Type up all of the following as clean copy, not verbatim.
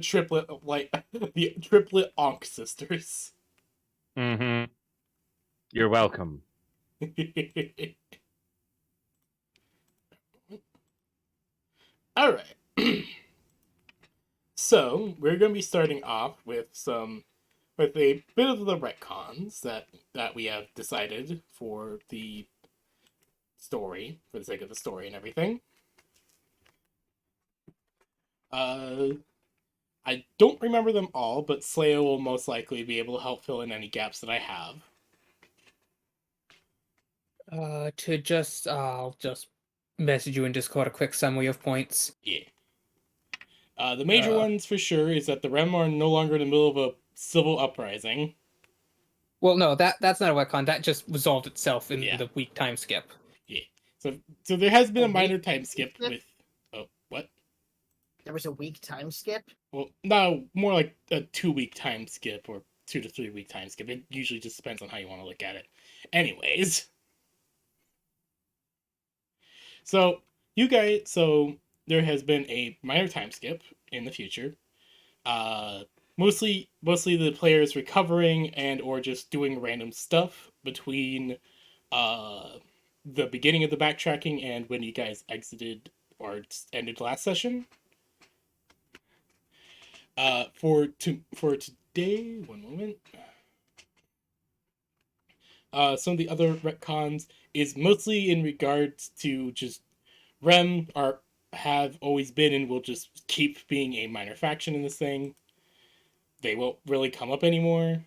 triplet, like the triplet Onk sisters. Mm-hmm. You're welcome. All right. So we're going to be starting off with a bit of the retcons that we have decided for the story, for the sake of the story and everything. Uh, I don't remember them all, but Slayer will most likely be able to help fill in any gaps that I have. I'll just message you in Discord a quick summary of points. Yeah. The major Uh, ones for sure is that the Rem are no longer in the middle of a civil uprising. Well, no, that's not a retcon. That just resolved itself in Yeah. the week time skip. Yeah. So there has been A a minor week time skip skip? with. Oh, what? There was a week time skip? Well, no, more like a 2 week time skip or 2 to 3 week time skip. It usually just depends on how you want to look at it. Anyways. So there has been a minor time skip in the future. Mostly the players recovering and or just doing random stuff between the beginning of the backtracking and when you guys exited or ended last session. For today, one moment. Some of the other retcons is mostly in regards to just Rem have always been and will just keep being a minor faction in this thing. They won't really come up anymore.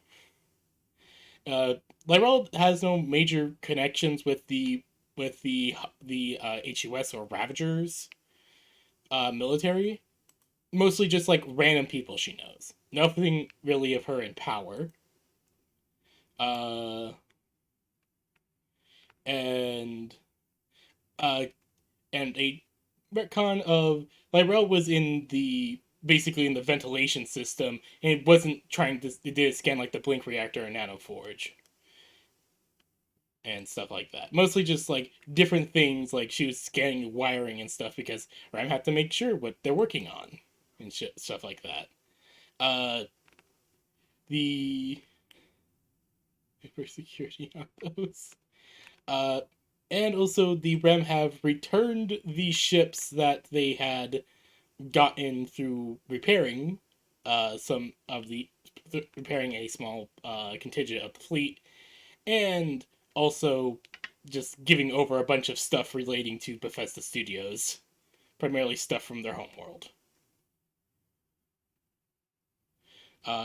Lyrell has no major connections with the HUS or Ravagers military. Mostly just like random people she knows. Nothing really of her in power. And a retcon of Lyrell was basically in the ventilation system, and it wasn't trying to. It did scan like the blink reactor and nanoforge and stuff like that. Mostly just like different things, like she was scanning wiring and stuff because Ram had to make sure what they're working on and stuff like that. The for security on those. And also the Rem have returned the ships that they had gotten through repairing repairing a small contingent of the fleet, and also just giving over a bunch of stuff relating to Bethesda Studios, primarily stuff from their homeworld,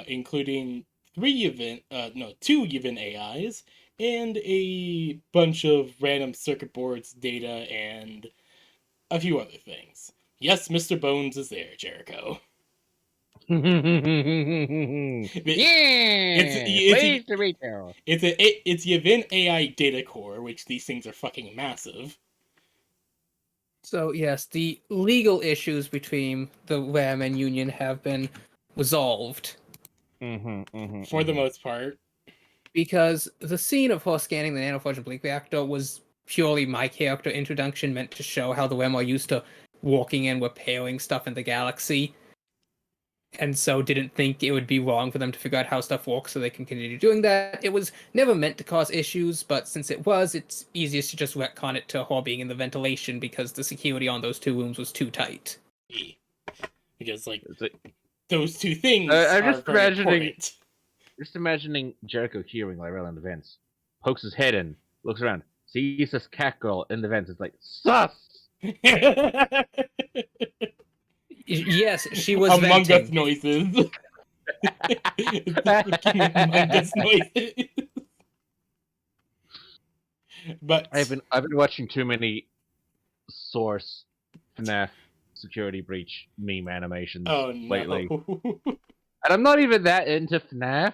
including two event AIs and a bunch of random circuit boards, data, and a few other things. Yes, Mr. Bones is there, Jericho. Pleased to meet you. It's the event AI data core, which these things are fucking massive. So yes, the legal issues between the Ram and Union have been resolved. For the most part. Because the scene of her scanning the nanoforge and blink reactor was purely my character introduction, meant to show how the Ram are used to walking in repairing stuff in the galaxy. And so didn't think it would be wrong for them to figure out how stuff works so they can continue doing that. It was never meant to cause issues, but since it was, it's easiest to just retcon it to her being in the ventilation because the security on those two rooms was too tight. Yeah. Because, like, those two things I'm are just very imagining, important. Just imagining Jericho hearing Lyrell in the vents, pokes his head in, looks around, sees this cat girl in the vents, is like, sus! Yes, she was Among venting. Us noises. Among Us noises. But I've been watching too many Source FNAF security breach meme animations lately. And I'm not even that into FNAF.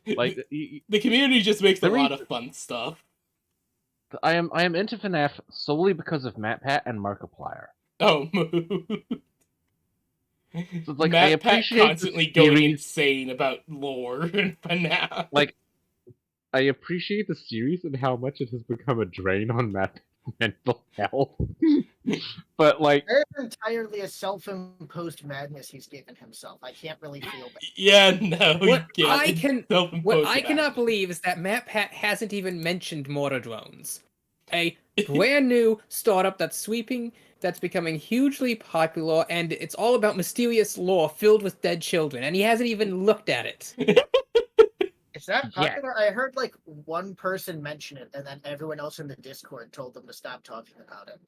Like the community just makes a lot of fun stuff. I am into FNAF solely because of MatPat and Markiplier. Oh, so it's like Matt I appreciate Pat constantly going insane about lore and FNAF. Like, I appreciate the series and how much it has become a drain on Matt mental health. But like, It's entirely a self-imposed madness he's given himself. I can't really feel bad. Yeah, no. What I cannot believe is that Matt Pat hasn't even mentioned mortar drones, a brand new startup that's becoming hugely popular, and it's all about mysterious lore filled with dead children, and he hasn't even looked at it. It's that popular? I heard like one person mention it, and then everyone else in the Discord told them to stop talking about it.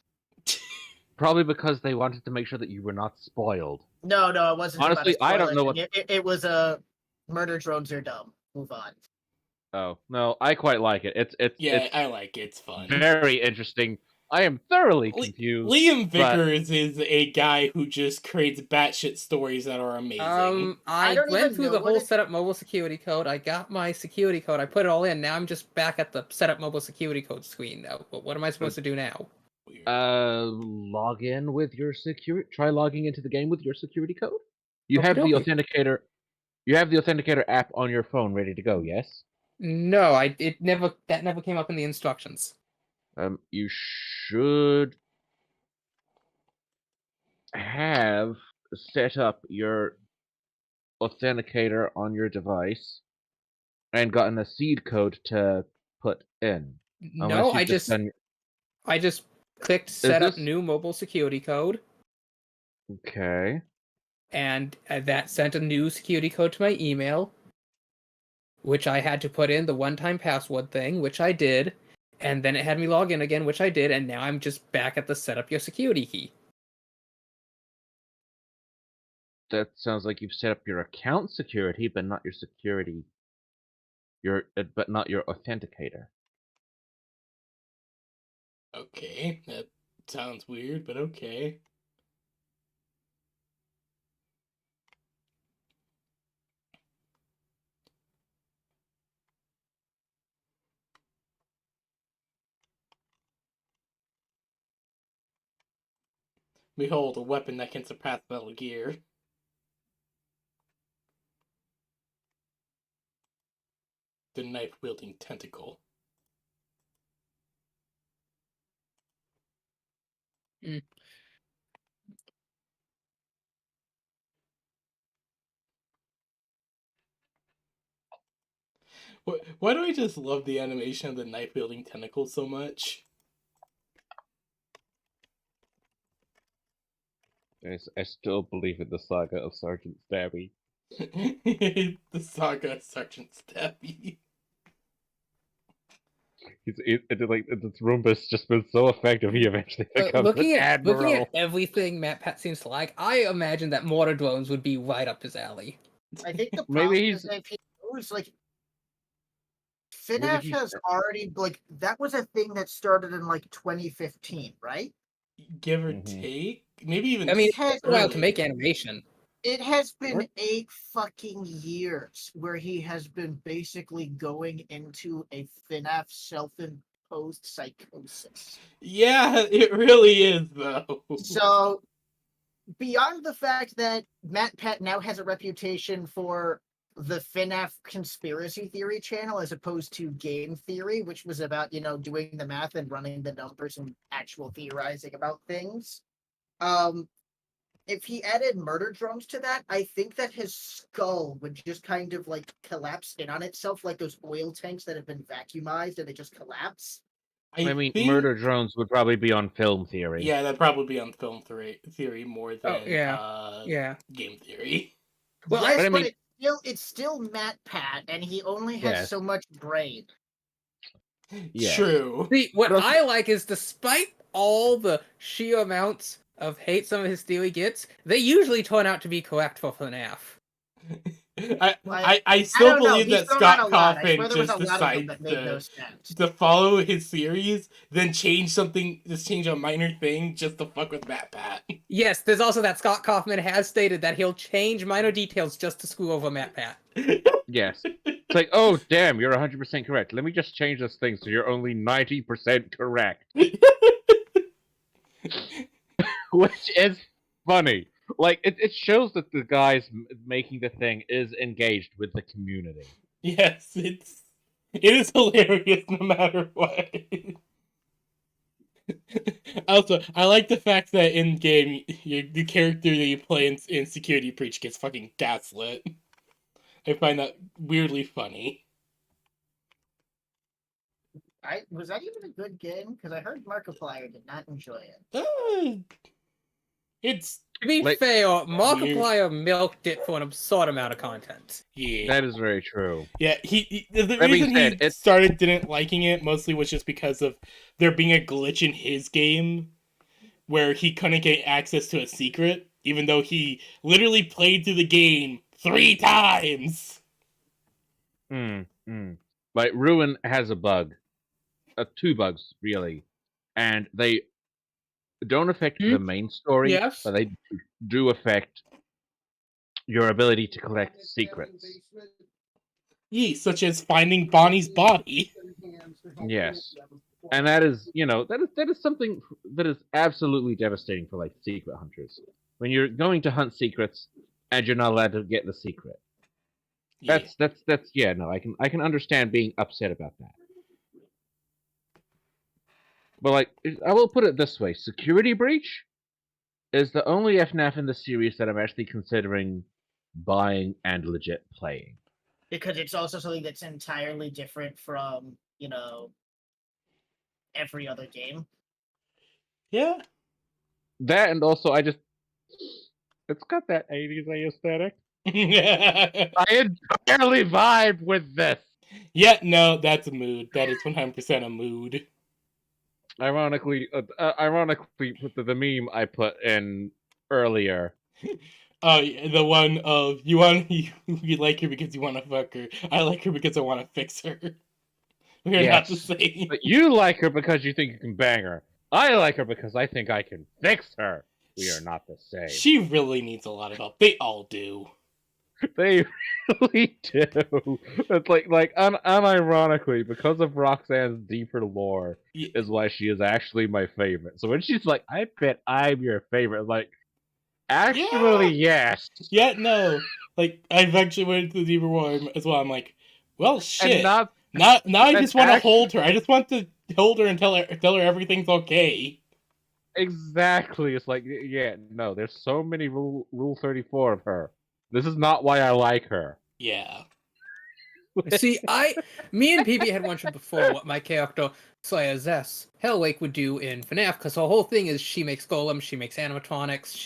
Probably because they wanted to make sure that you were not spoiled. No, it wasn't. Honestly, I don't know what. It was a murder drones are dumb. Move on. Oh no, I quite like it. It's I like it. It's fun. Very interesting. I am thoroughly confused. Liam Vickers is a guy who just creates batshit stories that are amazing. I went through the whole setup mobile security code. I got my security code. I put it all in. Now I'm just back at the setup mobile security code screen. Now, what am I supposed to do now? Log in with your security. Try logging into the game with your security code. You have the authenticator. You have the authenticator app on your phone ready to go. Yes. No, that never came up in the instructions. You should have set up your authenticator on your device and gotten a seed code to put in. No, I just clicked set up new mobile security code. Okay. And that sent a new security code to my email, which I had to put in the one-time password thing, which I did, and then it had me log in again, which I did, and now I'm just back at the set up your security key. That sounds like you've set up your account security, but not your security. But not your authenticator. Okay, that sounds weird, but okay. Behold, a weapon that can surpass Metal Gear. The knife-wielding tentacle. Mm. Why do I just love the animation of the knife-wielding tentacle so much? I still believe in the saga of Sergeant Stabby. The saga of Sergeant Stabby. This Rumbus just been so effective. He eventually becomes looking an admiral. Looking at everything Matt Pat seems to like, I imagine that mortar drones would be right up his alley. I think the problem is if he knows, like, FNAF has already, like, that was a thing that started in, like, 2015, right? Give or take? Maybe even. I mean, it takes a while to make animation. It has been 8 fucking years where he has been basically going into a FNAF self-imposed psychosis. Yeah, it really is, though. So, beyond the fact that Matt Pat now has a reputation for the FNAF conspiracy theory channel as opposed to game theory, which was about, doing the math and running the numbers and actual theorizing about things. If he added murder drones to that, I think that his skull would just kind of like collapse in on itself like those oil tanks that have been vacuumized and they just collapse. I mean, murder drones would probably be on film theory. Yeah, that'd probably be on film theory more than game theory. Well, yes, but it's still Matt Pat, and he only has so much brain. Yes. True. See, what I like is despite all the sheer amounts of hate some of his theory gets, they usually turn out to be correct for FNAF. I still believe that Scott Coffin just decides to follow his series, then change a minor thing just to fuck with Matt Pat. Yes, there's also that Scott Kaufman has stated that he'll change minor details just to screw over Matt Pat. Yes. It's like, oh, damn, you're 100% correct. Let me just change this thing so you're only 90% correct. Which is funny. Like, it shows that the guys making the thing is engaged with the community. Yes, it is hilarious no matter what. Also, I like the fact that in game, the character that you play in Security Breach gets fucking gaslit. I find that weirdly funny. Was that even a good game? Because I heard Markiplier did not enjoy it. It's To be Like- fair, Markiplier milked it for an absurd amount of content. yeah. That is very true. Yeah, the That being reason said, he started didn't liking it mostly was just because of there being a glitch in his game where he couldn't get access to a secret, even though he literally played through the game 3 times. Like Ruin has a bug, 2 bugs really, and they don't affect the main story, Yes. but they do affect your ability to collect secrets. Yeah, such as finding Bonnie's body. Yes. And that is, that is something that is absolutely devastating for like secret hunters. When you're going to hunt secrets and you're not allowed to get the secret. Yeah. That's yeah, no, I can understand being upset about that. But like I will put it this way, Security Breach is the only FNAF in the series that I'm actually considering buying and legit playing. Because it's also something that's entirely different from, every other game. Yeah. That and also it's got that 80s aesthetic. I entirely vibe with this. Yeah, no, that's a mood. That is 100% a mood. Ironically, with the meme I put in earlier. Oh, the one of you like her because you want to fuck her. I like her because I want to fix her. We're not the same. But you like her because you think you can bang her. I like her because I think I can fix her. We are not the same. She really needs a lot of help. They all do. They really do. It's like unironically, because of Roxanne's deeper lore, is why she is actually my favorite. So when she's like, "I bet I'm your favorite," I'm like, actually, yes. Yeah, no. Like I've actually went to the deeper lore as well. I'm like, well, shit. And now I just want to hold her. I just want to hold her and tell her everything's okay. Exactly. It's like, yeah, no. There's so many Rule 34 of her. This is not why I like her. Yeah. See, me and PB had mentioned before what my character Slayer Zess Hellwake would do in FNAF, because her whole thing is she makes golems, she makes animatronics,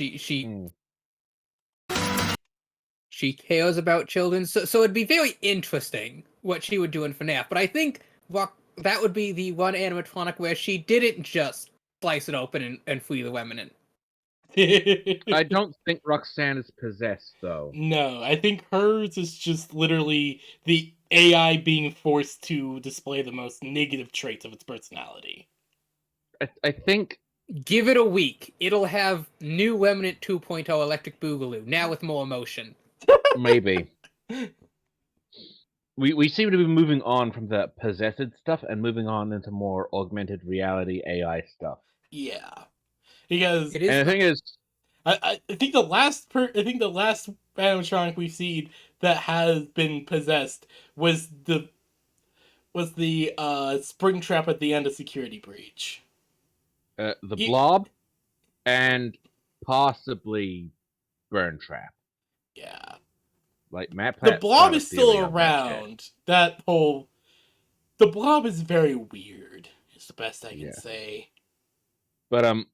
she cares about children. So it'd be very interesting what she would do in FNAF. But I think that would be the one animatronic where she didn't just slice it open and free the remnant. I don't think Roxanne is possessed, though. No, I think hers is just literally the AI being forced to display the most negative traits of its personality. I think... Give it a week. It'll have new Remnant 2.0 Electric Boogaloo, now with more emotion. Maybe. We seem to be moving on from the possessed stuff and moving on into more augmented reality AI stuff. Yeah. Because and the thing is, I think the last animatronic we've seen that has been possessed was the spring trap at the end of Security Breach. The Blob and possibly Burn Trap. Yeah. Like Matt The Blob is still around. The Blob is very weird. Is the best I can say. But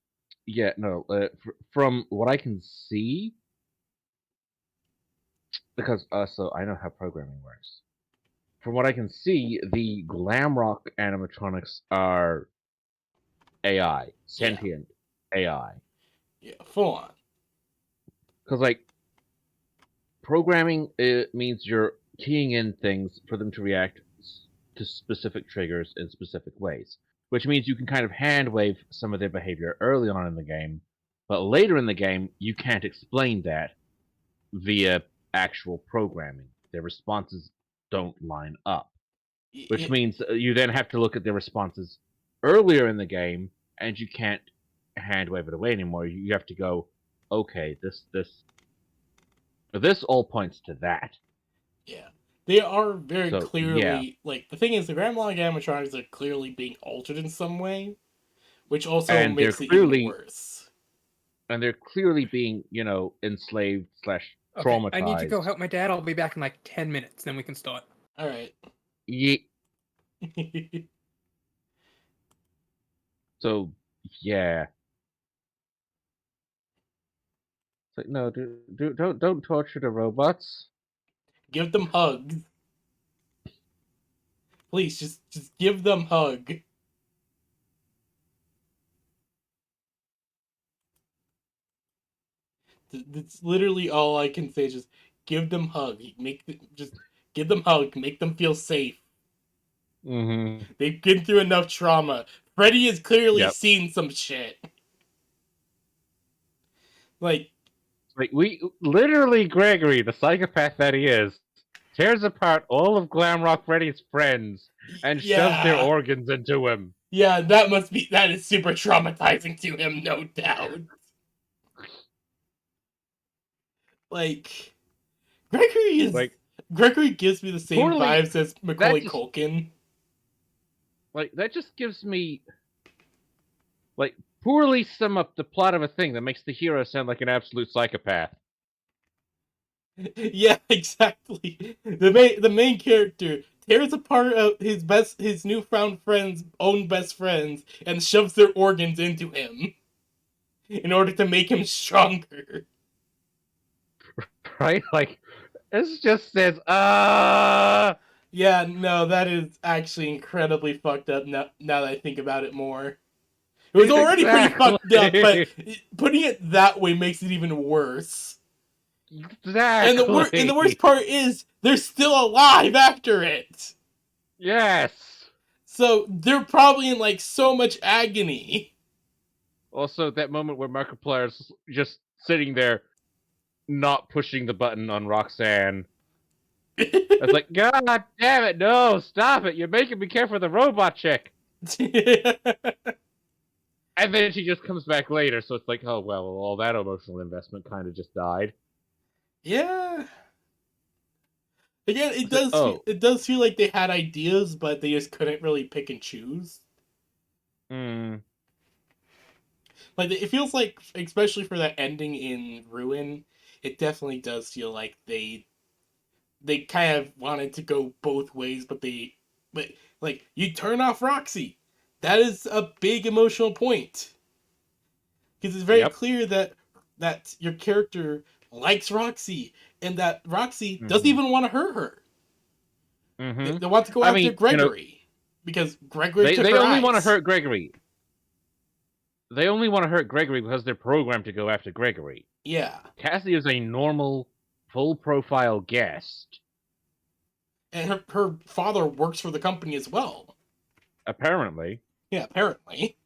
yeah, no. From what I can see, because so I know how programming works. From what I can see, the Glamrock animatronics are AI, sentient AI. Yeah, full on. Because like programming, it means you're keying in things for them to react to specific triggers in specific ways, which means you can kind of hand wave some of their behavior early on in the game, but later in the game you can't explain that via actual programming. Their responses don't line up, which means you then have to look at their responses earlier in the game, and you can't hand wave it away anymore. You have to go, okay, this all points to that. Yeah. They are very clearly, yeah. like, the thing is, the Glamrock animatronics are clearly being altered in some way, which also And makes they're it clearly even worse. And they're clearly being, enslaved / Okay, traumatized. I need to go help my dad. I'll be back in like 10 minutes, then we can start. All right. So, yeah. It's like, no, don't torture the robots. Give them hugs. Please, just give them hug. That's literally all I can say. Just give them hug. Just give them hug. Make them feel safe. Mm-hmm. They've been through enough trauma. Freddy has clearly Yep. seen some shit. Like we literally, Gregory, the psychopath that he is, tears apart all of Glamrock Freddy's friends and shoves their organs into him. Yeah, that is super traumatizing to him, no doubt. Like, Gregory gives me the same vibes as Macaulay Culkin. Like, that just gives me, like, poorly sum up the plot of a thing that makes the hero sound like an absolute psychopath. Yeah, exactly. The main character tears apart his newfound friend's own best friends and shoves their organs into him in order to make him stronger. Right? Like, this just says, Yeah, no, that is actually incredibly fucked up now that I think about it more. It was already pretty fucked up, but putting it that way makes it even worse. Exactly. And the worst part is they're still alive after it. Yes. So they're probably in like so much agony. Also, that moment where Markiplier's just sitting there, not pushing the button on Roxanne. It's like, God damn it, no, stop it! You're making me care for the robot chick. And then she just comes back later, so it's like, oh well, all that emotional investment kind of just died. Yeah. Again, it does feel like they had ideas, but they just couldn't really pick and choose. Like, it feels like, especially for that ending in Ruin, it definitely does feel like they kind of wanted to go both ways, but like, you turn off Roxy. That is a big emotional point. Because it's very clear that your character likes Roxy, and that Roxy doesn't even want to hurt her. They want to go after Gregory, because Gregory took her They only eyes. want to hurt Gregory. They only want to hurt Gregory because they're programmed to go after Gregory. Yeah. Cassie is a normal, full-profile guest. And her father works for the company as well. Apparently. Yeah, apparently.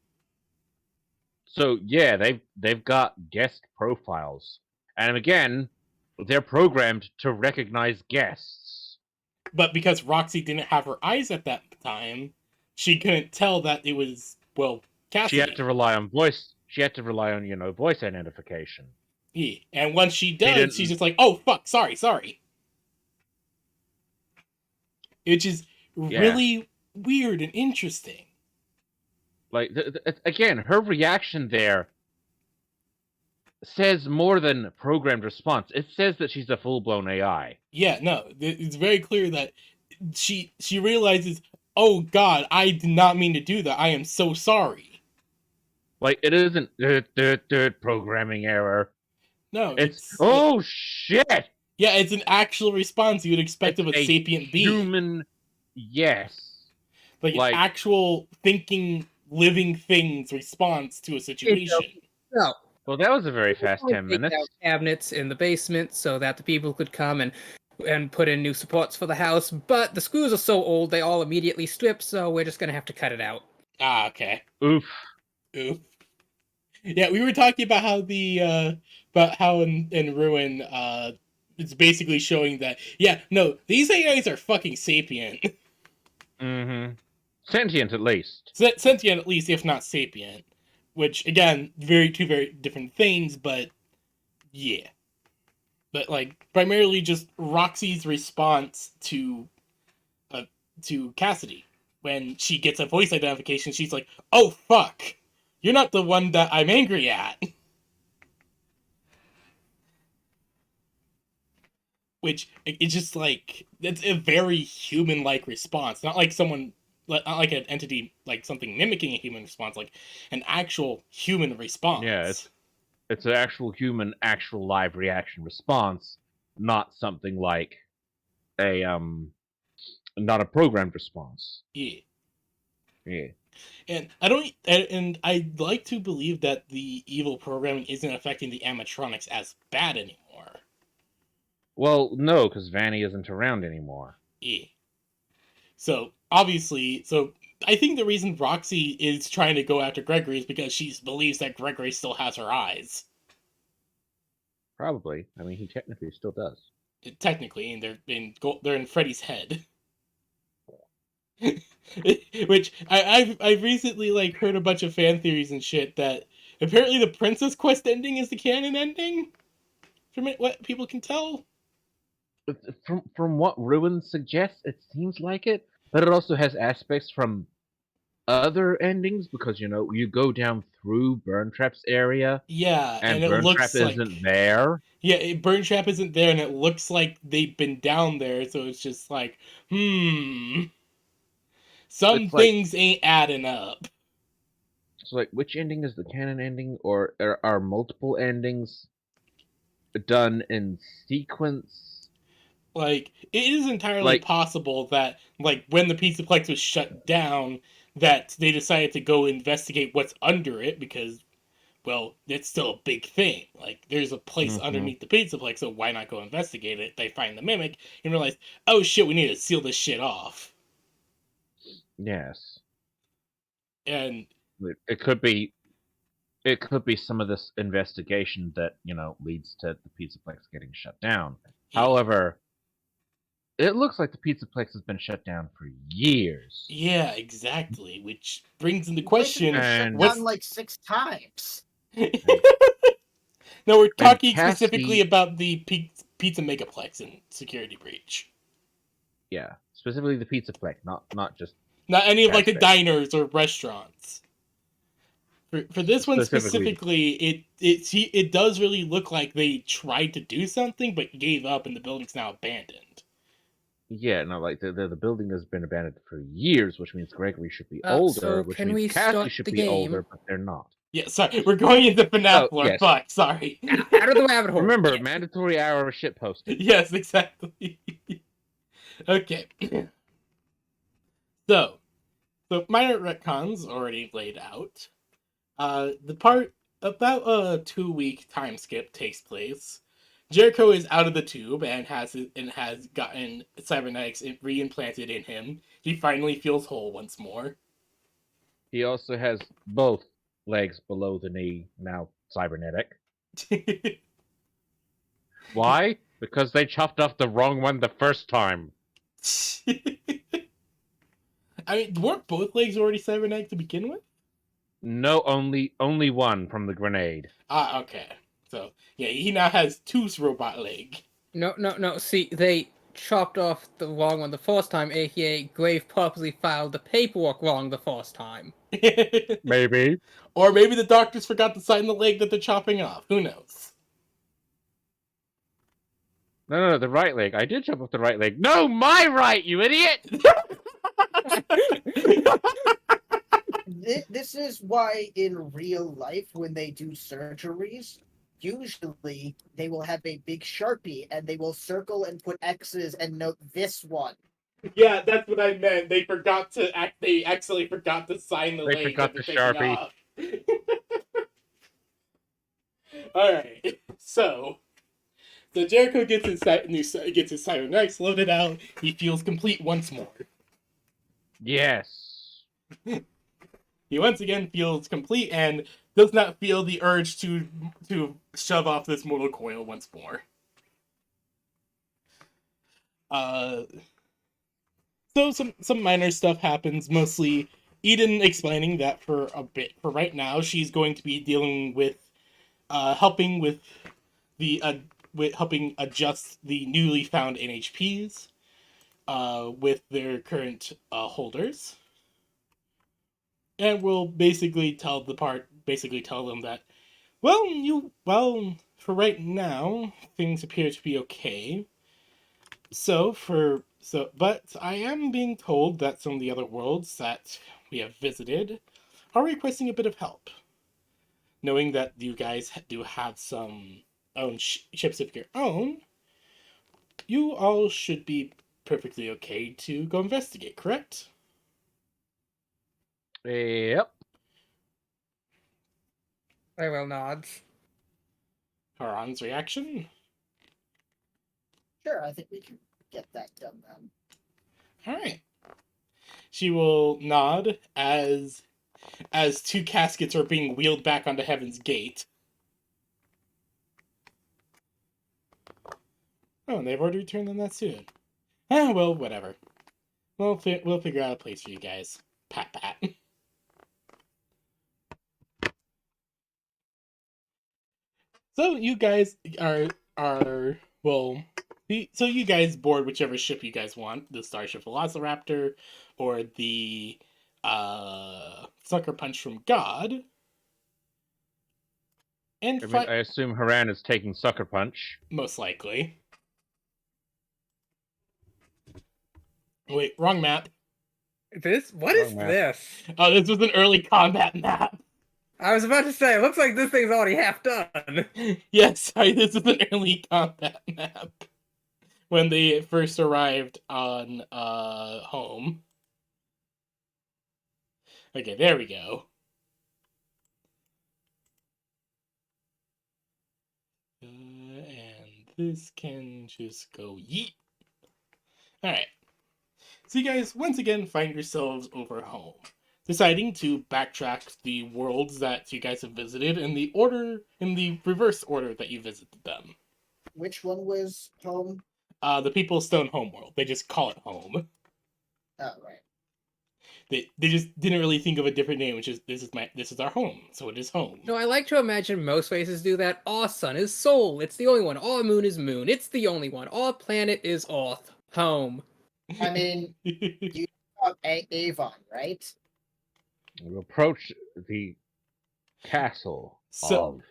So, yeah, they've got guest profiles. And again, they're programmed to recognize guests. But because Roxy didn't have her eyes at that time, she couldn't tell that it was, well, Cassidy. She had to rely on voice. She had to rely on, voice identification. Yeah. And once she does, she's just like, oh, fuck, sorry. Which is really weird and interesting. Like, again, her reaction there says more than programmed response. It says that she's a full-blown AI. Yeah, no, it's very clear that she realizes, oh god, I did not mean to do that. I am so sorry. Like, it isn't programming error. No, it's oh shit. Yeah, it's an actual response you would expect of a sapient being. Human, yes. Like an actual thinking, living thing's response to a situation. No. Well, that was a very fast 10 minutes. Out cabinets in the basement so that the people could come and put in new supports for the house, but the screws are so old they all immediately strip, so we're just gonna have to cut it out. Ah, okay. Oof. Yeah, we were talking about how in Ruin, it's basically showing that, yeah, no, these AIs are fucking sapient. Mm-hmm. Sentient, at least. Sentient, at least, if not sapient. Which, again, two very different things, but yeah. But, like, primarily just Roxy's response to Cassidy. When she gets a voice identification, she's like, oh, fuck. You're not the one that I'm angry at. Which, it's just like, it's a very human-like response. Not like not like an entity, like something mimicking a human response, like an actual human response. Yeah, it's an actual human, actual live reaction response, not something like not a programmed response. Yeah. Yeah. And I'd like to believe that the evil programming isn't affecting the animatronics as bad anymore. Well, no, because Vanny isn't around anymore. Yeah. So obviously, I think the reason Roxy is trying to go after Gregory is because she believes that Gregory still has her eyes. Probably. I mean, he technically still does. Technically, and they're in Freddy's head. Which I've recently like heard a bunch of fan theories and shit that apparently the Princess Quest ending is the canon ending, from what people can tell. But from what Ruin suggests, it seems like it. But it also has aspects from other endings because you go down through Burntrap's area. Yeah, and it Burntrap looks like isn't there. Yeah, Burntrap isn't there, and it looks like they've been down there. So it's just like, some things ain't adding up. So, like, which ending is the canon ending, or are multiple endings done in sequence? Like, it is entirely possible that, like, when the Pizzaplex was shut down, that they decided to go investigate what's under it because, well, it's still a big thing. Like, there's a place underneath the Pizzaplex, so why not go investigate it? They find the mimic and realize, oh shit, we need to seal this shit off. Yes. And it could be some of this investigation that leads to the Pizzaplex getting shut down. Yeah. However, it looks like the Pizzaplex has been shut down for years. Yeah, exactly. Which brings into question, shut down like 6 times. No, we're talking specifically about the Pizza Megaplex and Security Breach. Yeah, specifically the Pizzaplex, not just not any of like the diners or restaurants. For this one specifically, it does really look like they tried to do something but gave up, and the building's now abandoned. Yeah, no, like the building has been abandoned for years, which means Gregory should be older, which means Cassie should be older, but they're not. Yeah, sorry, we're going into FNAF lore. Yes. Fuck, sorry. Out of the rabbit hole. Remember, mandatory hour of shit posting. Yes, exactly. Okay. So minor retcons already laid out. The part about a 2-week time skip takes place. Jericho is out of the tube and has gotten cybernetics reimplanted in him. He finally feels whole once more. He also has both legs below the knee now cybernetic. Why? Because they chopped off the wrong one the first time. I mean, weren't both legs already cybernetic to begin with? No, only one from the grenade. Ah, okay. So, yeah, he now has 2 robot leg. No. See, they chopped off the wrong one the first time, aka Grave purposely filed the paperwork wrong the first time. Maybe. Or maybe the doctors forgot to sign the leg that they're chopping off. Who knows? No, the right leg. I did chop off the right leg. No, my right, you idiot! This is why in real life, when they do surgeries, usually they will have a big Sharpie and they will circle and put X's and note this one. Yeah, that's what I meant. They actually forgot to sign the leg. They forgot the Sharpie. Alright, so Jericho gets his cybernetics loaded out. He feels complete once more. Yes. He once again feels complete and does not feel the urge to shove off this mortal coil once more. So some minor stuff happens, mostly Eden explaining that for right now she's going to be dealing with helping adjust the newly found NHPs with their current holders. And we'll basically tell the part basically tell them that, for right now, things appear to be okay. But I am being told that some of the other worlds that we have visited are requesting a bit of help. Knowing that you guys do have some own ships of your own, you all should be perfectly okay to go investigate, correct? Yep. Lywell nods. Haran's reaction? Sure, I think we can get that done then. Alright. She will nod as two caskets are being wheeled back onto Heaven's Gate. Oh, and they've already returned them that soon. Ah, well, whatever. We'll figure out a place for you guys. Pat, pat. So you guys are so you guys board whichever ship you guys want, the Starship Velociraptor or the Sucker Punch from God. And I assume Haran is taking Sucker Punch. Most likely. Wait, wrong map. What is this? Oh, this was an early combat map. I was about to say, it looks like this thing's already half done. Yes, sorry, this is an early combat map. When they first arrived on home. Okay, there we go. And this can just go yeet. Alright. So you guys once again find yourselves over home, deciding to backtrack the worlds that you guys have visited in the reverse order that you visited them. Which one was home? The People's Stone homeworld. They just call it home. Oh, right. They just didn't really think of a different name, which is this is our home, so it is home. No, I like to imagine most places do that. Our sun is Sol. It's the only one. Our moon is Moon. It's the only one. Our planet is Earth. Home. I mean, you have Avon, right? We approach the castle of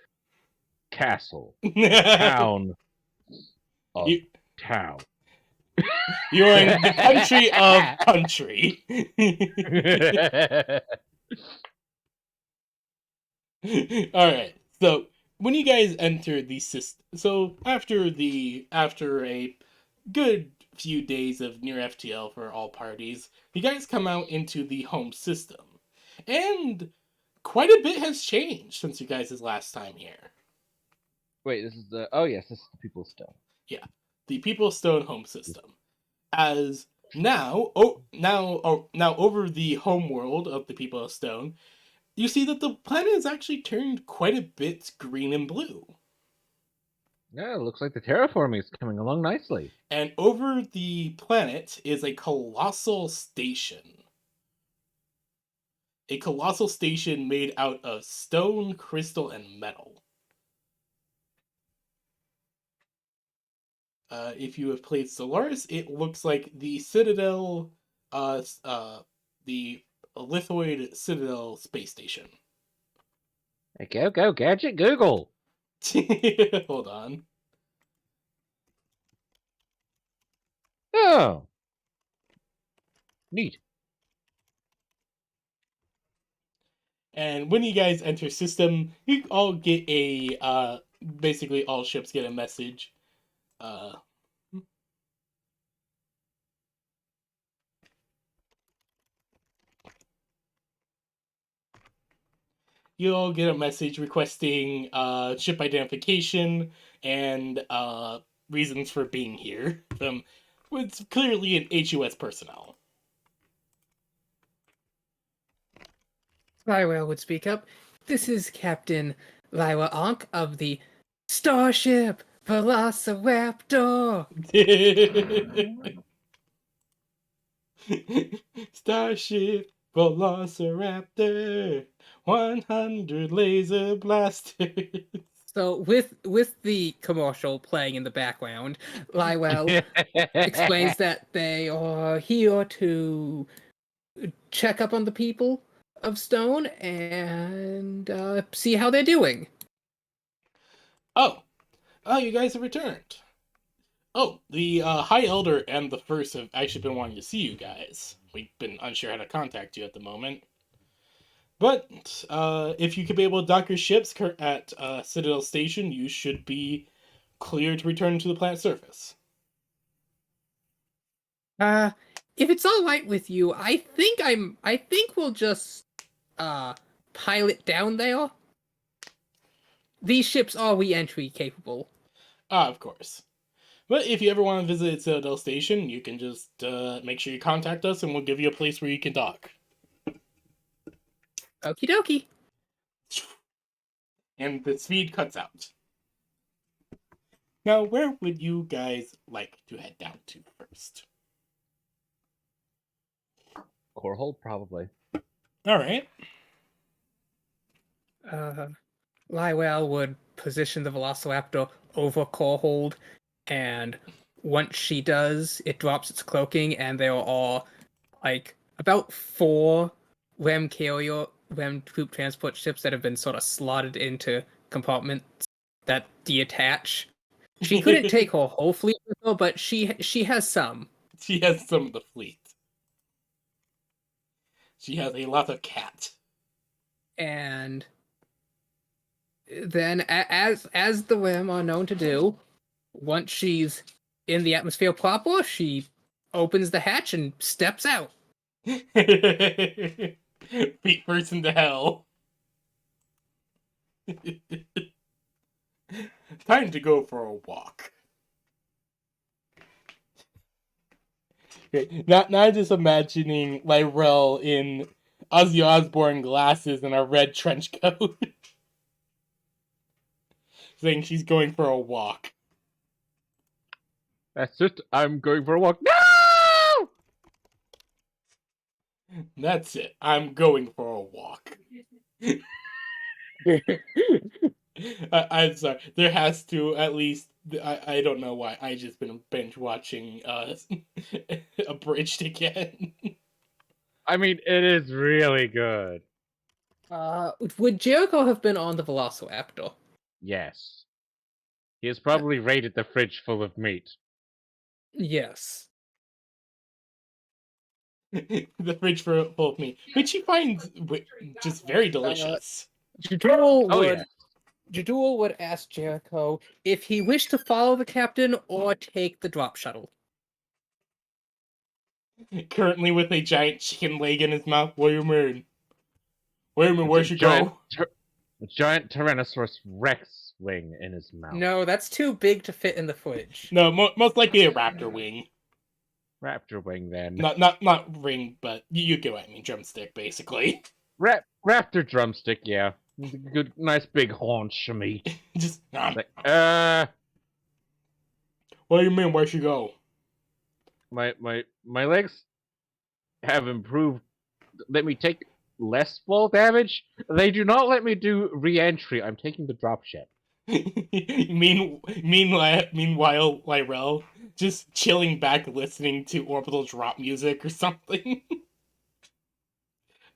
castle town of town. You're in the country of country. Alright, so when you guys enter the system, so after a good few days of near FTL for all parties, you guys come out into the home system. And quite a bit has changed since you guys' last time here. Wait, this is this is the People's Stone. Yeah, the People's Stone home system. As now over the home world of the People of Stone, you see that the planet has actually turned quite a bit green and blue. Yeah, it looks like the terraforming is coming along nicely. And over the planet is a colossal station. A colossal station made out of stone, crystal, and metal. If you have played Solaris, it looks like the Citadel, the Lithoid Citadel space station. Go, Gadget Google! Hold on. Oh. Neat. And when you guys enter system, you all get a, basically all ships get a message. You all get a message requesting ship identification and reasons for being here from what's clearly an HUS personnel. Lywell would speak up. This is Captain Lywa Ankh of the Starship Velociraptor. Starship Velociraptor, 100 laser blasters. So with the commercial playing in the background, Lywell explains that they are here to check up on the people. of stone and see how they're doing. Oh, you guys have returned. Oh, the High Elder and the First have actually been wanting to see you guys. We've been unsure how to contact you at the moment. But if you could be able to dock your ships at Citadel Station, you should be clear to return to the planet's surface. If it's all right with you, I think we'll just pilot down there. These ships are re-entry capable. Of course. But if you ever want to visit Citadel Station, you can just make sure you contact us and we'll give you a place where you can dock. Okie dokie. And the speed cuts out. Now, where would you guys like to head down to first? Core hold, probably. Alright. Lywell would position the Velociraptor over core hold, and once she does, it drops its cloaking, and there are like about 4 REM troop transport ships that have been sort of slotted into compartments that detach. She couldn't take her whole fleet with her, but she has some. She has some of the fleet. She has a lot of cat. And then, as the REM are known to do, once she's in the atmosphere proper, she opens the hatch and steps out. Feet first into hell. Time to go for a walk. Okay, now just imagining Lyrell in Ozzy Osbourne glasses and a red trench coat. Saying she's going for a walk. That's it. I'm going for a walk. No! That's it. I'm going for a walk. I'm sorry. There has to at least. I don't know why. I just been binge watching Abridged again. I mean, it is really good. Would Jericho have been on the Velociraptor? Yes. He has probably raided the fridge full of meat. Yes. The fridge full of meat, which he finds just very delicious. Jadul would ask Jericho if he wished to follow the captain or take the drop shuttle. Currently with a giant chicken leg in his mouth. What do you mean? What do you mean, where'd you go? A giant Tyrannosaurus Rex wing in his mouth. No, that's too big to fit in the fridge. No, most likely a raptor wing. Raptor wing, then. Not ring, but you get what I mean. Drumstick, basically. Raptor drumstick, yeah. Good, nice big haunch of meat. Just Like, what do you mean? Where'd you go? My legs have improved. Let me take less fall damage. They do not let me do re-entry. I'm taking the drop ship. Meanwhile, Lyrell just chilling back, listening to orbital drop music or something.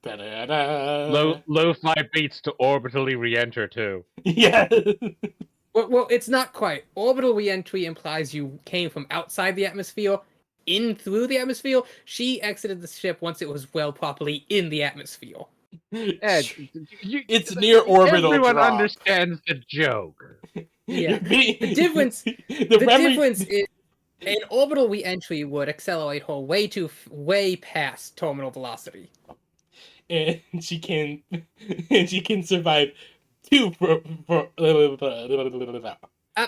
Lo-fi beats to orbitally re-enter too. Yeah. Well, it's not quite. Orbital re-entry implies you came from outside the atmosphere, in through the atmosphere. She exited the ship once it was properly in the atmosphere. It's near orbital. Everyone drop. understands the joke. Yeah. The difference is an orbital re-entry would accelerate her way past terminal velocity. And she can survive up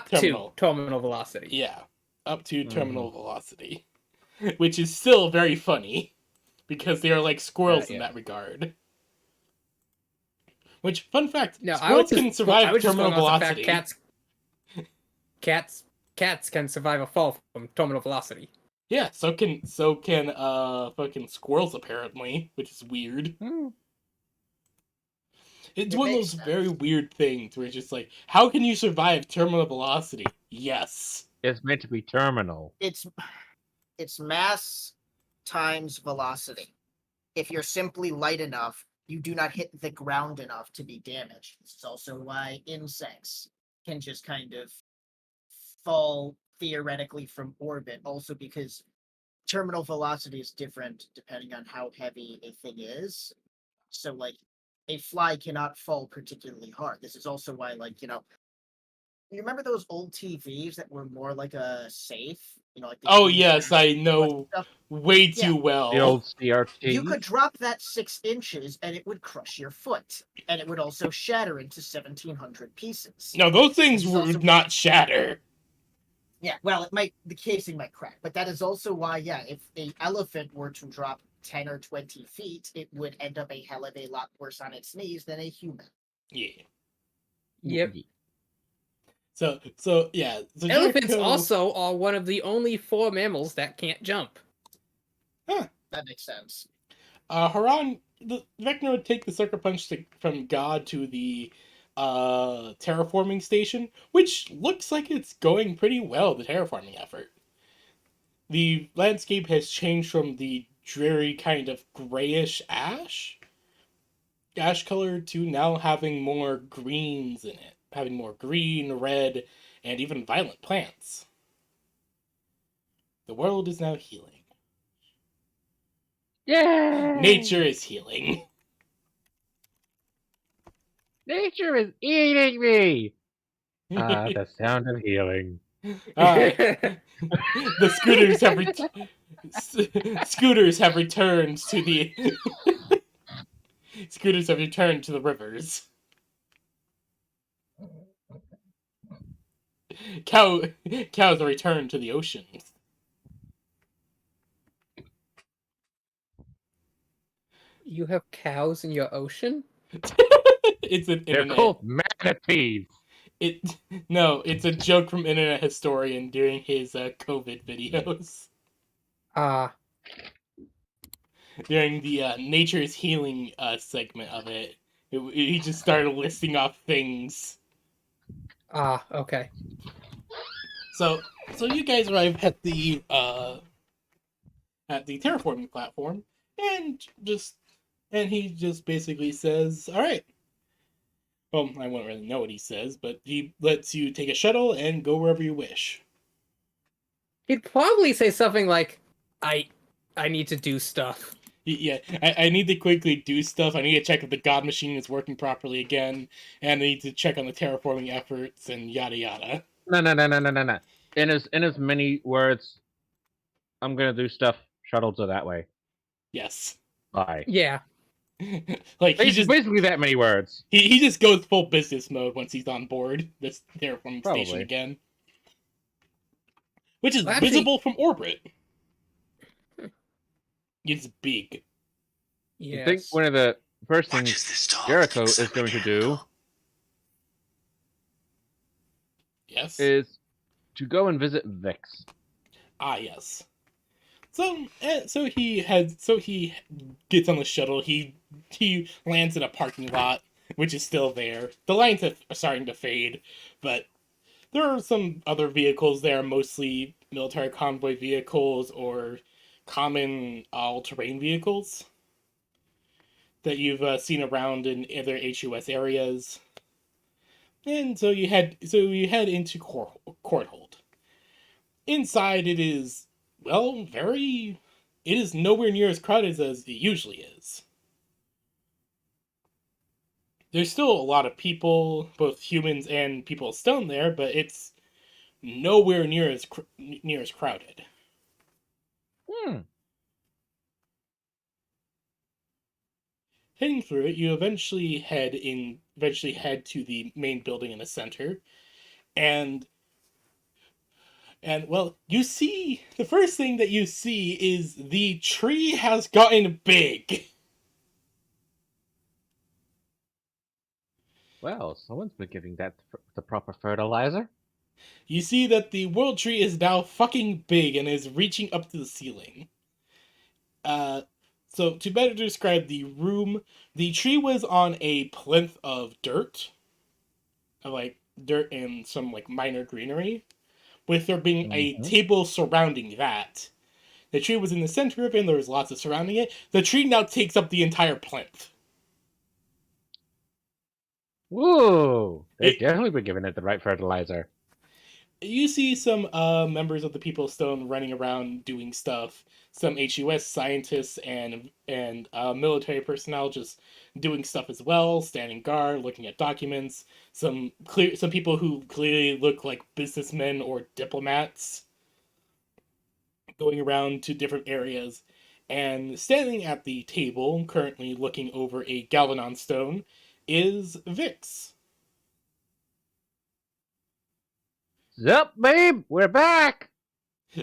terminal. to terminal velocity. Yeah, up to terminal velocity, which is still very funny because they are like squirrels in that regard. Which, fun fact, squirrels can survive terminal velocity. Cats can survive a fall from terminal velocity. Yeah, so can fucking squirrels apparently, which is weird. It's one of those very weird things where it's just like, how can you survive terminal velocity? Yes. It's meant to be terminal. It's mass times velocity. If you're simply light enough, you do not hit the ground enough to be damaged. This is also why insects can just kind of fall theoretically from orbit, also because terminal velocity is different depending on how heavy a thing is. So, like, a fly cannot fall particularly hard. This is also why, like, you remember those old TVs that were more like a safe? Like oh yes, I know stuff? way Yeah. too well. The old CRT. You could drop that 6 inches and it would crush your foot, and it would also shatter into 1,700 pieces. No, those things This is would also- not shatter. Yeah, well, the casing might crack, but that is also why, yeah, if an elephant were to drop 10 or 20 feet, it would end up a hell of a lot worse on its knees than a human. Yeah. Yep. So yeah. So Elephants Jericho... also are one of the only 4 mammals that can't jump. Huh. That makes sense. Haran, the Vecna would take the sucker punch from God to the terraforming station, which looks like it's going pretty well, the terraforming effort. The landscape has changed from the dreary kind of grayish ash color to now having more greens in it, having more green, red, and even violent plants. The world is now healing. Yeah. Nature is healing. Nature is eating me. The sound of healing. The scooters have scooters have returned to the scooters have returned to the rivers. Cows are returned to the oceans. You have cows in your ocean? It's an They're internet. called manatees. It's a joke from Internet Historian doing his COVID videos. During the Nature's Healing segment of it, he just started listing off things. Okay. So you guys arrive at the terraforming platform, and he just basically says, "All right." Well, I won't really know what he says, but he lets you take a shuttle and go wherever you wish. He'd probably say something like, I need to do stuff. Yeah, I need to quickly do stuff. I need to check if the God Machine is working properly again, and I need to check on the terraforming efforts and yada yada. No. In as many words, I'm gonna do stuff. Shuttle to that way. Yes. Bye. Yeah. Like basically that many words. He just goes full business mode once he's on board this terraforming Probably. station again, which is Well, actually- visible from orbit. It's big. Yes. I think one of the first things Jericho is going to do Yes. is to go and visit Vix. Ah, yes. So he gets on the shuttle. He lands in a parking lot, which is still there. The lines are starting to fade, but there are some other vehicles there, mostly military convoy vehicles or common all-terrain vehicles that you've seen around in other HUS areas. And so you head into Courthold. Inside, it is nowhere near as crowded as it usually is. There's still a lot of people, both humans and people of stone there, but it's nowhere near as crowded. Heading through it, you eventually head to the main building in the center, and well, you see, the first thing that you see is the tree has gotten big. Well, someone's been giving that the proper fertilizer. You see that the world tree is now fucking big and is reaching up to the ceiling. So to better describe the room, the tree was on a plinth of dirt. Like dirt and some like minor greenery, with there being a table surrounding that. The tree was in the center of it, and there was lots of surrounding it. The tree now takes up the entire plinth. Whoa! They've definitely been giving it the right fertilizer. You see some members of the People of Stone running around doing stuff. Some HUS scientists and military personnel just doing stuff as well, standing guard, looking at documents. Some people who clearly look like businessmen or diplomats going around to different areas. And standing at the table, currently looking over a Galvanon stone, is Vix. Sup, babe? We're back!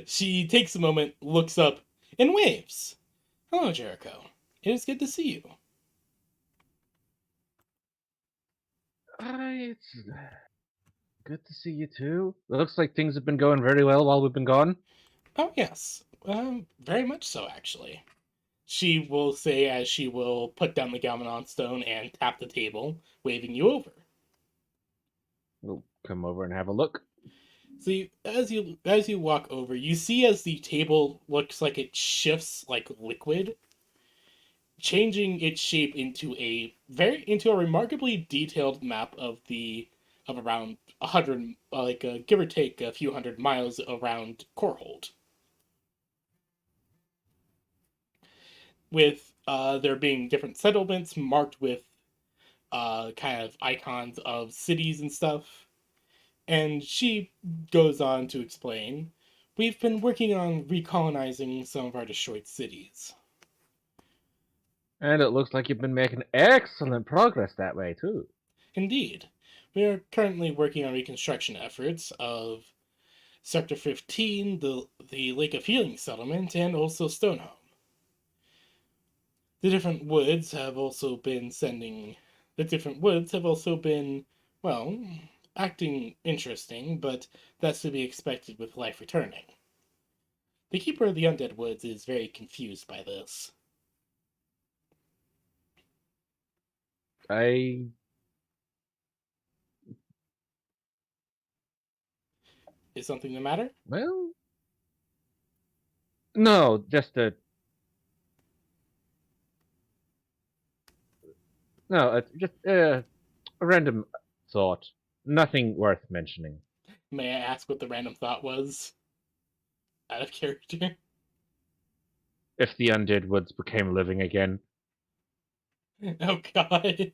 She takes a moment, looks up, and waves. Hello, Jericho. It is good to see you. It's good to see you too. It looks like things have been going very well while we've been gone. Oh, yes. Very much so, actually. She will say as she will put down the Galvanon stone and tap the table, waving you over. We'll come over and have a look. So as you walk over, you see as the table looks like it shifts like liquid, changing its shape into a remarkably detailed map of around 100, give or take a few hundred miles around Korhold. With there being different settlements marked with kind of icons of cities and stuff. And she goes on to explain, we've been working on recolonizing some of our destroyed cities. And it looks like you've been making excellent progress that way too. Indeed. We are currently working on reconstruction efforts of Sector 15, the Lake of Healing settlement, and also Stonehome. The different woods have also been well, acting interesting, but that's to be expected with life returning. The Keeper of the Undead Woods is very confused by this. Is something the matter? Well, no, just a random thought. Nothing worth mentioning. May I ask what the random thought was? Out of character. If the undead woods became living again. Oh god.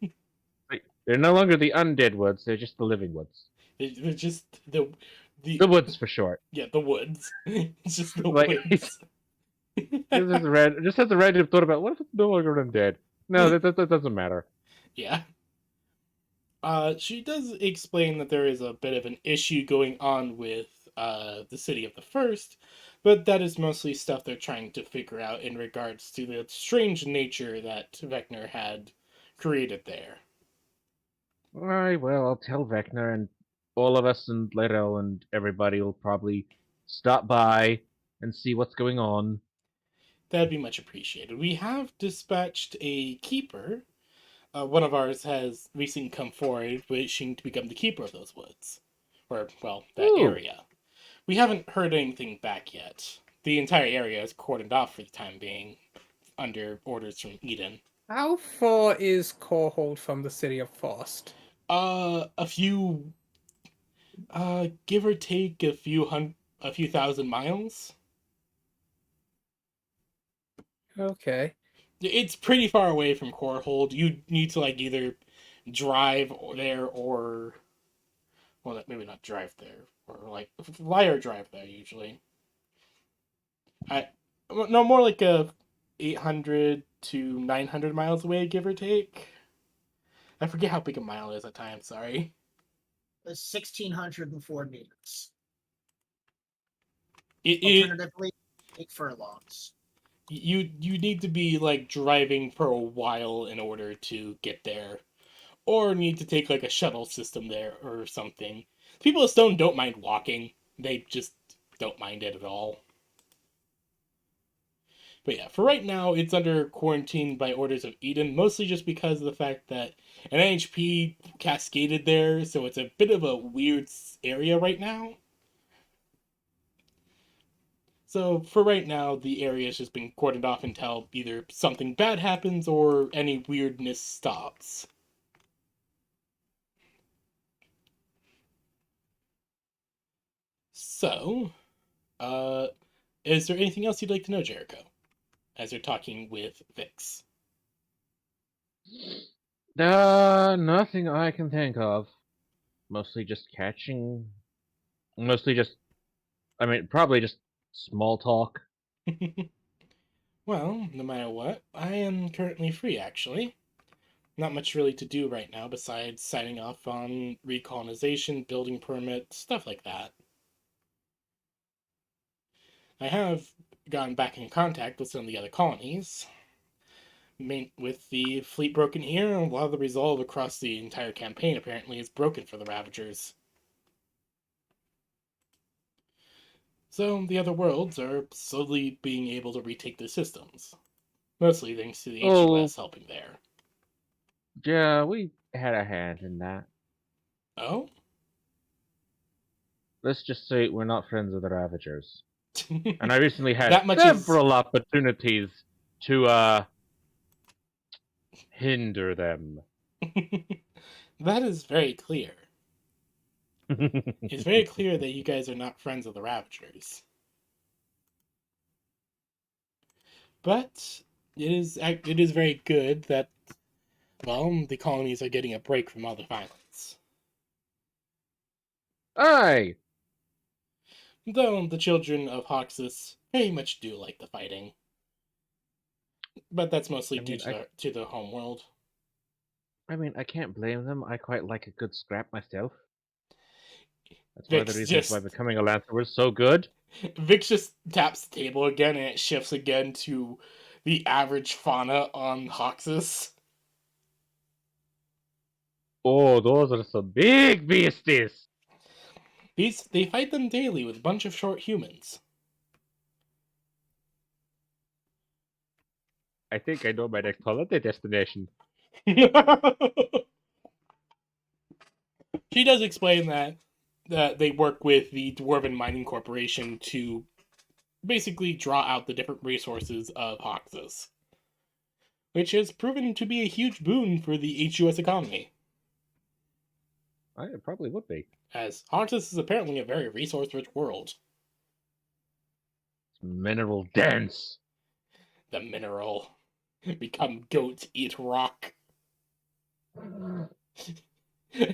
They're no longer the undead woods, they're just the living woods. They're just the woods for short. Yeah, the woods. It's just the woods. Just has a random thought about what if it's no longer undead? No, that doesn't matter. Yeah. She does explain that there is a bit of an issue going on with the city of the first, but that is mostly stuff they're trying to figure out in regards to the strange nature that Vecna had created there. Alright, well, I'll tell Vecna, and all of us and Lerel and everybody will probably stop by and see what's going on. That'd be much appreciated. We have dispatched a keeper. One of ours has recently come forward wishing to become the keeper of those woods. Or, well, that area. We haven't heard anything back yet. The entire area is cordoned off for the time being, under orders from Eden. How far is Korhold from the city of Faust? A few, give or take a few thousand miles. Okay. It's pretty far away from Korhold. You need to either drive there or, well, maybe not drive there, or fly or drive there usually. No, more like a 800 to 900 miles away, give or take. I forget how big a mile is at times. Sorry. 1,604 meters. Alternatively, 8 furlongs. You need to be driving for a while in order to get there, or need to take a shuttle system there or something. People of Stone don't mind walking; they just don't mind it at all. But yeah, for right now, it's under quarantine by orders of Eden, mostly just because of the fact that an NHP cascaded there, so it's a bit of a weird area right now. So for right now, the area has just been cordoned off until either something bad happens or any weirdness stops. So, is there anything else you'd like to know, Jericho? As you're talking with Vix. Nothing I can think of. Mostly just probably just small talk. Well, no matter what, I am currently free, actually. Not much really to do right now besides signing off on recolonization, building permit, stuff like that. I have gotten back in contact with some of the other colonies. With the fleet broken here, a lot of the resolve across the entire campaign apparently is broken for the Ravagers. So the other worlds are slowly being able to retake their systems. Mostly thanks to the HUS helping there. Yeah, we had a hand in that. Oh? Let's just say we're not friends with the Ravagers. And I recently had several opportunities to hinder them. That is very clear. It's very clear that you guys are not friends of the Ravagers. But it is very good that, well, the colonies are getting a break from all the violence. Aye! Though the children of Hoxus very much do like the fighting. But that's mostly due to the home world. I mean, I can't blame them. I quite like a good scrap myself. That's one of the reasons why becoming a Lancer was so good. Vix just taps the table again and it shifts again to the average fauna on Hoxus. Oh, those are some big beasties! They fight them daily with a bunch of short humans. I think I know my next holiday destination. She does explain that they work with the Dwarven Mining Corporation to basically draw out the different resources of Hoxus, which has proven to be a huge boon for the HUS economy. It probably would be. As Hoxus is apparently a very resource-rich world. It's mineral dense. The mineral. Become goats, eat rock. I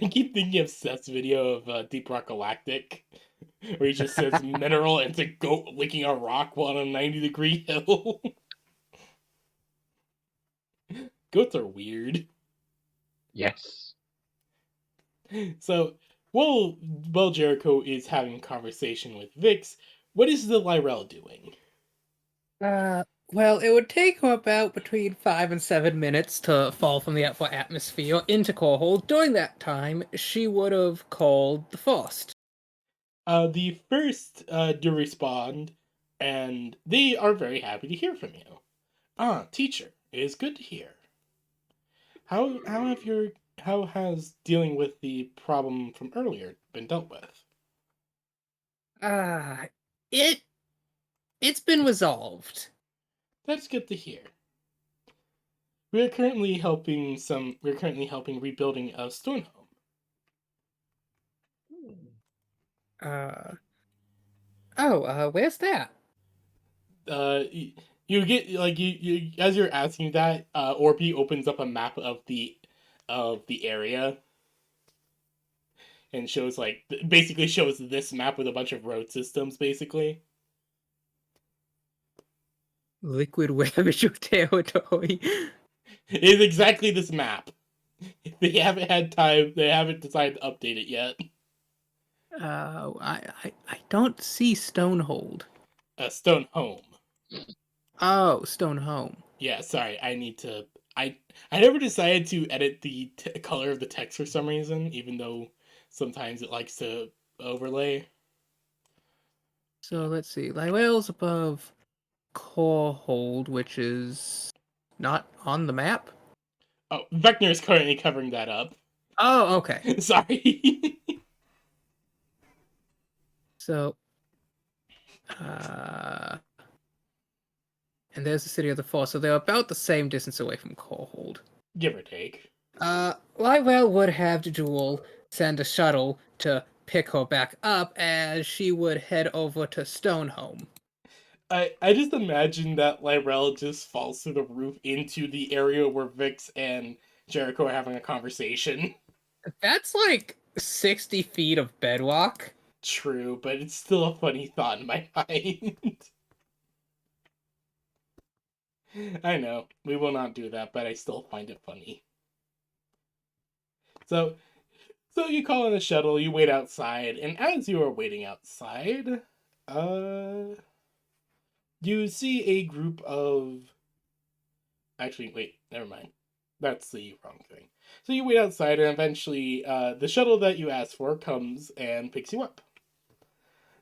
keep thinking of Seth's video of Deep Rock Galactic, where he just says mineral and it's a goat licking a rock while on a 90-degree hill. Goats are weird. Yes. So, while Jericho is having a conversation with Vix, what is the Lyrell doing? Well, it would take him about between 5 and 7 minutes to fall from the upper atmosphere into Corehold. During that time, she would have called the first. The first do respond, and they are very happy to hear from you. Ah, teacher, it is good to hear. How has dealing with the problem from earlier been dealt with? It's been resolved. That's good to hear. We're currently helping rebuilding a stone home. Where's that? You get you as you're asking that, Orby opens up a map of the area and shows basically shows this map with a bunch of road systems basically. Liquid Ravageur territory. It is exactly this map. They haven't had time. They haven't decided to update it yet. I don't see Stonehold. Stonehome. Oh, Stonehome. Yeah, sorry. I need to. I never decided to edit the color of the text for some reason, even though sometimes it likes to overlay. So let's see. Lyrell's above Corehold, which is not on the map. Oh, Vector is currently covering that up. Oh, okay. Sorry. So, and there's the City of the Forest, so they're about the same distance away from Corehold. Give or take. Lyrell would have to send a shuttle to pick her back up as she would head over to Stonehome. I just imagine that Lyrell just falls through the roof into the area where Vix and Jericho are having a conversation. That's like 60 feet of bedrock. True, but it's still a funny thought in my mind. I know, we will not do that, but I still find it funny. So you call in a shuttle, you wait outside, and as you are waiting outside, you see a group of... Actually, wait, never mind. That's the wrong thing. So you wait outside, and eventually, the shuttle that you asked for comes and picks you up.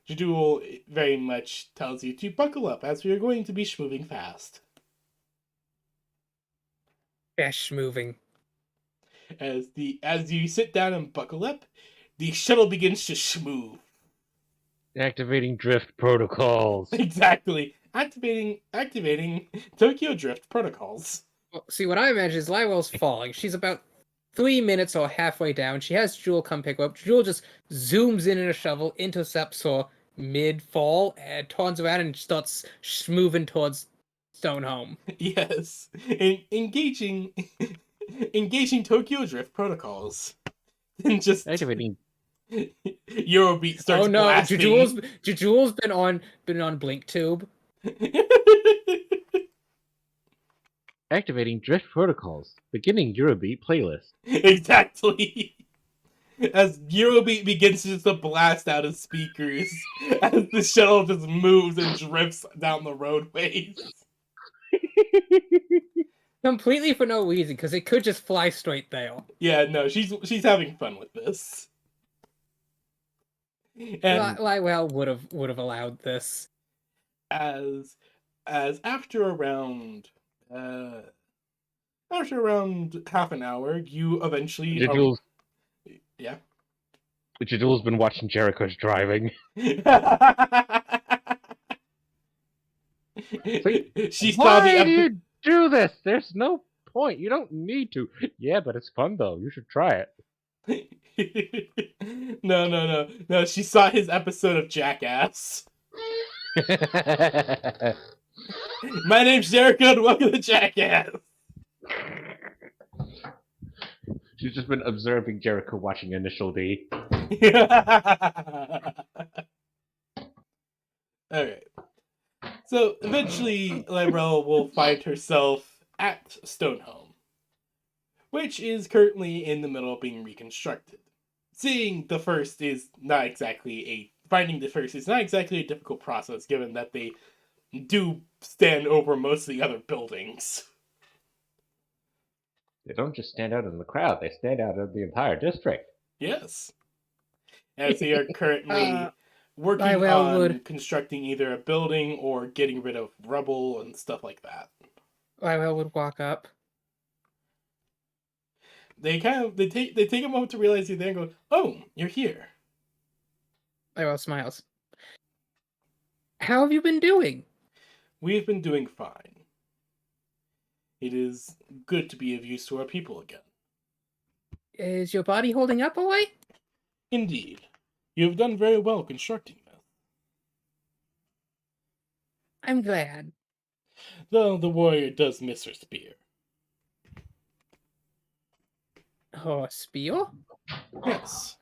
Jadul very much tells you to buckle up, as we are going to be schmoving fast. Fast moving. As you sit down and buckle up, the shuttle begins to schmove. Activating drift protocols. Exactly. Activating Tokyo Drift protocols. Well, see, what I imagine is Lyrell's falling. She's about 3 minutes or halfway down. She has Jewel come pick her up. Jewel just zooms in a shovel, intercepts her mid-fall, and turns around and starts moving towards Stonehome. Yes. Engaging Tokyo Drift protocols. And just Activating. Eurobeat starts Oh no, blasting. Jewel's been on BlinkTube. Activating drift protocols. Beginning Eurobeat playlist. Exactly. As Eurobeat begins just to blast out of speakers as the shuttle just moves and drifts down the roadways. Completely for no reason, because it could just fly straight there. Yeah, no, she's having fun with this. And Lyrell would have allowed this. as after around half an hour, you eventually yeah. Jadul's been watching Jericho's driving. She saw Why do you do this? There's no point. You don't need to. Yeah, but it's fun though. You should try it. No. She saw his episode of Jackass. My name's Jericho and welcome to Jackass. She's just been observing Jericho watching Initial D. Alright. So eventually Lyrell will find herself at Stonehome, which is currently in the middle of being reconstructed. Finding the first is not exactly a difficult process, given that they do stand over most of the other buildings. They don't just stand out in the crowd, they stand out in the entire district. Yes. As they are currently working on constructing either a building or getting rid of rubble and stuff like that. Lyrell would walk up. They take a moment to realize you're there and go, "Oh, you're here." Lyrell smiles. How have you been doing? We've been doing fine. It is good to be of use to our people again. Is your body holding up all right? Indeed. You have done very well constructing this. I'm glad. Though the warrior does miss her spear. Her spear? Yes.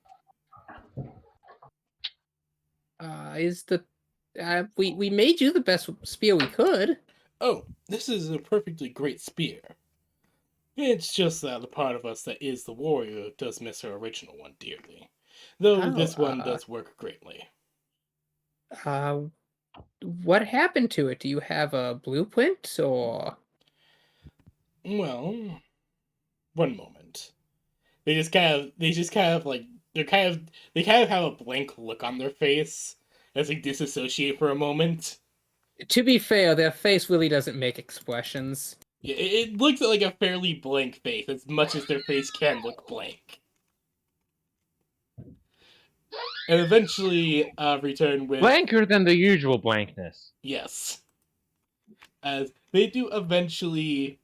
We made you the best spear we could. Oh, this is a perfectly great spear. It's just that the part of us that is the warrior does miss her original one dearly. Though this one does work greatly. What happened to it? Do you have a blueprint, or? Well, one moment. They kind of have a blank look on their face as they disassociate for a moment. To be fair, their face really doesn't make expressions. Yeah, it looks like a fairly blank face, as much as their face can look blank. And eventually return with... Blanker than the usual blankness. Yes. As they do eventually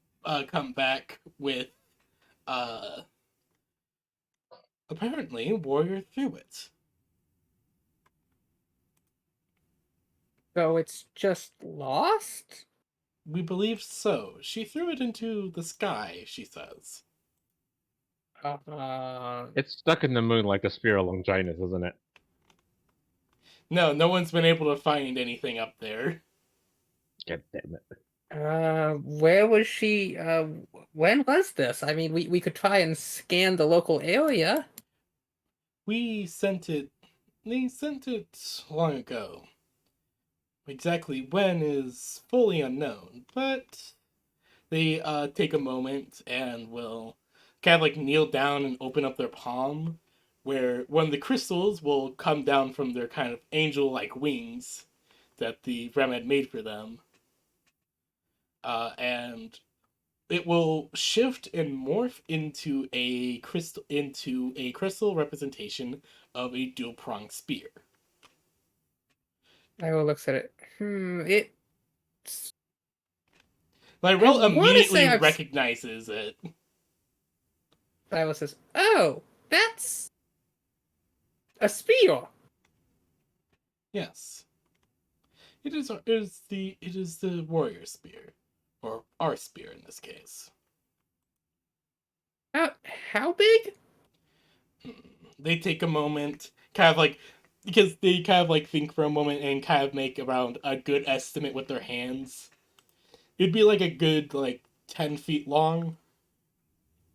come back with... apparently, Warrior through it. So it's just lost? We believe so. She threw it into the sky, she says. It's stuck in the moon like a spear of Longinus, isn't it? No one's been able to find anything up there. God damn it. Where was she? When was this? I mean, we could try and scan the local area. We sent it. They sent it long ago. Exactly when is fully unknown, but they take a moment and will kind of like kneel down and open up their palm, where one of the crystals will come down from their kind of angel-like wings that the Rem had made for them, and it will shift and morph into a crystal representation of a dual pronged spear. Iowa looks at it. It's. Lyrell I want to say immediately I've. recognizes it. Iowa says, "Oh, that's a spear." Yes, it is the warrior spear, or our spear in this case. How big? They take a moment, kind of like because they kind of like think for a moment and kind of make around a good estimate with their hands. It'd be like a good like 10 feet long.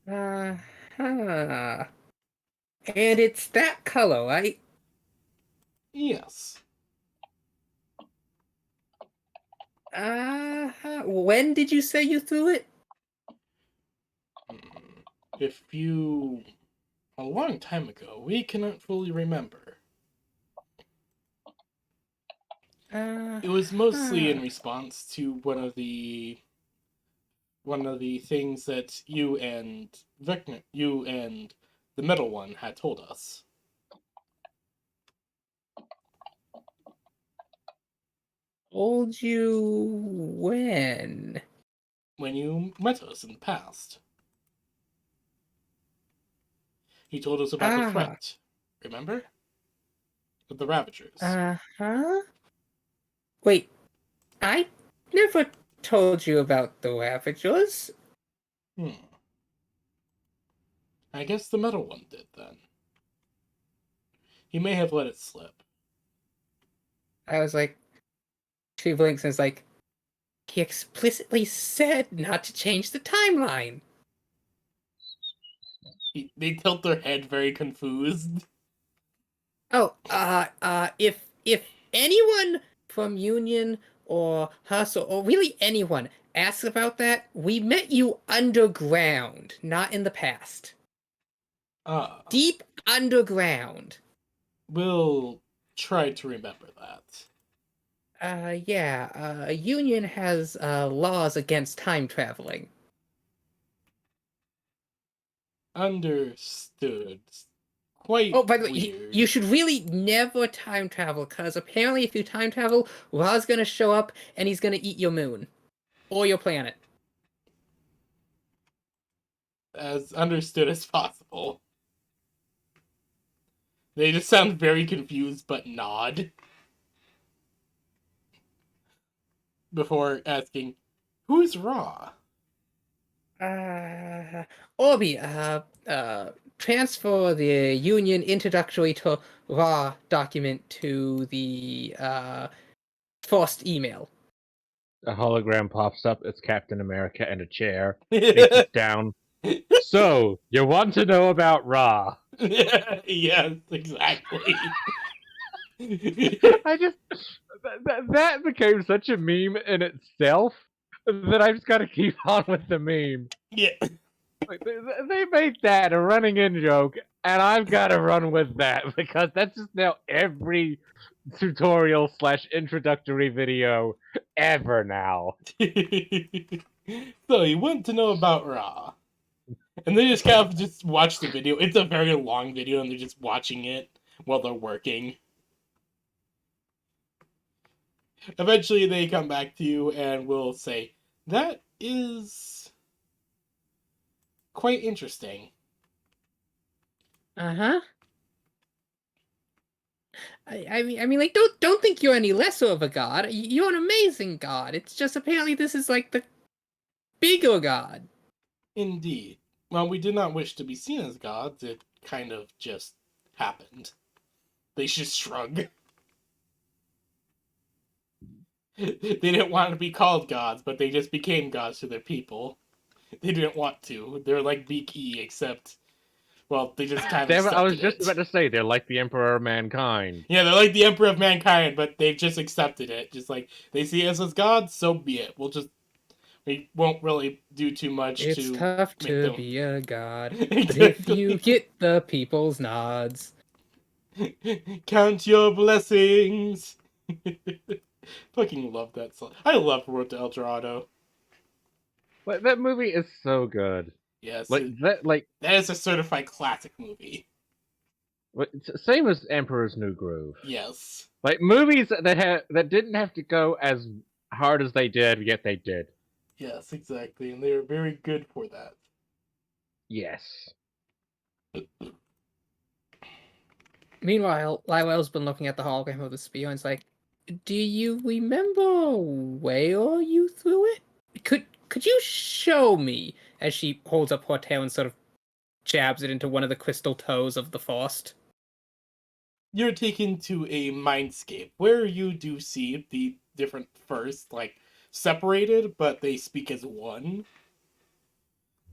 Huh. And it's that color, right? Yes. When did you say you threw it? If you a long time ago, we cannot fully remember. It was mostly in response to one of the things that you and the middle one had told us. Told you when? When you met us in the past. He told us about the threat. Remember? Of the Ravagers. Uh-huh. Wait, I never told you about the Ravagers. I guess the metal one did then. He may have let it slip. I was like, she blinks and is like, he explicitly said not to change the timeline. They tilt their head very confused. Oh, if anyone from Union or Hustle or really anyone asks about that, we met you underground, not in the past. Deep underground. We'll try to remember that. Yeah, Union has laws against time traveling. Understood. Quite Oh, by the way, weird. you should really never time travel, because apparently if you time travel, Ra's gonna show up and he's gonna eat your moon. Or your planet. As understood as possible. They just sound very confused but nod. Before asking, who's Ra? Orbi, transfer the Union introductory to Ra document to the, first email. A hologram pops up. It's Captain America and a chair. He sits down. So, you want to know about Ra? Yes, exactly. I just that became such a meme in itself that I just got to keep on with the meme. Yeah. Like, they made that a running in joke, and I've got to run with that because that's just now every tutorial / introductory video ever now. So you want to know about Ra. And they just kind of just watch the video. It's a very long video and they're just watching it while they're working. Eventually they come back to you and will say, that is quite interesting. Uh-huh. I mean, like, don't think you're any lesser of a god. You're an amazing god. It's just apparently this is like the bigger god. Indeed. Well, we did not wish to be seen as gods. It kind of just happened. They just shrug. They didn't want to be called gods, but they just became gods to their people. They didn't want to. They're like BK, except, well, they just kind of Damn it, I was accepted just it. about to say they're like the Emperor of Mankind. Yeah, they're like the Emperor of Mankind, but they've just accepted it. Just like, they see us as gods, so be it. We won't really do too much It's to tough make to them... be a god, but Exactly. if you get the people's nods. Count your blessings. Fucking love that song. I love Road to El Dorado. Like, that movie is so good. Yes, That is a certified classic movie. same as Emperor's New Groove. Yes. Like, movies that didn't have to go as hard as they did, yet they did. Yes, exactly, and they are very good for that. Yes. Meanwhile, Lywell's been looking at the hologram of the spear and it's like, do you remember where you threw it? Could you show me? As she holds up her tail and sort of jabs it into one of the crystal toes of the Faust. You're taken to a mindscape where you do see the different first, like, separated, but they speak as one.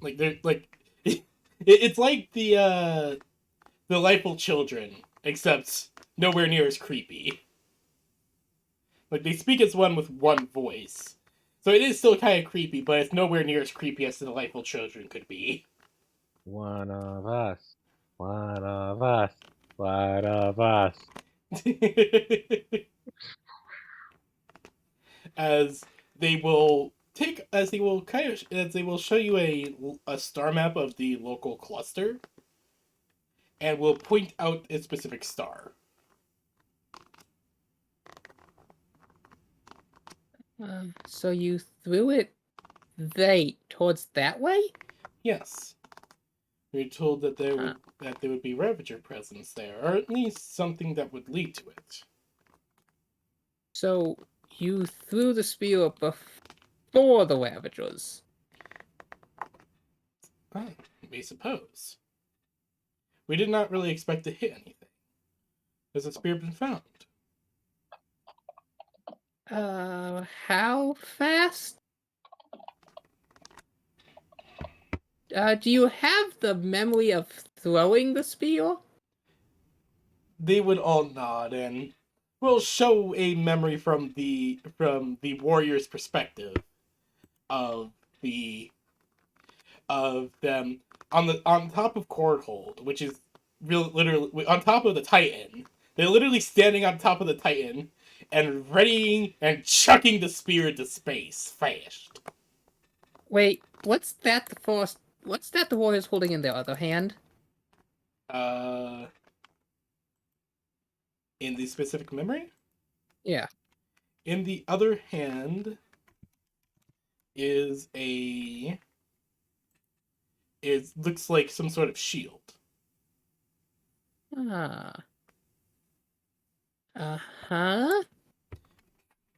Like, they're, like... it's like the Delightful Children, except nowhere near as creepy. Like, they speak as one with one voice. So it is still kind of creepy, but it's nowhere near as creepy as the Delightful Children could be. One of us. One of us. One of us. As they will show you a star map of the local cluster, and will point out a specific star. So you threw it towards that way? Yes. We were told that there would be Ravager presence there, or at least something that would lead to it. So you threw the spear before the Ravagers? We suppose. We did not really expect to hit anything. Has the spear been found? How fast? Do you have the memory of throwing the spear? They would all nod, and we'll show a memory from the warrior's perspective of them on top of Cordhold, which is literally on top of the Titan. They're literally standing on top of the Titan and readying and chucking the spear into space fast. Wait, what's that the warrior's holding in their other hand? In the specific memory? Yeah. In the other hand is it looks like some sort of shield. Uh-huh.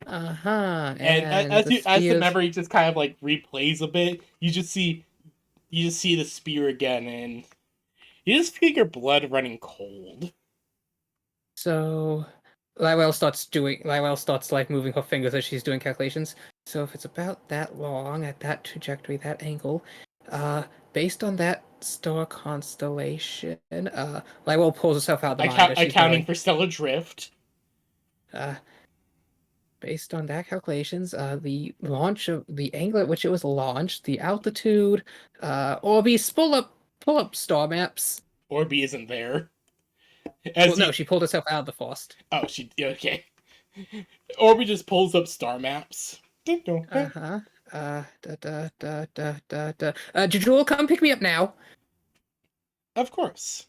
And as the memory just kind of like replays a bit, you just see the spear again, and you just feel your blood running cold. So Lywell starts like moving her fingers as she's doing calculations. So if it's about that long at that trajectory, that angle, based on that star constellation, Lywell pulls herself out of the mind. Accounting for stellar drift. Based on that calculations, the launch of the angle at which it was launched, the altitude, Orbeez, pull up star maps. Orbeez isn't there. No, she pulled herself out of the Faust. Oh, okay. Orbeez just pulls up star maps. Jujul, come pick me up now. Of course.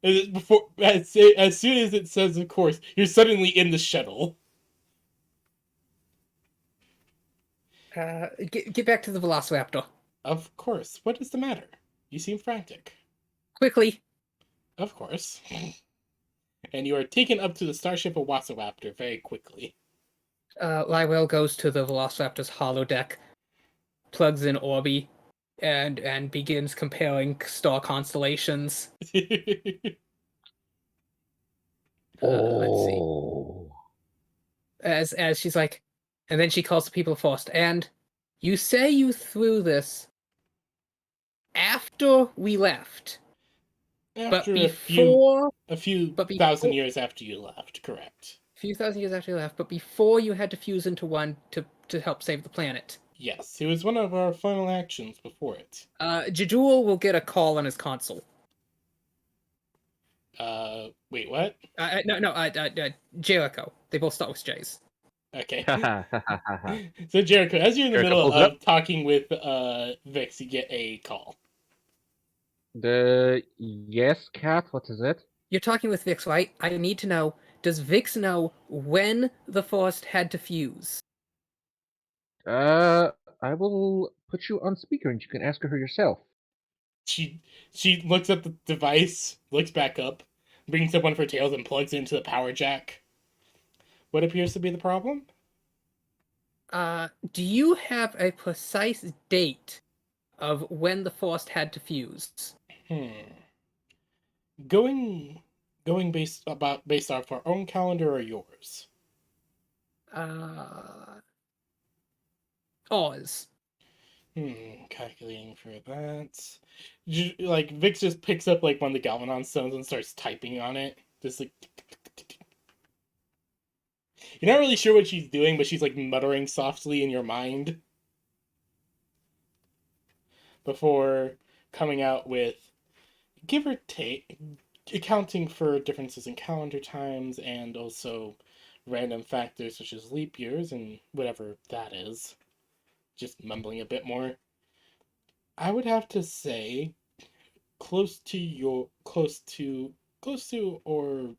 As soon as it says of course, you're suddenly in the shuttle. Get back to the Velociraptor. Of course. What is the matter? You seem frantic. Quickly. Of course. And you are taken up to the starship of Velociraptor very quickly. Lywell goes to the Velociraptor's holodeck, plugs in Orby, and begins comparing star constellations. Let's see. As she's like, and then she calls the people of Frost, and you say you threw this after we left, After but before a few but thousand years after you left, correct? a few thousand years after you left, but before you had to fuse into one to help save the planet. Yes, it was one of our final actions before it. Jadul will get a call on his console. Wait, what? Jericho. They both start with J's. Okay. So Jericho, as you're in the Jericho middle pulls it of up. talking with Vix, you get a call. Yes, Cat, what is it? You're talking with Vix, right? I need to know, does Vix know when the Frost had to fuse? I will put you on speaker and you can ask her yourself. She looks at the device, looks back up, brings up one of her tails, and plugs it into the power jack. What appears to be the problem? Do you have a precise date of when the Frost had to fuse? Going based off our own calendar or yours? Oz. Calculating for that. Like Vix just picks up like one of the Galvanon stones and starts typing on it. Just like you're not really sure what she's doing, but she's like muttering softly in your mind before coming out with, give or take, accounting for differences in calendar times and also random factors such as leap years and whatever that is. Just mumbling a bit more. I would have to say close to or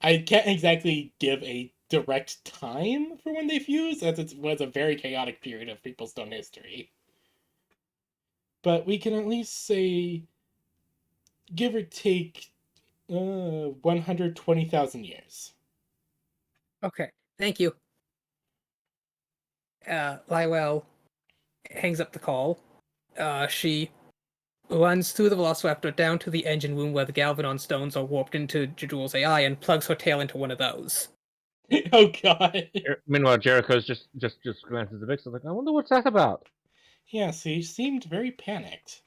I can't exactly give a direct time for when they fuse, as it was a very chaotic period of People's Stone history. But we can at least say, give or take, 120,000 years. Okay, thank you. Lywell hangs up the call. She runs through the Velociraptor down to the engine room where the Galvanon stones are warped into Jadul's AI and plugs her tail into one of those. Oh god. Meanwhile, Jericho's just glances at Vix and like, I wonder what's that about. Yes, he seemed very panicked.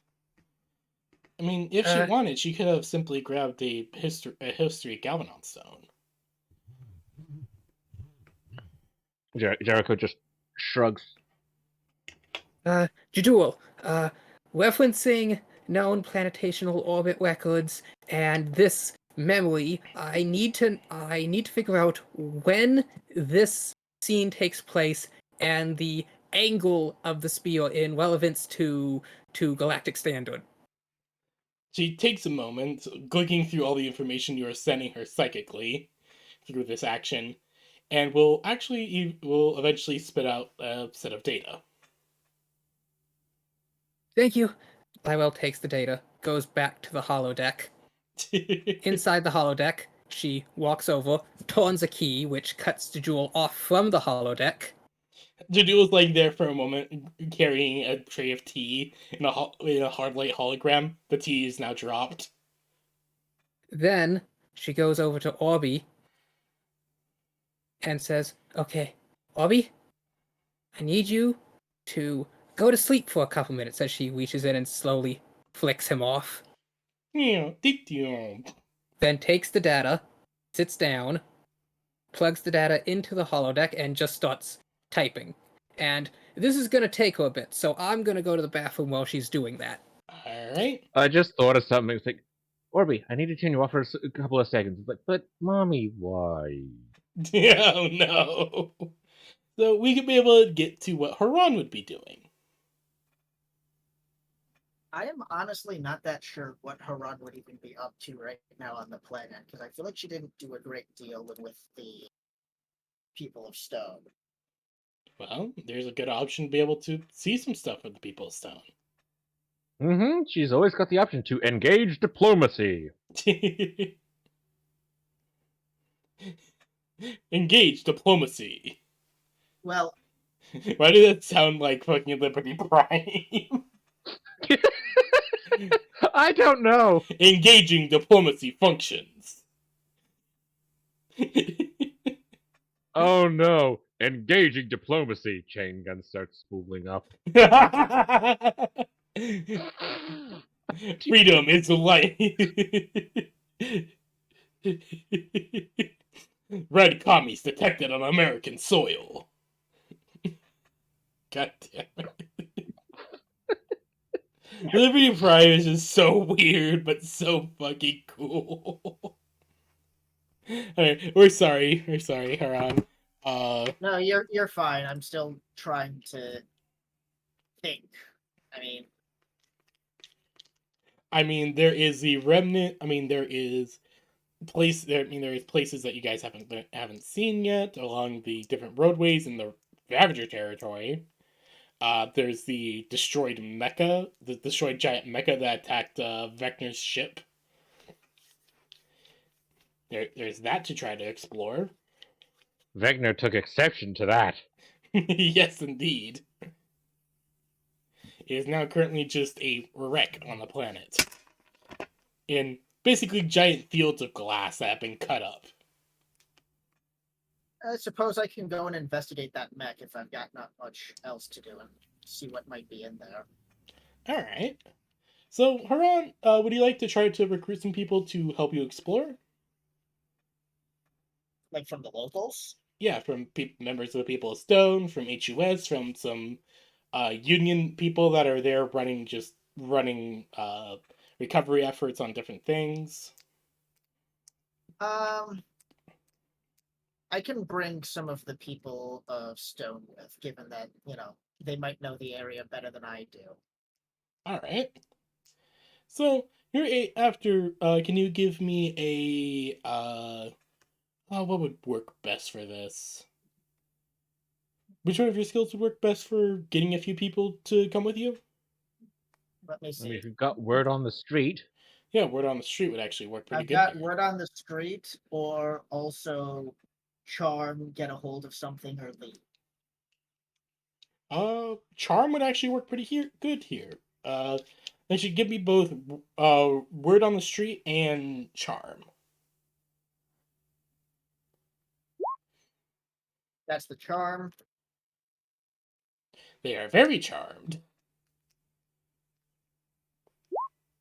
I mean, if she wanted, she could have simply grabbed a history Galvanon stone. Jericho just shrugs. Jadul, referencing known planetational orbit records and this memory, I need to figure out when this scene takes place and the angle of the spear in relevance to galactic standard. She takes a moment, clicking through all the information you are sending her psychically through this action, and will eventually spit out a set of data. Thank you. Lywell takes the data, goes back to the holodeck. Inside the holodeck, she walks over, turns a key, which cuts Jadul off from the holodeck. Jadul's like there for a moment, carrying a tray of tea in a hard light hologram. The tea is now dropped. Then she goes over to Orby and says, "Okay, Orby, I need you to go to sleep for a couple minutes," as she reaches in and slowly flicks him off. Then takes the data, sits down, plugs the data into the holodeck, and just starts typing. And this is going to take her a bit, so I'm going to go to the bathroom while she's doing that. Alright. I just thought of something. It's like, Orby, I need to turn you off for a couple of seconds. It's like, but Mommy, why? Oh no. So we could be able to get to what Haran would be doing. I am honestly not that sure what Haran would even be up to right now on the planet, because I feel like she didn't do a great deal with the people of Stone. Well, there's a good option to be able to see some stuff with the People of Stone. She's always got the option to engage diplomacy. Engage diplomacy. Well, why did that sound like fucking Liberty Prime? I don't know. Engaging diplomacy functions. Oh no. Engaging diplomacy. Chain gun starts spooling up. Freedom is life. Red commies detected on American soil. God damn it. Liberty Prime is just so weird, but so fucking cool. Alright, we're sorry, Haran. No, you're fine. I'm still trying to think. I mean, there is the remnant. I mean, there is there is places that you guys haven't seen yet along the different roadways in the Ravager territory. There's the destroyed mecha, the destroyed giant mecha that attacked Vecna's ship. There's that to try to explore. Vecna took exception to that. Yes, indeed. It is now currently just a wreck on the planet. In basically giant fields of glass that have been cut up. I suppose I can go and investigate that mech if I've got not much else to do and see what might be in there. Alright. So, Haran, would you like to try to recruit some people to help you explore? Like from the locals? Yeah, from members of the People of Stone, from HUS, from some union people that are there running recovery efforts on different things. I can bring some of the People of Stone with, given that, they might know the area better than I do. Alright. So, can you give me what would work best for this? Which one of your skills would work best for getting a few people to come with you? Let me see. I mean, if you've got word on the street. Yeah, word on the street would actually work pretty good. I've got word on the street, or also charm, get a hold of something, or leave. Charm would actually work pretty good here. They should give me both word on the street and charm. That's the charm. They are very charmed.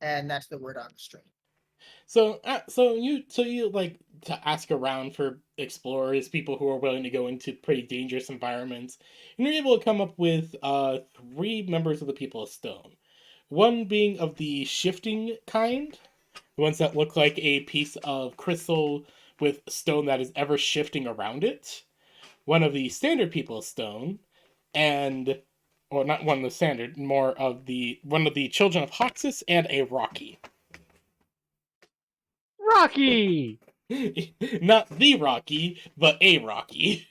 And that's the word on the street. So you like to ask around for explorers, people who are willing to go into pretty dangerous environments, and you're able to come up with 3 members of the People of Stone. One being of the shifting kind, the ones that look like a piece of crystal with stone that is ever shifting around it. One of the standard People of Stone, or not one of the standard, more of one of the Children of Hoxus, and a Rocky. Rocky! Not the Rocky, but a Rocky.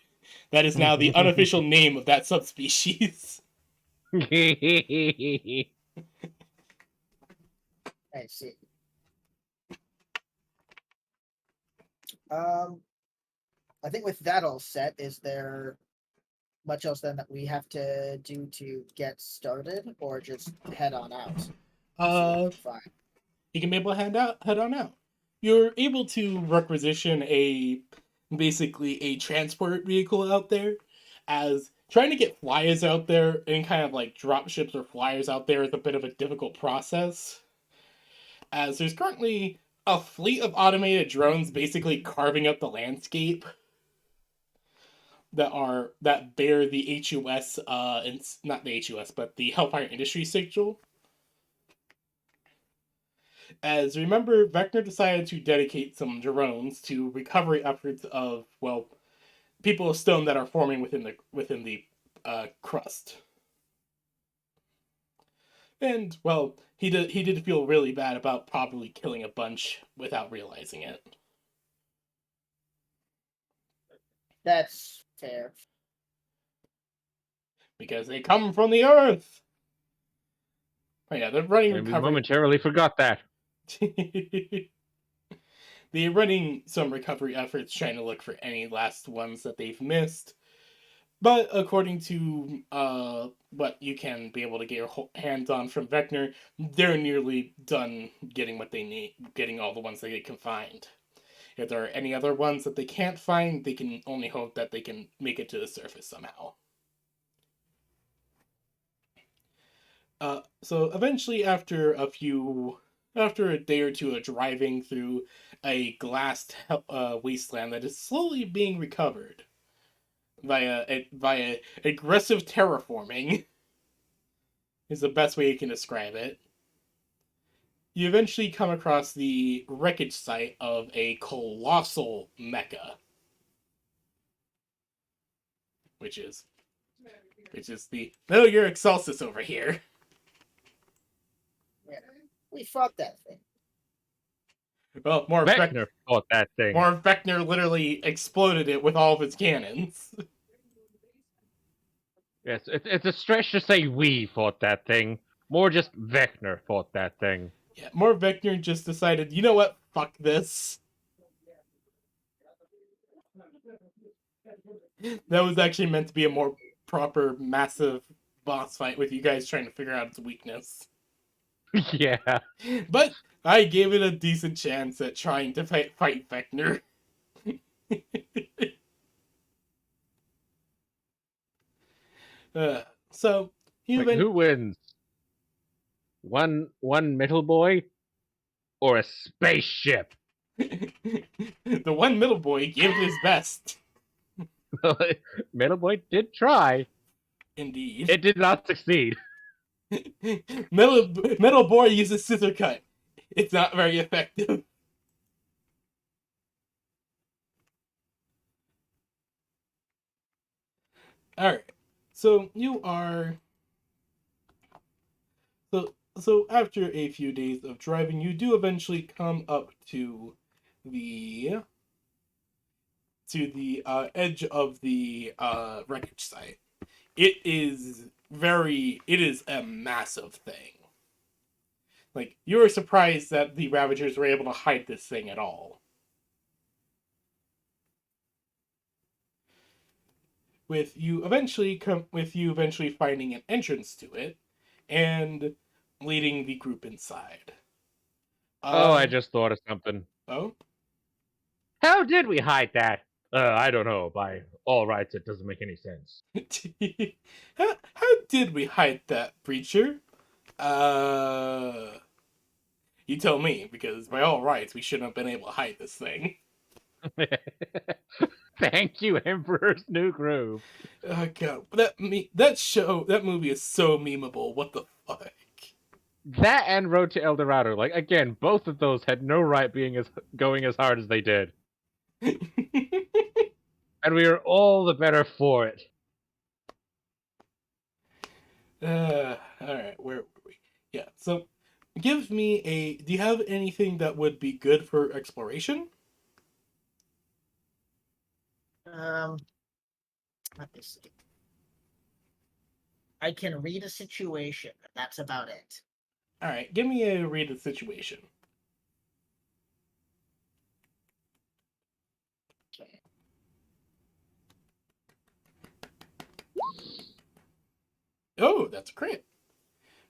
That is now the unofficial name of that subspecies. I see. I think with that all set, is there much else then that we have to do to get started, or just head on out? Fine. You can be able to head on out. You're able to requisition basically a transport vehicle out there, as trying to get flyers out there and kind of like drop ships or flyers out there is a bit of a difficult process, as there's currently a fleet of automated drones basically carving up the landscape that bear the HUS and not the HUS but the Hellfire Industry sigil. As remember, Vecna decided to dedicate some drones to recovery efforts of People of Stone that are forming within the crust. And he did feel really bad about probably killing a bunch without realizing it. That's fair. Because they come from the earth. Oh yeah, they're running And we recovery. momentarily forgot that. They're running some recovery efforts, trying to look for any last ones that they've missed. But according to what you can be able to get your hands on from Vector, they're nearly done getting what they need, getting all the ones that they can find. If there are any other ones that they can't find, they can only hope that they can make it to the surface somehow. So eventually, after a day or two of driving through a glassed wasteland that is slowly being recovered via aggressive terraforming, is the best way you can describe it. You eventually come across the wreckage site of a colossal mecha, which is the Metal Gear Excelsis over here. Yeah, we fought that thing. Well, more Vector fought that thing. More Vector literally exploded it with all of his cannons. Yes, it's a stretch to say we fought that thing. More just Vector fought that thing. Yeah, more Vector just decided, you know what? Fuck this. That was actually meant to be a more proper, massive boss fight with you guys trying to figure out its weakness. Yeah. But I gave it a decent chance at trying to fight Vector. So Who wins? One middle boy or a spaceship? The one middle boy gave it his best. Middle boy did try. Indeed. It did not succeed. Metal boy uses scissor cut. It's not very effective. Alright. So you are so after a few days of driving, you do eventually come up to the edge of the wreckage site. It is a massive thing. Like, you were surprised that the Ravagers were able to hide this thing at all. With you eventually finding an entrance to it and leading the group inside. I just thought of something. Oh? How did we hide that? I don't know. By all rights, it doesn't make any sense. How did we hide that, Breacher? You tell me, because by all rights, we shouldn't have been able to hide this thing. Thank you, Emperor's New Groove. Oh god, that movie is so memeable. What the fuck? That and Road to El Dorado, like again, both of those had no right going as hard as they did, and we are all the better for it. All right, where were we? Yeah, so give me a. Do you have anything that would be good for exploration? Let me see. I can read a situation. That's about it. All right, give me a read of situation. Okay. Oh, that's a crit.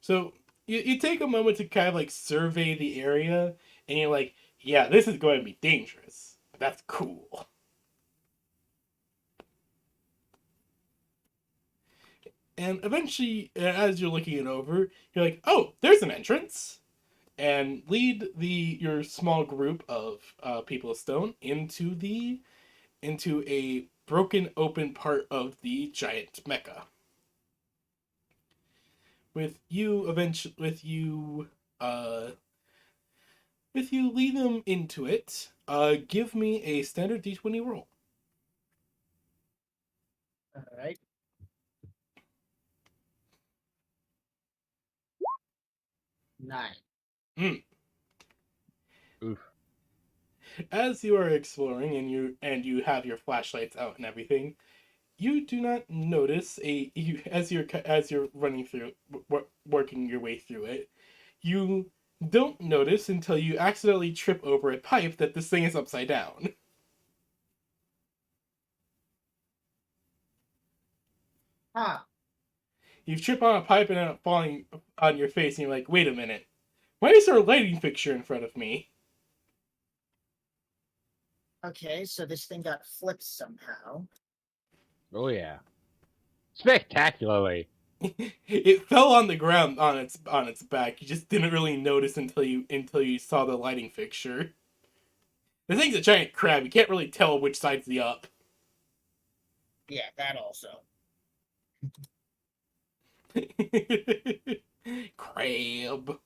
So you take a moment to kind of like survey the area, and you're like, yeah, this is going to be dangerous. But that's cool. And eventually, as you're looking it over, you're like, oh, there's an entrance. And lead your small group of people of stone into a broken open part of the giant mecha. With you lead them into it, give me a standard D20 roll. All right. 9. Oof. As you are exploring and you have your flashlights out and everything, you do not notice as you're running through, working your way through it, You don't notice until you accidentally trip over a pipe that this thing is upside down. Huh. You trip on a pipe and end up falling on your face, and you're like, wait a minute. Why is there a lighting fixture in front of me? Okay, so this thing got flipped somehow. Oh yeah, spectacularly. It fell on the ground on its back. You just didn't really notice until you saw the lighting fixture. The thing's a giant crab. You can't really tell which side's the up. Yeah, that also. Crab.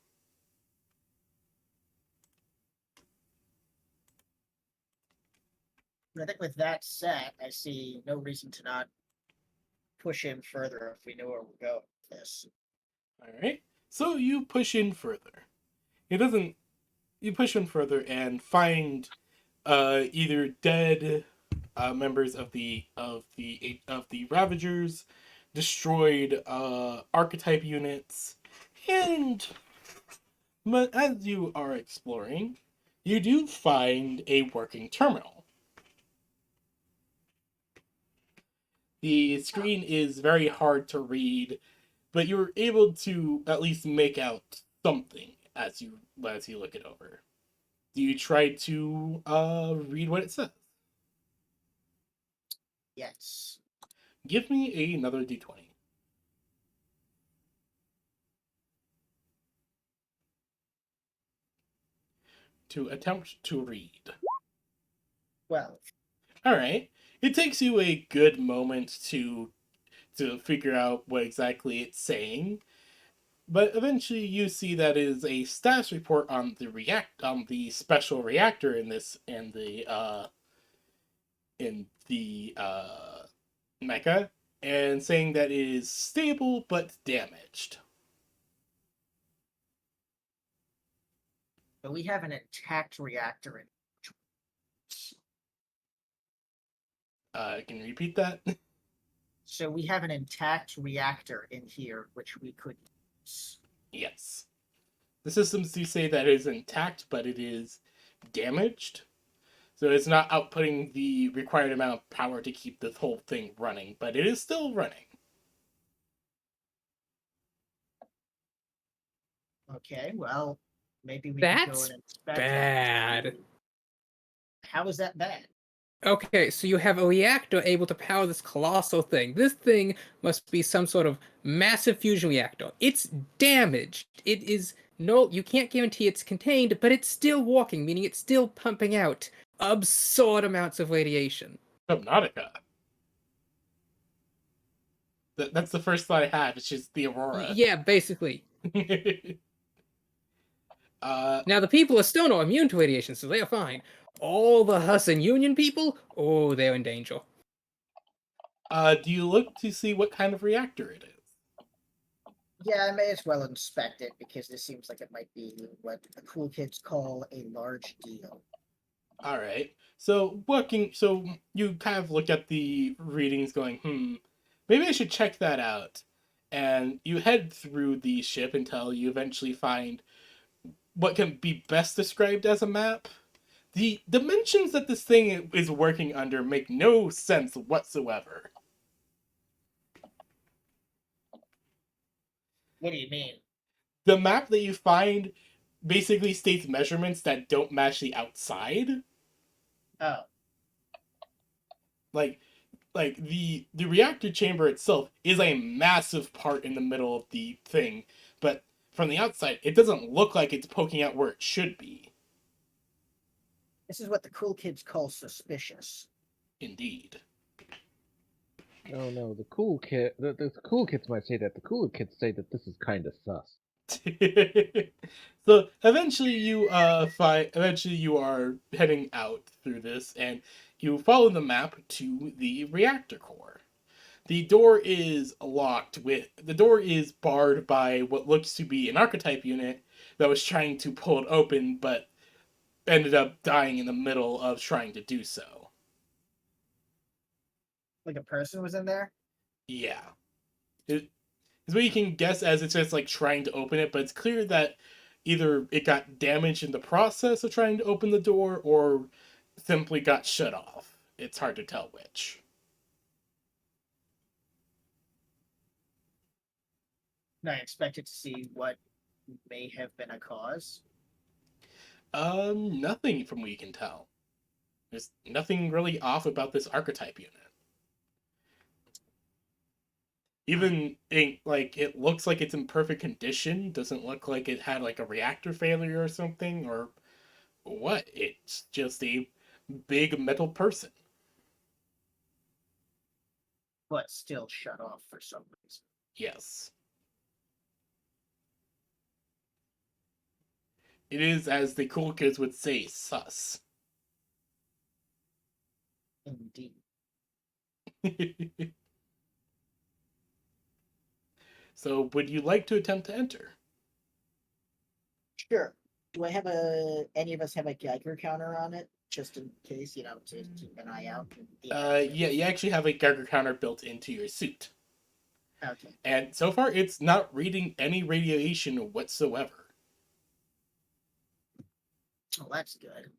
I think with that set, I see no reason to not push in further if we know where we're going with this. Alright. So you push in further. It doesn't you push in further and find either dead members of the Ravagers, destroyed archetype units, and but as you are exploring, you do find a working terminal. The screen is very hard to read, but you're able to at least make out something as you look it over. Do you try to read what it says? Yes. Give me another d20. To attempt to read. Well. All right. It takes you a good moment to figure out what exactly it's saying, but eventually you see that it is a status report on the special reactor in the mecha, and saying that it is stable but damaged. But we have an intact reactor in. Can you repeat that? So we have an intact reactor in here, which we could use. Yes. The systems do say that it is intact, but it is damaged. So it's not outputting the required amount of power to keep this whole thing running, but it is still running. Okay, well, maybe we could go That's and inspect bad. that. How is that bad? Okay, so you have a reactor able to power this colossal thing. This thing must be some sort of massive fusion reactor. It's damaged. It is no, you can't guarantee it's contained, but it's still walking, meaning it's still pumping out absurd amounts of radiation. Subnautica. That's the first thought I have. It's just the Aurora. Yeah, basically. Now the people are still not immune to radiation, so they are fine. All the Huss and Union people, oh, they're in danger. Do you look to see what kind of reactor it is? Yeah, I may as well inspect it because this seems like it might be what the cool kids call a large deal. All right. So you kind of look at the readings, going, maybe I should check that out. And you head through the ship until you eventually find what can be best described as a map. The dimensions that this thing is working under make no sense whatsoever. What do you mean? The map that you find basically states measurements that don't match the outside. Oh. Like the reactor chamber itself is a massive part in the middle of the thing, but from the outside, it doesn't look like it's poking out where it should be. This is what the cool kids call suspicious. Indeed. Oh no, the cool kids might say that. The cooler kids say that this is kind of sus. So eventually you are heading out through this, and you follow the map to the reactor core. The door is barred by what looks to be an archetype unit that was trying to pull it open, but ended up dying in the middle of trying to do so. Like a person was in there? Yeah. It's what you can guess, as it's just like trying to open it, but it's clear that either it got damaged in the process of trying to open the door or simply got shut off. It's hard to tell which. I expected to see what may have been a cause. Nothing from what you can tell. There's nothing really off about this archetype unit. Even it looks like it's in perfect condition. Doesn't look like it had like a reactor failure or something or what. It's just a big metal person. But still shut off for some reason. Yes. It is, as the cool kids would say, sus. Indeed. So, would you like to attempt to enter? Sure. Do I have any of us have a Geiger counter on it? Just in case, to keep an eye out. Yeah, you actually have a Geiger counter built into your suit. Okay. And so far, it's not reading any radiation whatsoever. Oh, that's good.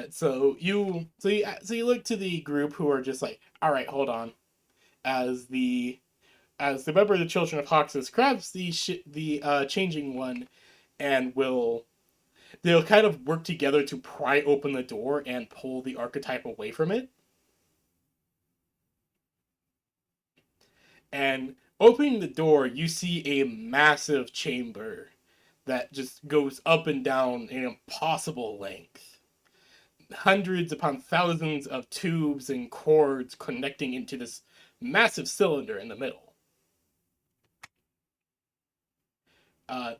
So you look to the group who are just like, all right, hold on. As the member of the Children of Hoxus grabs the changing one, and they'll kind of work together to pry open the door and pull the archetype away from it. And opening the door, you see a massive chamber that just goes up and down an impossible length. Hundreds upon thousands of tubes and cords connecting into this massive cylinder in the middle.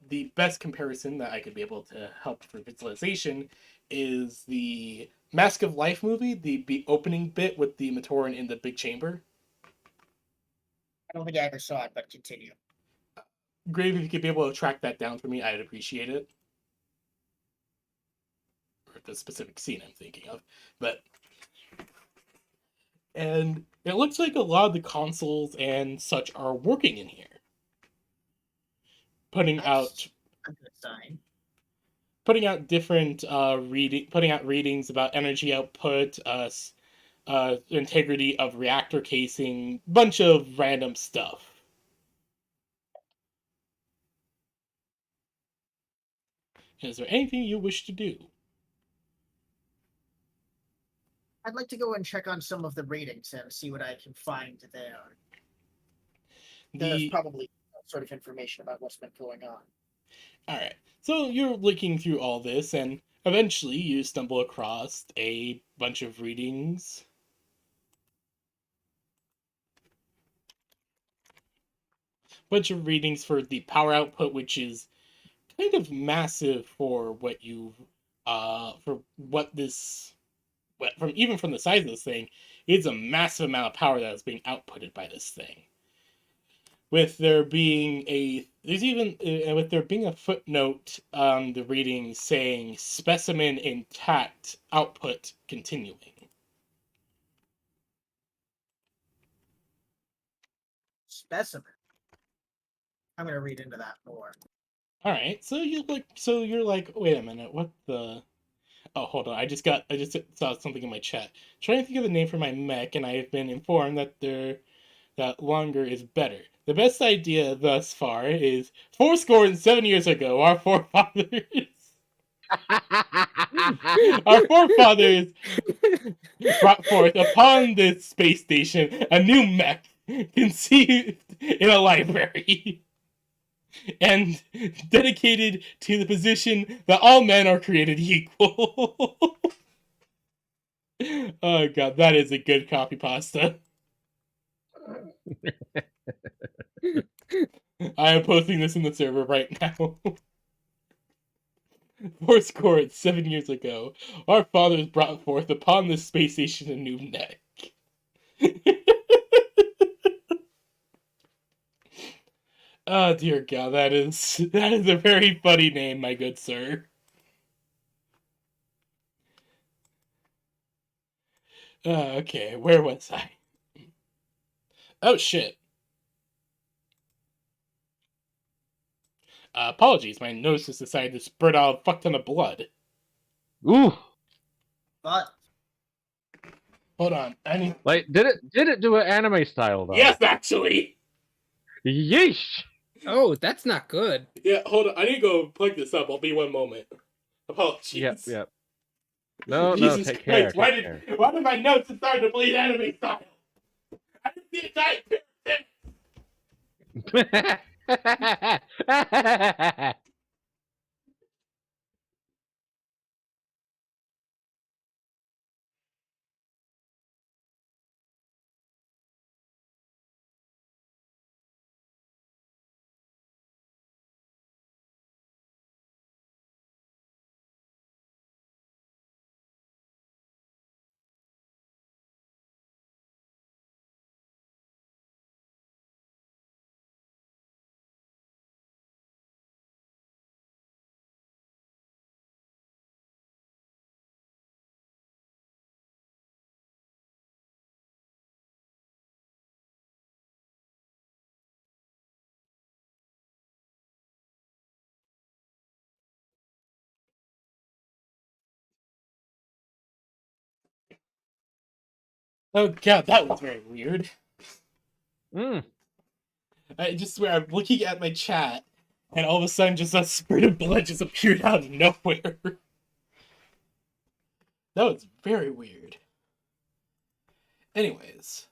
The best comparison that I could be able to help for visualization is the Mask of Life movie, the opening bit with the Matoran in the big chamber. I don't think I ever saw it, but continue. Grave, if you could be able to track that down for me, I'd appreciate it. Or the specific scene I'm thinking of. And it looks like a lot of the consoles and such are working in here. Putting out a good sign. Putting out different readings about energy output, integrity of reactor casing, bunch of random stuff. Is there anything you wish to do? I'd like to go and check on some of the ratings and see what I can find there. There's probably some sort of information about what's been going on. All right. So you're looking through all this, and eventually you stumble across a bunch of readings. Bunch of readings for the power output, which is kind of massive for what you, for what this, from the size of this thing, it's a massive amount of power that is being outputted by this thing. With there being with there being a footnote on the reading saying specimen intact, output continuing. Specimen. I'm gonna read into that more. All right, so you're like, wait a minute, what the? Oh, hold on, I just saw something in my chat. Trying to think of the name for my mech, and I have been informed that longer is better. The best idea thus far is 7 years ago, our forefathers brought forth upon this space station a new mech conceived in a library and dedicated to the position that all men are created equal. Oh god, that is a good copy pasta. I am posting this in the server right now. 7 years ago, our fathers brought forth upon this space station a new neck. Oh dear god, that is a very funny name, my good sir. Okay, where was I? Oh shit. Apologies, my nose just decided to spurt out a fuck ton of blood. Ooh. But Hold on, I need... Like, did it do an anime style though? Yes, actually! Yeesh! Oh, that's not good. Yeah, hold on, I need to go plug this up. I'll be 1 moment. Apologies. Yep. No, Jesus take Christ, care. why did my nose start to bleed anime style? I didn't see a giant parasite! Oh god, that was very weird. I just swear, I'm looking at my chat, and all of a sudden just a spurt of blood just appeared out of nowhere. That was very weird. Anyways.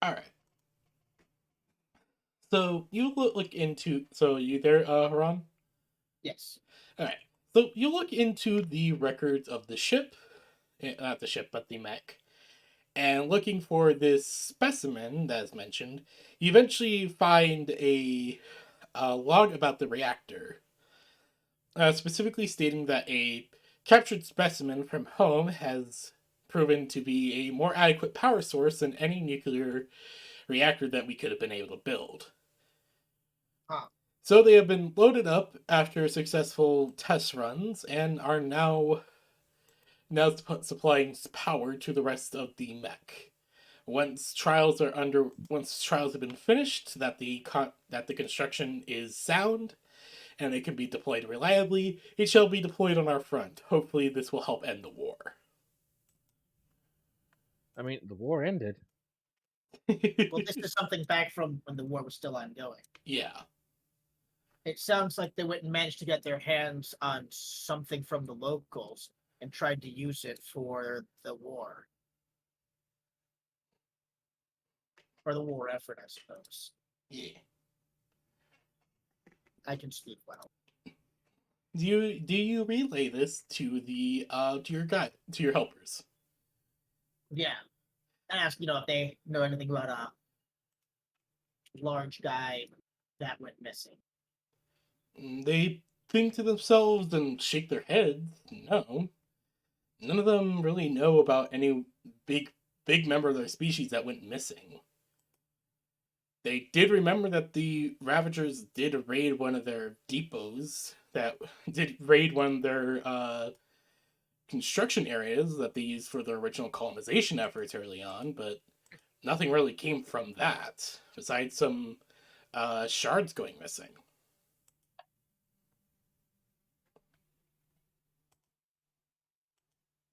Alright. So, you look into... So, you there, Haran? yes. Alright. So, you look into the records of the ship. Not the ship, but the mech. And looking for this specimen that is mentioned, you eventually find a log about the reactor. Specifically stating that a captured specimen from home has proven to be a more adequate power source than any nuclear reactor that we could have been able to build. Huh. So they have been loaded up after successful test runs and are now supplying power to the rest of the mech. Once trials have been finished, that the construction is sound and it can be deployed reliably, it shall be deployed on our front. Hopefully this will help end the war. I mean, the war ended. Well, this is something back from when the war was still ongoing. Yeah. It sounds like they went and managed to get their hands on something from the locals and tried to use it for the war. For the war effort, I suppose. Yeah. I can speak well. Do you relay this to the to your helpers? Yeah. And ask, if they know anything about a large guy that went missing. They think to themselves and shake their heads. No. None of them really know about any big member of their species that went missing. They did remember that the Ravagers did raid one of their depots, that did raid one of their construction areas that they used for their original colonization efforts early on, but nothing really came from that, besides some shards going missing.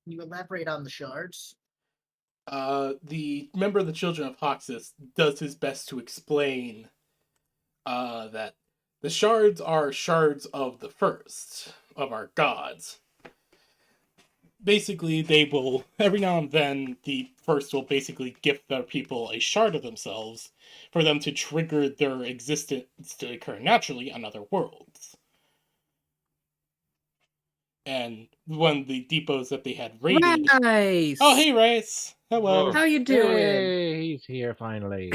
Can you elaborate on the shards? The member of the Children of Hoxus does his best to explain that the shards are shards of the first, of our gods. Basically, they will, every now and then, the first will basically gift their people a shard of themselves for them to trigger their existence to occur naturally on other worlds. And one of the depots that they had raided... Nice! Oh, hey, Rice! Hello! How you doing? Hey, he's here finally.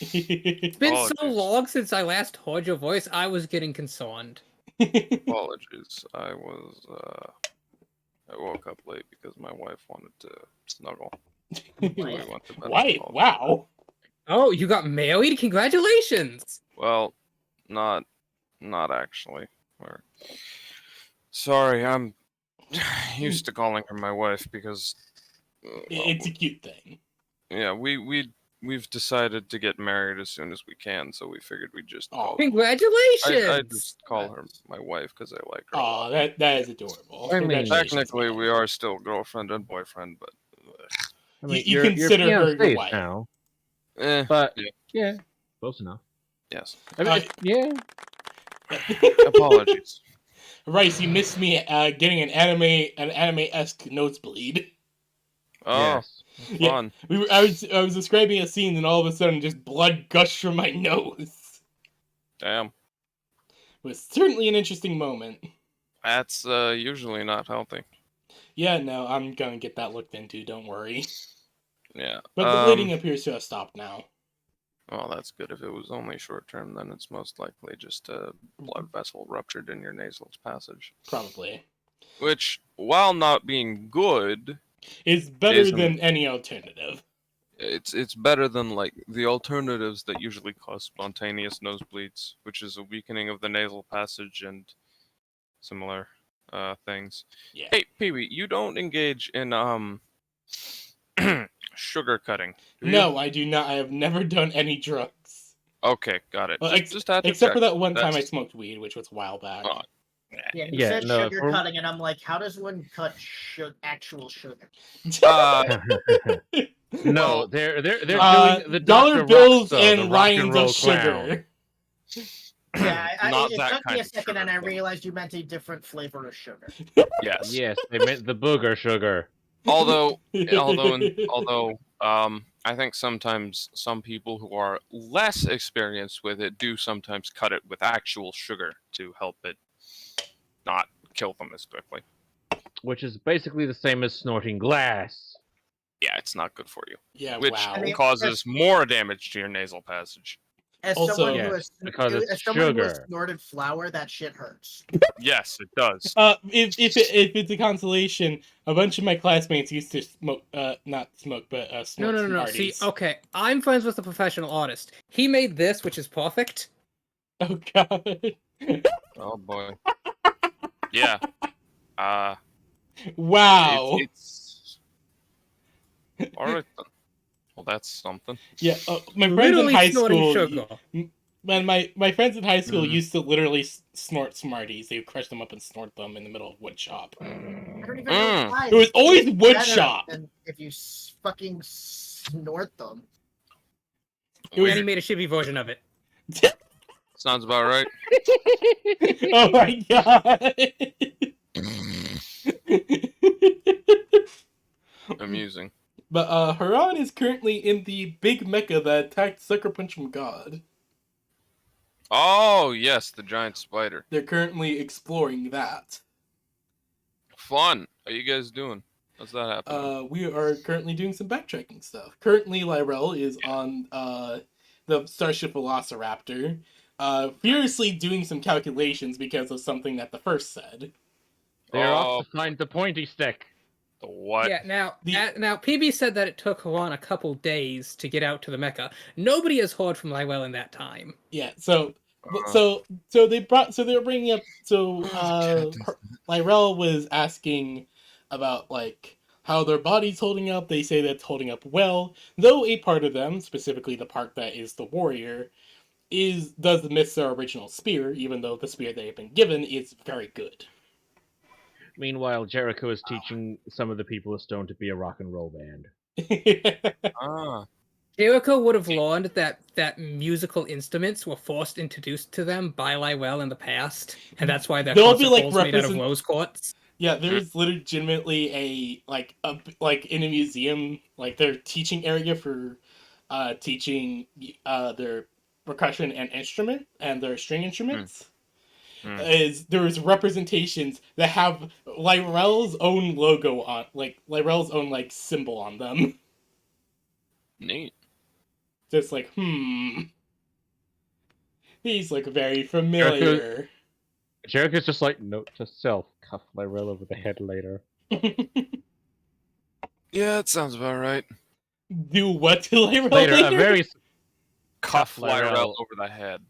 It's been so long since I last heard your voice, I was getting concerned. Apologies. I woke up late because my wife wanted to snuggle. Why? Wow! Oh, you got married? Congratulations! Well, not actually. Sorry, I'm used to calling her my wife because It's a cute thing. Yeah, we've decided to get married as soon as we can, so we figured we'd just call. Congratulations! I just call her my wife because I like her. Oh, that is adorable. I mean, Congratulations, Technically, man. we are still girlfriend and boyfriend, but I mean, You you're consider her your fiancés wife. now, eh, but yeah. yeah, close enough. Yes. I mean, yeah. Apologies. Rice, you missed me getting an anime-esque nosebleed. Oh, Yes. Yeah, fun. I was describing a scene, and all of a sudden, just blood gushed from my nose. Damn. It was certainly an interesting moment. That's usually not healthy. Yeah, no, I'm gonna get that looked into. Don't worry. Yeah. But the bleeding appears to have stopped now. Well, that's good. If it was only short term, then it's most likely just a blood vessel ruptured in your nasal passage. Probably. Which, while not being good, It's better Isn't- than any alternative. it's better than like the alternatives that usually cause spontaneous nosebleeds, which is a weakening of the nasal passage and similar things. Yeah. Hey, Pee-wee, you don't engage in sugar cutting, do you? No, I do not. I have never done any drugs. Okay, got it. Well, Just had to except check. for that one time I That's- smoked weed, which was a while back. Oh, Yeah, he Yeah, said no, sugar for- cutting, and I'm like, how does one cut actual sugar? No, Well, they're doing the dollar Dr. bills Rockstar, the and rock and lines roll of sugar. clown. Yeah, Not it that took me kind a of second, sugar, and I though. realized you meant a different flavor of sugar. Yes. Yes, they meant the booger sugar. Although I think sometimes some people who are less experienced with it do sometimes cut it with actual sugar to help it not kill them as quickly. Which is basically the same as snorting glass. Yeah, it's not good for you, Yeah, which wow. I mean, causes more damage to your nasal passage. As Also- someone who Yes, has because it's as someone who has sugar. snorted flour, that shit hurts. Yes, it does. If it's a consolation, a bunch of my classmates used to smoke, not smoke, but snort No. Smarties. See, okay, I'm friends with a professional artist. He made this, which is perfect. Oh god. Oh boy. Yeah. Wow. It's all right then. Well, that's something. Yeah, my friends in Literally high snorting school. sugar. When my friends in high school Mhm. used to literally snort Smarties. They would crush them up and snort them in the middle of wood shop. I don't even know Mm. why. It was always It's wood better shop. than if you fucking snort them. It was- And he made a shitty version of it. Sounds about right. Oh my god. Amusing. But Haran is currently in the big mecha that attacked Sucker Punch from God. Oh yes, the giant spider. They're currently exploring that. Fun. How you guys doing? How's that happening? We are currently doing some backtracking stuff. Currently, Lyrel is on the Starship Velociraptor, furiously doing some calculations because of something that the first said. They're Oh. off to find the pointy stick. The what? Yeah, now, The- now PB said that it took Haran a couple days to get out to the Mecca. Nobody has heard from Lywell in that time. Yeah, so Uh, they're bringing up Lyrel was asking about like how their body's holding up. They say that's holding up well, though a part of them, specifically the part that is the warrior, does miss their original spear, even though the spear they have been given is very good. Meanwhile, Jericho is teaching some of the people of Stone to be a rock and roll band. ah. Jericho would have learned that musical instruments were first introduced to them by Lywell in the past, and that's why their They'll concert be, like, halls made out of represent- rose quartz. Yeah, there's legitimately a in a museum, like their teaching area for teaching their percussion and instrument and their string instruments. There's representations that have Lyrel's own logo on, like Lyrel's own like symbol on them. Neat. Just like, these look very familiar. Jericho's just like, note to self, cuff Lyrel over the head later. Yeah, that sounds about right. Do what to Lyrel Later, later? a very Cuff Lyrel. Lyrel over the head.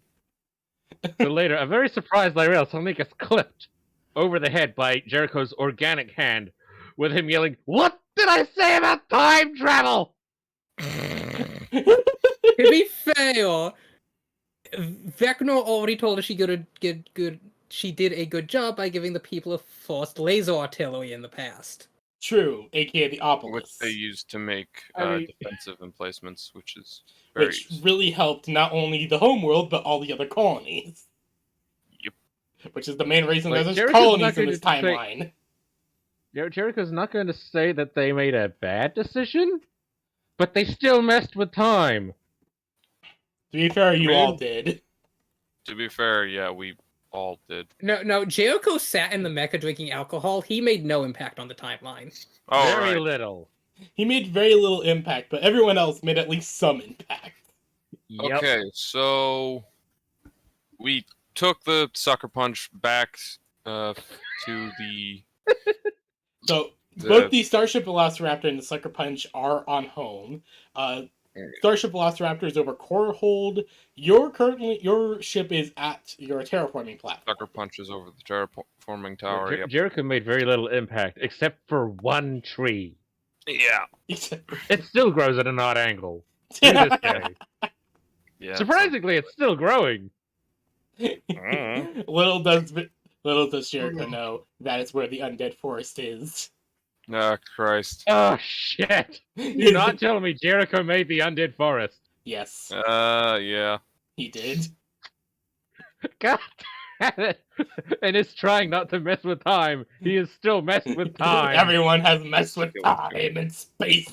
so later, a very surprised Lyrel suddenly gets clipped over the head by Jericho's organic hand, with him yelling, "What did I say about time travel? To be fair, Vecna already told us she did a good job by giving the people of forced laser artillery in the past. True, aka the Opolis. Which they used to make I mean- defensive emplacements, which is very which useful. really helped not only the homeworld, but all the other colonies. Yep. Which is the main reason Like, there's Jericho's colonies not in going this to say- timeline. Jericho's not going to say that they made a bad decision, but they still messed with time. To be fair, you Man. all did. To be fair, yeah, we all did. No, Jericho sat in the mecha drinking alcohol. He made no impact on the timeline. Oh, Very right. little. He made very little impact, but everyone else made at least some impact. Yep. Okay, so we took the sucker punch back to the So The- both the Starship Velociraptor and the Sucker Punch are on home. Starship Velociraptor is over Corehold. Your ship is at your terraforming platform. sucker punches over the terraforming tower. Yep. Jericho made very little impact, except for one tree. Yeah. It still grows at an odd angle. To this day. Yeah. Surprisingly, it's still growing. Little does Jericho know that is where the undead forest is. Oh, Christ. Oh, shit. Do not tell me Jericho made the Undead Forest. Yes, Yeah. he did. God damn it. And is trying not to mess with time. He is still messed with time. Everyone has messed with time and space.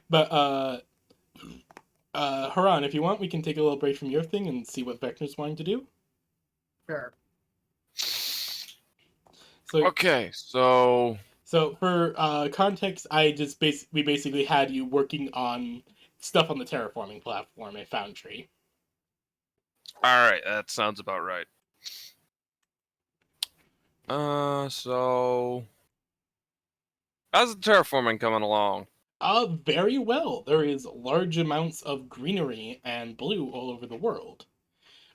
But Haran, if you want, we can take a little break from your thing and see what Vector's wanting to do. Sure. So, Okay, so so for context, we basically had you working on stuff on the terraforming platform at Foundry. all right, that sounds about right. So how's the terraforming coming along? Very well. There is large amounts of greenery and blue all over the world.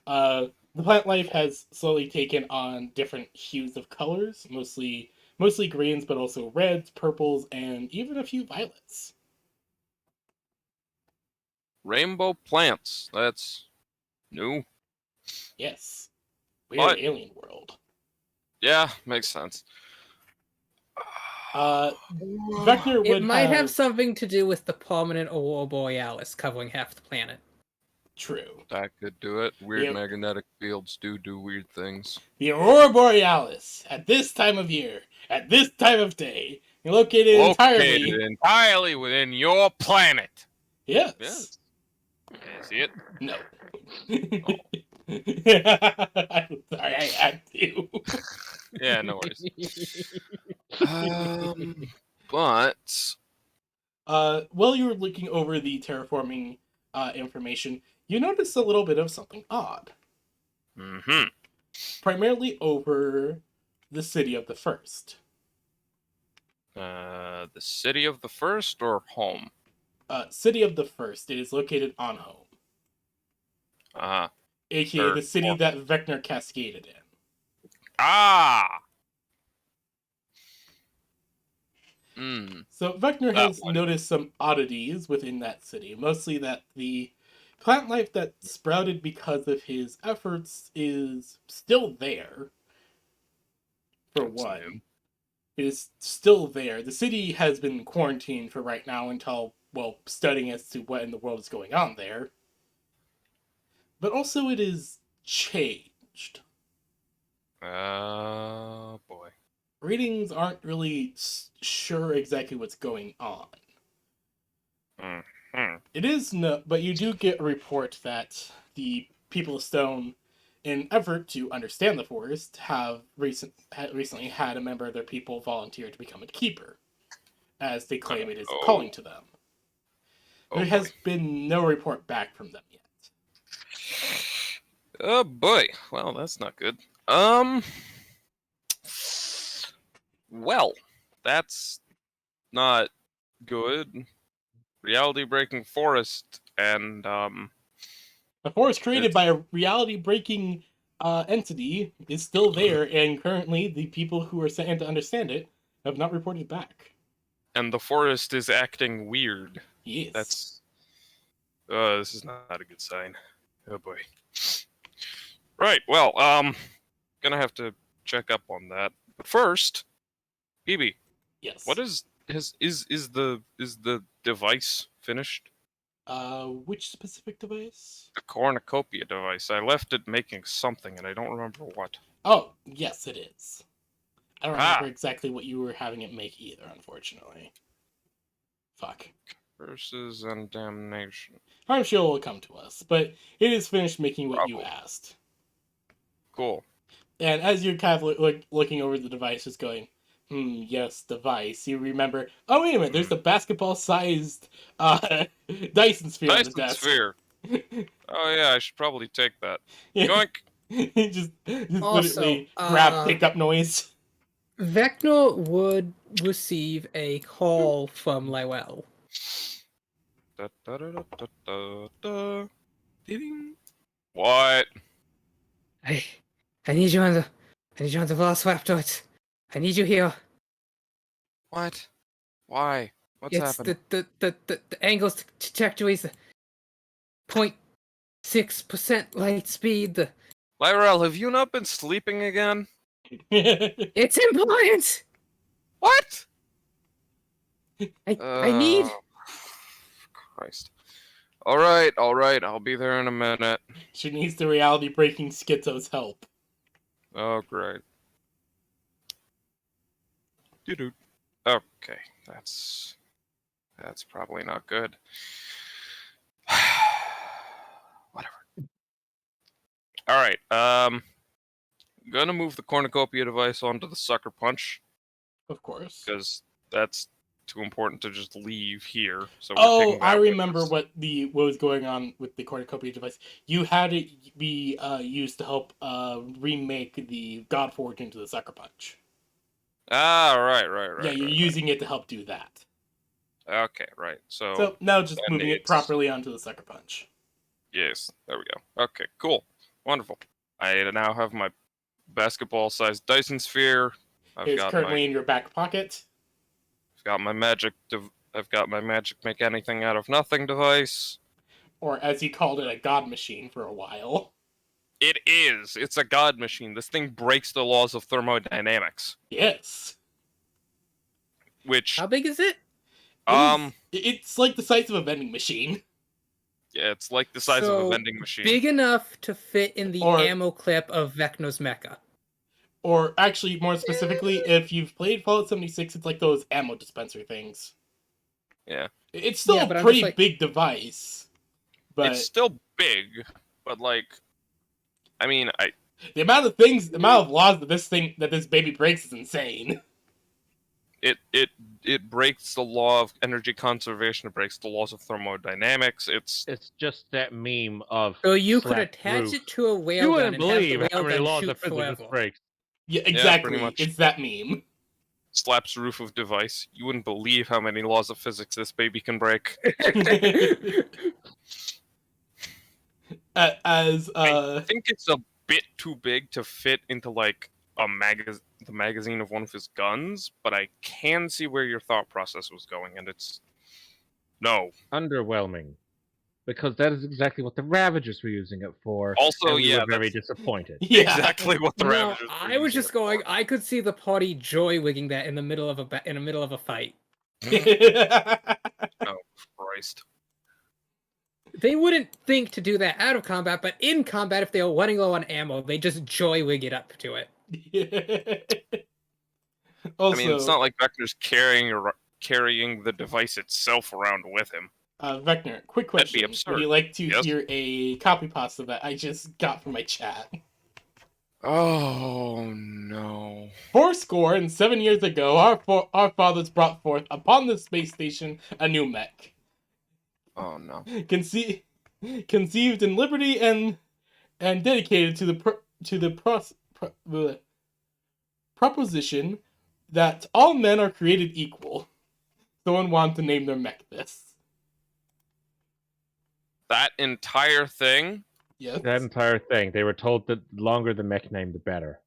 The plant life has slowly taken on different hues of colors, mostly greens, but also reds, purples, and even a few violets. Rainbow plants. That's new. Yes. Weird But- alien world. Yeah, makes sense. Vector It would might have something to do with the prominent aurora borealis covering half the planet. True. That could do it. Weird Yep. magnetic fields do weird things. The Aurora Borealis, at this time of year, at this time of day, located entirely within your planet. Yes. Yes. Can you see it? No. I'm sorry, I had to. Yeah, no worries. But While you were looking over the terraforming information, you noticed a little bit of something odd. Primarily over the city of the first. the city of the first or home? City of the first. It is located on home. Uh-huh. AKA the city Or- that Vecna cascaded in. Ah. Hmm. So Vecna That has one. noticed some oddities within that city. Mostly that the plant life that sprouted because of his efforts is still there. For That's one. new. It is still there. The city has been quarantined for right now until, well, studying as to what in the world is going on there. But also it is changed. Oh boy. Readings aren't really sure exactly what's going on. Hmm. It is no, but you do get a report that the people of Stone, in an effort to understand the forest, have recently had a member of their people volunteer to become a keeper, as they claim it is a calling to them. Oh, There has been no report back from them yet. Oh boy. Well, that's not good. Well, that's not good. Reality breaking forest and A forest created by a reality-breaking entity is still there, and currently the people who are sent in to understand it have not reported back. And the forest is acting weird. Yes. That's... this is not a good sign. Oh boy. Right, well, gonna have to check up on that. But first, BB, Yes. what is the device finished? Which specific device? The cornucopia device. I left it making something, and I don't remember what. Oh, yes, it is. I don't remember Ah! exactly what you were having it make either, unfortunately. Fuck. Curses and damnation. I'm sure it will come to us, but it is finished making what you Probably. asked. Cool. And as you're kind of looking over the device, just going, yes, device, you remember, oh, wait a minute, there's the basketball-sized Dyson sphere on the Dyson desk. sphere. Oh yeah, I should probably take that. Yeah. Yoink! just Also, literally grab pickup noise. Vecna would receive a call from Lywell. Da, da, da, da, da, da, da. Ding. What? I need you on the Velociraptor. I need you here. What? Why? What's It's happened? the angles trajectories, 0.6% light speed. Lyrel, have you not been sleeping again? It's important. What? I need. Christ. Alright, I'll be there in a minute. She needs the reality-breaking Schizo's help. Oh, great. Doo-doo. Okay, that's probably not good. Whatever. Alright, gonna move the cornucopia device onto the sucker punch, Of course. because that's too important to just leave here. So we're taking that I with remember us. what was going on with the cornucopia device. You had it be used to help remake the Godforge into the Sucker Punch. Ah, right. Yeah, you're using it to help do that. Okay, right. So now just that moving it needs- properly onto the Sucker Punch. Yes, there we go. Okay, cool. Wonderful. I now have my basketball-sized Dyson sphere. It's currently in your back pocket. I've got my magic make anything out of nothing device. Or as he called it, a god machine for a while. It is. It's a god machine. This thing breaks the laws of thermodynamics. Yes. Which How big is it? It's like the size of a vending machine. yeah, it's like the size of a So, vending machine. Big enough to fit in the Or- ammo clip of Vecna's mecha. Or actually, more specifically, if you've played Fallout 76, it's like those ammo dispenser things. Yeah. It's still Yeah, a but I'm pretty just like- big device. But It's still big, but like, I mean, the amount of laws that this baby breaks is insane. it breaks the law of energy conservation. It breaks the laws of thermodynamics. It's just that meme of. So you could slapped attach roof. it to a You railgun wouldn't and have the believe how many railgun laws shoot of physics this forever. breaks. Yeah, exactly. pretty much. It's that meme. slaps roof of device. You wouldn't believe how many laws of physics this baby can break. I think it's a bit too big to fit into like the magazine of one of his guns, but I can see where your thought process was going, and it's no. Underwhelming. Because that is exactly what the Ravagers were using it for. Also, and we yeah, were very that's disappointed. Yeah. exactly what the No, Ravagers were I was using just it going. for. I could see the party joy wigging that in the middle of a fight. Oh, Christ. They wouldn't think to do that out of combat, but in combat, if they were running low on ammo, they just joy wig it up to it. Also, I mean, it's not like Vector's carrying the device itself around with him. Vector, quick That'd be question. absurd. Would you like to Yes? hear a copy pasta that I just got from my chat? Oh, no. 7 years ago, our fathers brought forth upon the space station a new mech. Oh, no. Conceived in liberty and dedicated to the proposition that all men are created equal. Someone wanted to name their mech this. That entire thing Yes. That entire thing. They were told that the longer the mech name, the better.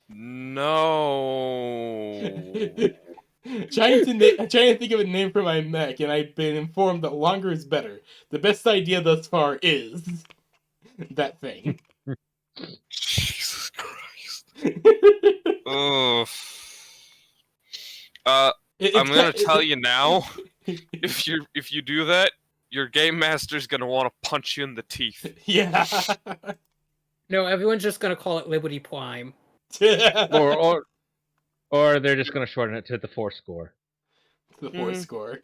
No. trying to think of a name for my mech, and I've been informed that longer is better. The best idea thus far is that thing. Jesus Christ. Ugh. I'm gonna tell you now. If you do that, your game master's gonna want to punch you in the teeth. Yeah. No, everyone's just gonna call it Liberty Prime. Or they're just going to shorten it to the 4 score. The 4 score.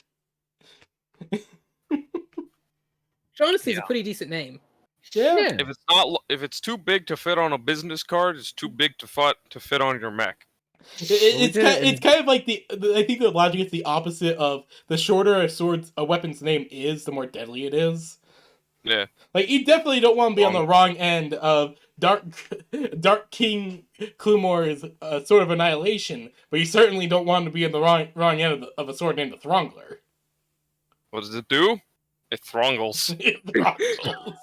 Shaughnessy is a pretty decent name. Yeah. If it's too big to fit on a business card, it's too big to fit on your mech. It's kind of like I think the logic is the opposite of the shorter a weapon's name is, the more deadly it is. Yeah. Like, you definitely don't want to be on the wrong end of Dark King Klumor's Sword of Annihilation, but you certainly don't want to be in the wrong end of a sword named the Throngler. What does it do? It throngles. It throngles.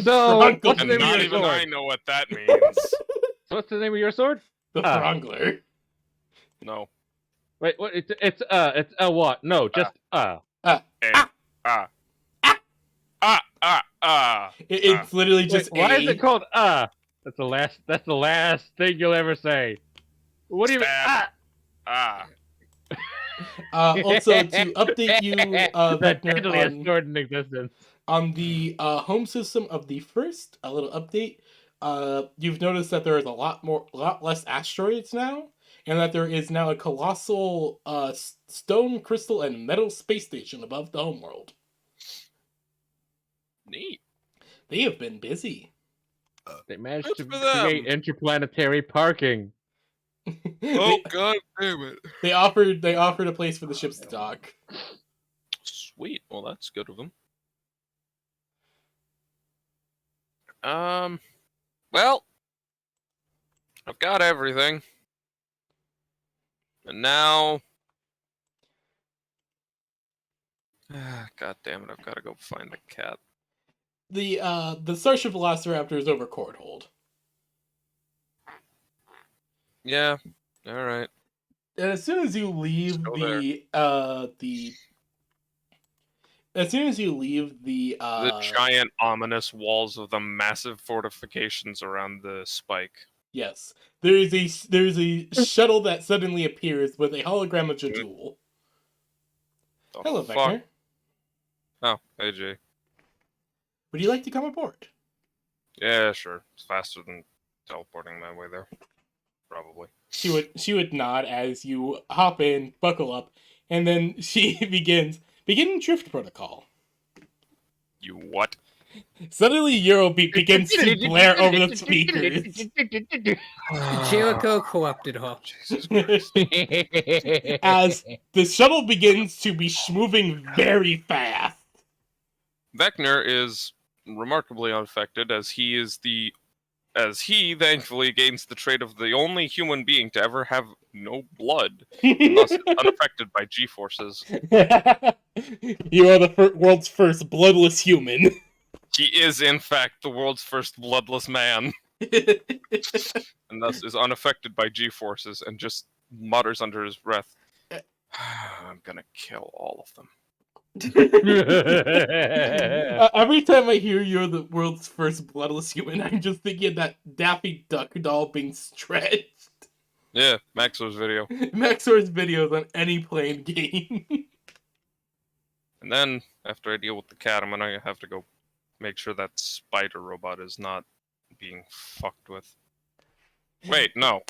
So, what's the And name not of your even sword? I know what that means. So what's the name of your sword? The Throngler. No. Wait, what? It's what? No, just It's literally just Wait, why is it called That's the last thing you'll ever say. What do you mean? Also, to update you, That Vector, deadliest sword in existence. on the home system of the first, a little update, you've noticed that there is a lot less asteroids now, and that there is now a colossal stone, crystal, and metal space station above the homeworld. Neat. They have been busy. They managed Good to for them. create interplanetary parking. Oh god damn it. They offered a place for the ships to dock. Sweet. Well, that's good of them. Well, I've got everything. And now God damn it, I've got to go find the cat. The Starship Velociraptor is over cord hold. Yeah. All right. And as soon as you leave the giant ominous walls of the massive fortifications around the spike. Yes, there's a shuttle that suddenly appears with a hologram of Jadul. Hello, Vector. Oh, hey Jay. Would you like to come aboard? Yeah, sure. It's faster than teleporting my way there. Probably. She would nod as you hop in, buckle up, and then she begin drift protocol. You what? Suddenly, Eurobeat begins to blare over the speakers. Jericho co-opted her. Jesus Christ. As the shuttle begins to be moving very fast. Vector is remarkably unaffected as he thankfully gains the trait of the only human being to ever have no blood, and thus unaffected by G-forces. You are the world's first bloodless human. He is, in fact, the world's first bloodless man, and thus is unaffected by G-forces and just mutters under his breath, I'm gonna kill all of them. Every time I hear you're the world's first bloodless human, I'm just thinking of that Daffy Duck doll being stretched. Yeah, Maxor's video. Maxor's videos on any playing game. And then, after I deal with the cat, I'm gonna have to go make sure that spider robot is not being fucked with. Wait, no.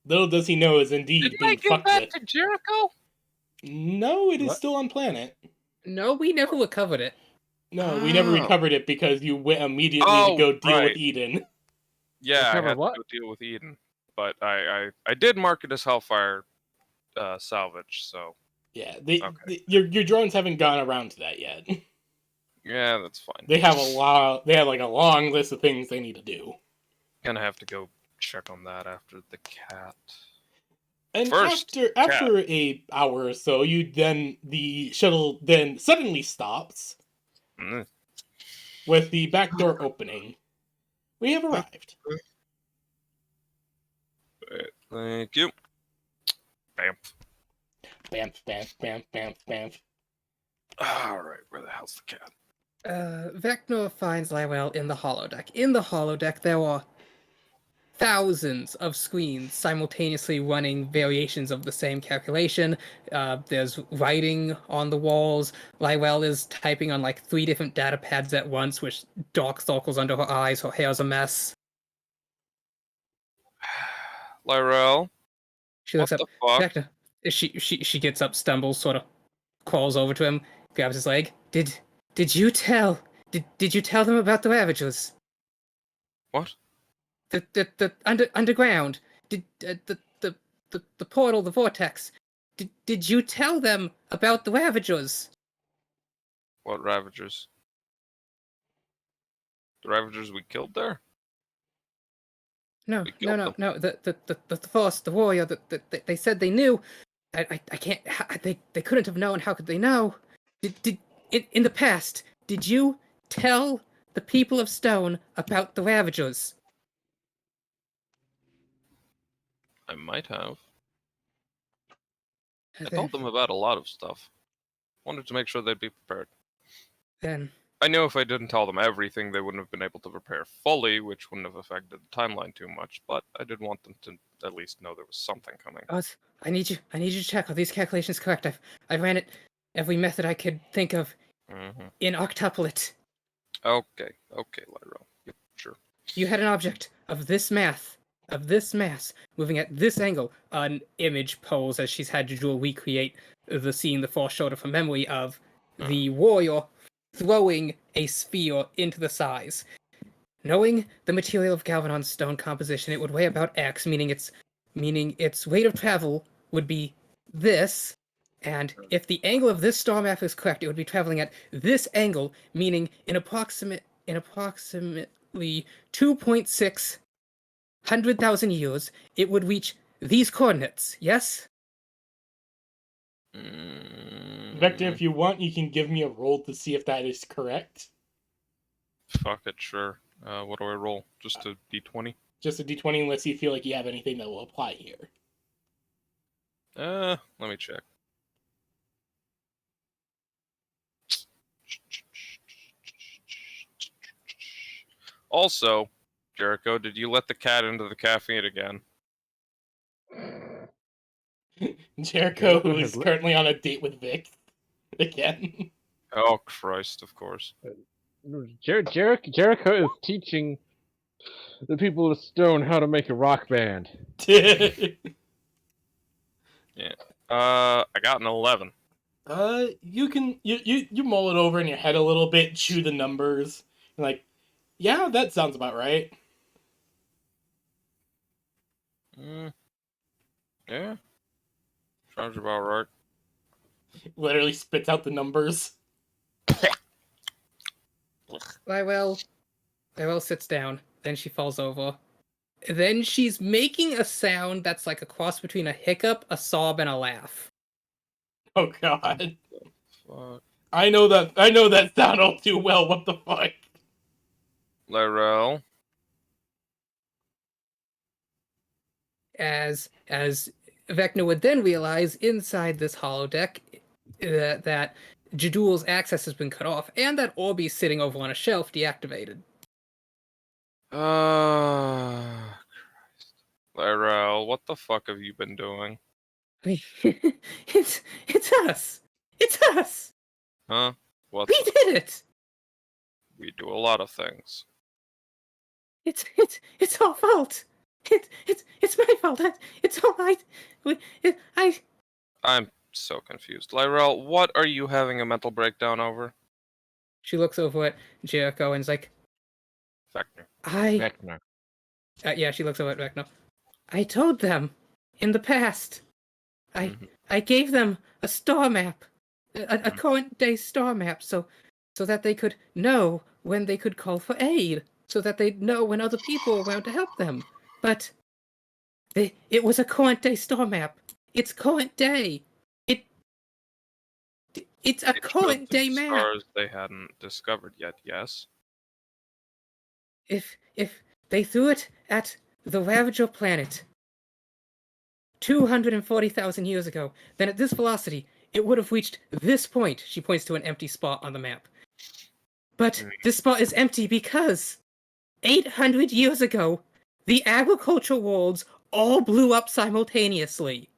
Little does he know is indeed being fucked with. To Jericho? No, it is still on planet. No, we never recovered it. No, we never recovered it because you went immediately to go deal with Eden. Yeah, I had what? to go deal with Eden. But I did mark it as Hellfire salvage, so... Yeah, your drones haven't gone around to that yet. Yeah, that's fine. They have like a long list of things they need to do. Gonna have to go check on that after the cat. And First, after a hour or so, the shuttle then suddenly stops. Mm. with the back door opening, we have arrived. Thank you. Bam. Bam, bam, bam, bam, bam. Alright, where the hell's the cat? Vecna finds Lywell in the holodeck. In the holodeck, there were thousands of screens simultaneously running variations of the same calculation. There's writing on the walls. Lywell is typing on like 3 different data pads at once, with dark circles under her eyes. Her hair's a mess. Lyrel, She looks what up. the fuck? Vecna. She gets up, stumbles, sort of crawls over to him, grabs his leg. Did you tell them about the Ravagers? What? The underground. Did the portal, the vortex. Did you tell them about the Ravagers? What Ravagers? The Ravagers we killed there? No. We killed them. The force, the warrior. They said they knew. I can't. They couldn't have known. How could they know? In the past, did you tell the people of Stone about the Ravagers? I might have. I told them about a lot of stuff. Wanted to make sure they'd be prepared. Then I knew if I didn't tell them everything, they wouldn't have been able to prepare fully, which wouldn't have affected the timeline too much, but I did want them to at least know there was something coming. I need you to check. Are these calculations correct? I ran it every method I could think of in octuplet. Okay, Lyra. Yep, sure. You had an object of this mass, moving at this angle. An image pose as she's had Jewel recreate the scene the Force showed her from memory of the warrior throwing a sphere into the size. Knowing the material of Galvanon's stone composition, it would weigh about X, meaning its rate of travel would be this. And if the angle of this star map is correct, it would be traveling at this angle, meaning in approximately 2.6 100,000 years, it would reach these coordinates. Yes? Vector, if you want, you can give me a roll to see if that is correct. Fuck it, sure. What do I roll? Just a d20? Just a d20 unless you feel like you have anything that will apply here. Let me check. Also, Jericho, did you let the cat into the caffeine again? Jericho, who is currently on a date with Vic. Again. Oh, Christ, of course. Jericho is teaching the people of Stone how to make a rock band. Yeah. I got an 11. You can you mull it over in your head a little bit, chew the numbers, like, yeah, that sounds about right. Yeah. Sounds about right. Literally spits out the numbers. Lywell sits down, then she falls over. Then she's making a sound that's like a cross between a hiccup, a sob, and a laugh. Oh god. Fuck. I know that sound all too well, what the fuck? Lyrel. As Vecna would then realize inside this holodeck that Jadul's access has been cut off, and that Orby's sitting over on a shelf deactivated. Christ. Lyrel, what the fuck have you been doing? It's us. It's us. Huh? What? We did it. We do a lot of things. It's our fault. It's my fault. It's all right. I'm so confused. Lyrel, what are you having a mental breakdown over? She looks over at Jericho and is like, Vector. Vecna. Yeah, she looks over at Vecna. I told them in the past. I gave them a star map, a current day star map, so that they could know when they could call for aid, so that they'd know when other people were around to help them. But it was a current day star map. It's current day. It's a current day map. Stars they hadn't discovered yet. Yes. if they threw it at the Ravager planet 240,000 years ago, then at this velocity, it would have reached this point. She points to an empty spot on the map. But this spot is empty because 800 years ago, the agricultural worlds all blew up simultaneously.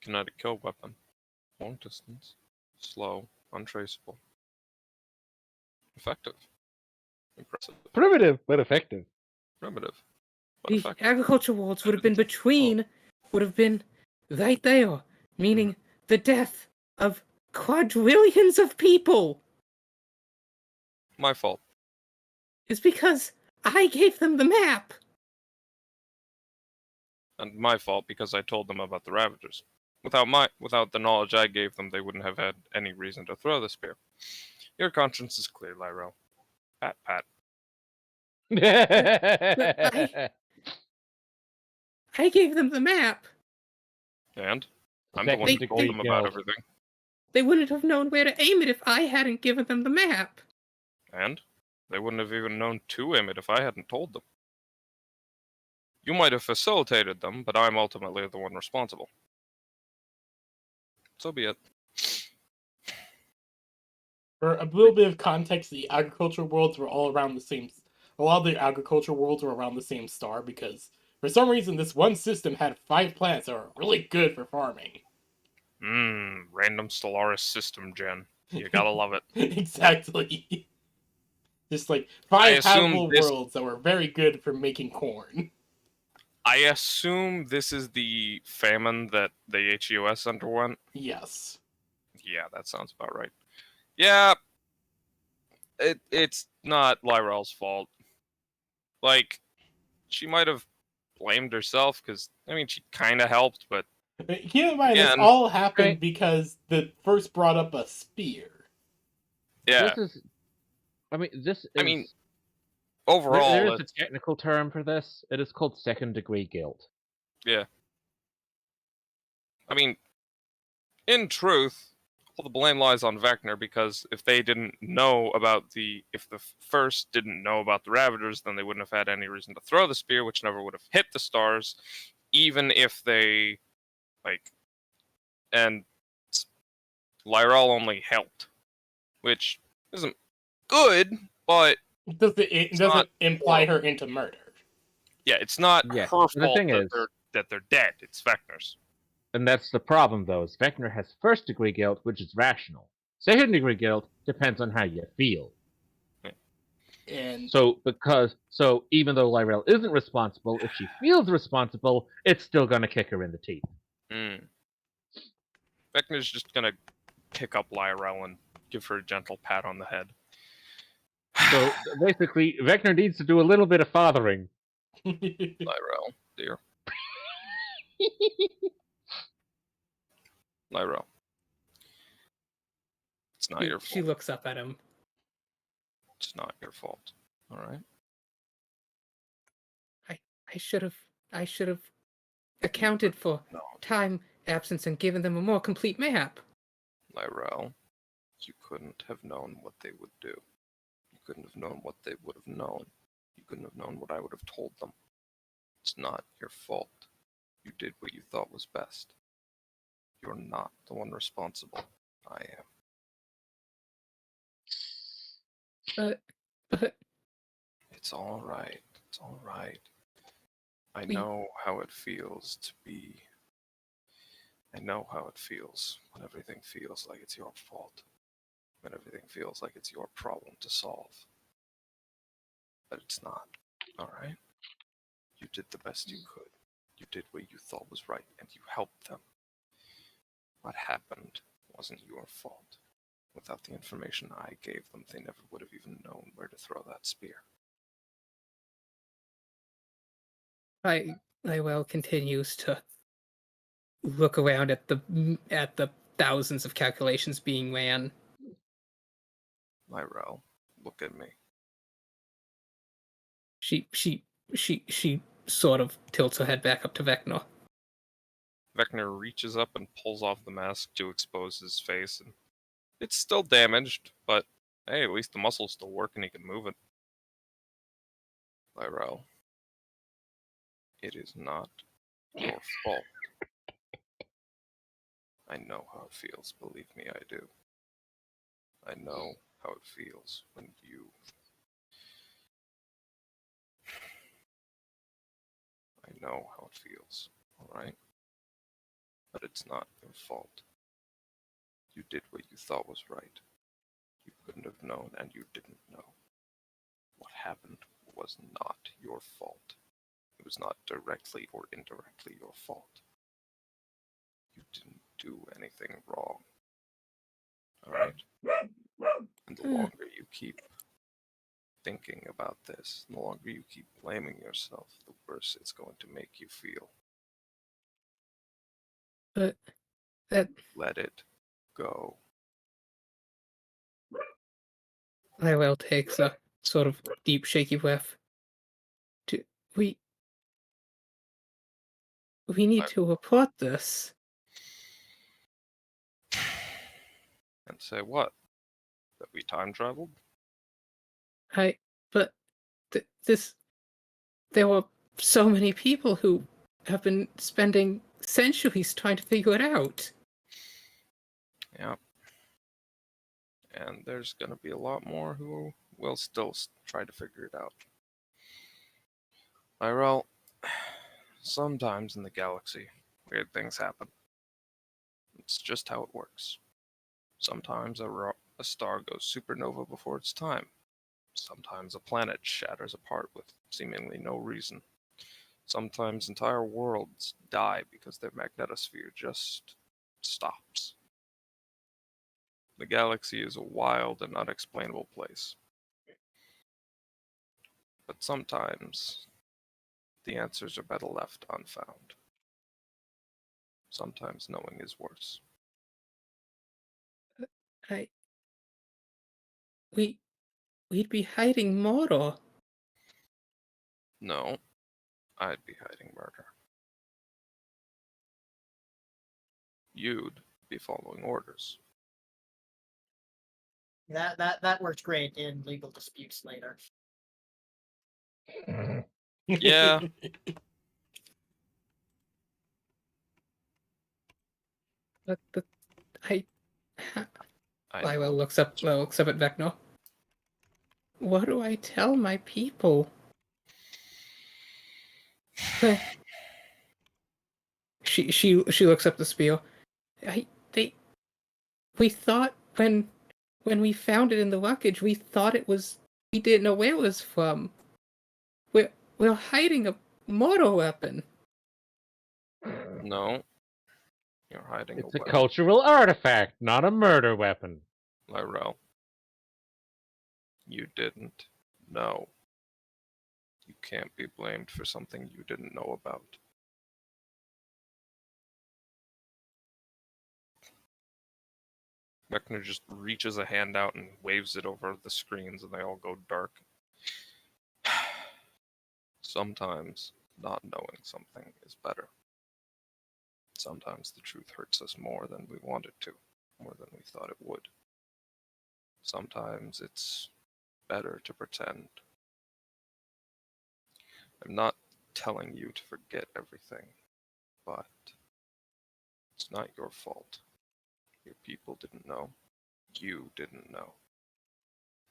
Kinetic kill weapon. Long distance. Slow. Untraceable. Effective. Impressive. Primitive, but effective. Primitive. But The effective. agricultural worlds would have been right there, meaning the death of quadrillions of people. My fault. Is because I gave them the map. And my fault because I told them about the Ravagers. Without the knowledge I gave them, they wouldn't have had any reason to throw the spear. Your conscience is clear, Lyro. Pat, pat. I gave them the map. And? I'm the one who told them about everything. They wouldn't have known where to aim it if I hadn't given them the map. And? They wouldn't have even known to aim it if I hadn't told them. You might have facilitated them, but I'm ultimately the one responsible. So be it. For a little bit of context, the agricultural worlds were all around the same. A lot of the agricultural worlds were around the same star because, for some reason, this one system had 5 planets that were really good for farming. Random Stellaris system gen. You gotta love it. Exactly. Just like 5 habitable worlds that were very good for making corn. I assume this is the famine that the HUS underwent? Yes. Yeah, that sounds about right. Yeah, it's not Lyrel's fault. Like, she might have blamed herself, because, I mean, she kind of helped, but... Keep in mind, this all happened because the first brought up a spear. Yeah. Overall... There is a technical term for this. It is called second-degree guilt. Yeah. I mean, in truth, all the blame lies on Vecna, because if they didn't know about if the first didn't know about the Ravagers, then they wouldn't have had any reason to throw the spear, which never would have hit the stars, even if they, and Lyrel only helped, which isn't good, but it doesn't imply her into murder. Yeah, it's not her fault that they're dead. It's Vecna's. And that's the problem, though, is Vecna has first-degree guilt, which is rational. Second-degree guilt depends on how you feel. Yeah. And so even though Lyrel isn't responsible, if she feels responsible, it's still going to kick her in the teeth. Vecna's just going to pick up Lyrel and give her a gentle pat on the head. So basically, Vecna needs to do a little bit of fathering. Lyrel, dear. Lyrel. It's not your fault. She looks up at him. It's not your fault. All right. I should have accounted for time absence and given them a more complete map. Lyrel, you couldn't have known what they would do. You couldn't have known what they would have known. You couldn't have known what I would have told them. It's not your fault. You did what you thought was best. You're not the one responsible. I am. But... It's all right. It's all right. I know how it feels to be... I know how it feels when everything feels like it's your fault. When everything feels like it's your problem to solve. But it's not. Alright? You did the best you could. You did what you thought was right, and you helped them. What happened wasn't your fault. Without the information I gave them, they never would have even known where to throw that spear. Lyrel continues to look around at the thousands of calculations being ran. Lyrel, look at me. She sort of tilts her head back up to Vecna. Vecna reaches up and pulls off the mask to expose his face, and It's still damaged, but hey, at least the muscle's still working. He can move it. Lyrel, it is not your fault. I know how it feels. Believe me, I do. I know how it feels when you. I know how it feels. All right, but it's not your fault. You did what you thought was right. You couldn't have known, and you didn't know. What happened was not your fault. It was not directly or indirectly your fault. You didn't do anything wrong. Alright? And the longer you keep thinking about this, the longer you keep blaming yourself, the worse it's going to make you feel. But that Let it go. Lywell takes a sort of deep, shaky breath. We need to report this. And say what? That we time traveled? But there were so many people who have been spending centuries trying to figure it out. Yeah. And there's gonna be a lot more who will still try to figure it out. Lyrel, sometimes in the galaxy, weird things happen. It's just how it works. Sometimes a star goes supernova before its time. Sometimes a planet shatters apart with seemingly no reason. Sometimes entire worlds die because their magnetosphere just stops. The galaxy is a wild and unexplainable place. But sometimes the answers are better left unfound. Sometimes knowing is worse. We'd be hiding murder. No, I'd be hiding murder. You'd be following orders. That worked great in legal disputes later. Yeah. But I know. looks up at Vecna. What do I tell my people? She looks up the spiel. We thought when we found it in the wreckage, we thought it was. We didn't know where it was from. We're hiding a mortar weapon. No. You're hiding It's a a weapon. cultural artifact, not a murder weapon. Lyrel, you didn't know. You can't be blamed for something you didn't know about. Mechner just reaches a hand out and waves it over the screens and they all go dark. Sometimes not knowing something is better. Sometimes the truth hurts us more than we want it to, more than we thought it would. Sometimes it's better to pretend. I'm not telling you to forget everything, but it's not your fault. Your people didn't know. You didn't know.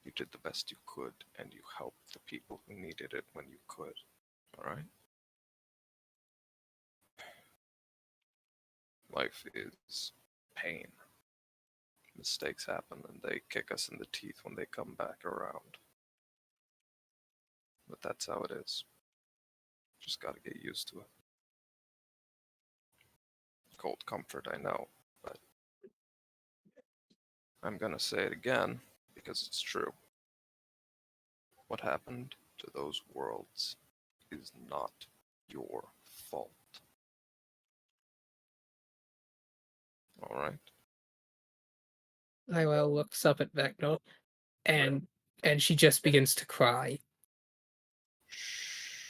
You did the best you could, and you helped the people who needed it when you could. Alright? Life is pain. Mistakes happen, and they kick us in the teeth when they come back around. But that's how it is. Just gotta get used to it. Cold comfort, I know, but I'm gonna say it again because it's true. What happened to those worlds is not your fault. Alright? Lywell looks up at Vecna, and she just begins to cry. Shh.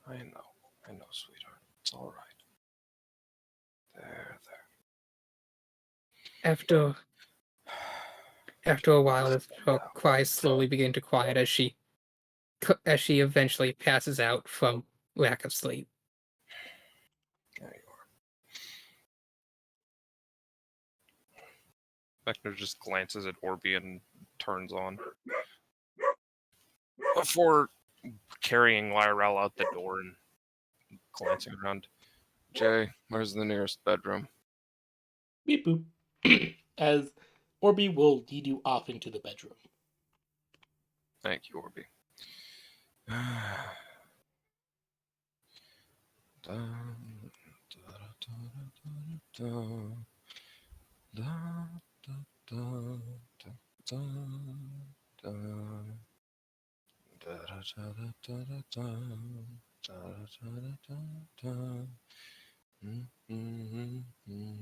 I know, sweetheart. It's alright. There. After After a while, her cries slowly begin to quiet as she eventually passes out from lack of sleep. There you are. Vector just glances at Orby and turns on. Before carrying Lyrel out the door and glancing around. Jay, where's the nearest bedroom? Beep boop. As Orby will lead you off into the bedroom. Thank you, Orby.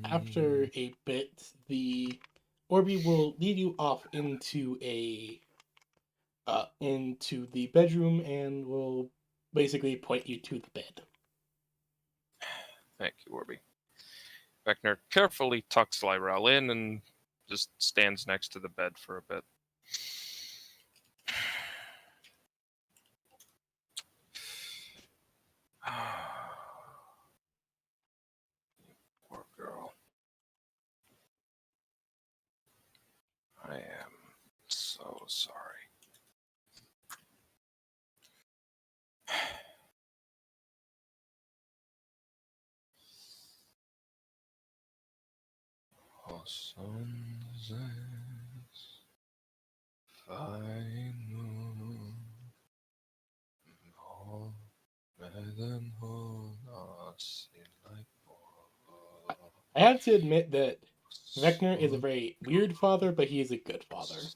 After a bit, the Orby will lead you off into the bedroom and will basically point you to the bed. Thank you, Orby. Vector carefully tucks Lyrel in and just stands next to the bed for a bit. Poor girl. I am so sorry. I have to admit that Vector is a very weird father, but he is a good father. As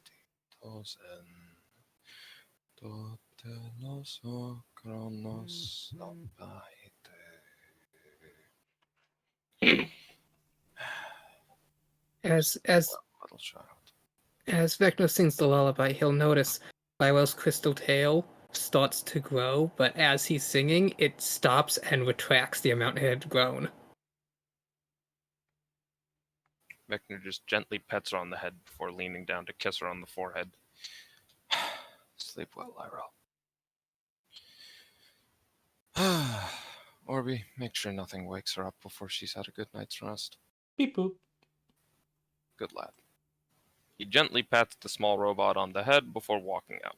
Little child. As Vecna sings the lullaby, he'll notice Lyrel's crystal tail starts to grow, but as he's singing, it stops and retracts the amount it had grown. Vector just gently pets her on the head before leaning down to kiss her on the forehead. Sleep well, Lyrel. Orby, make sure nothing wakes her up before she's had a good night's rest. Beep boop. Good lad. He gently pats the small robot on the head before walking out.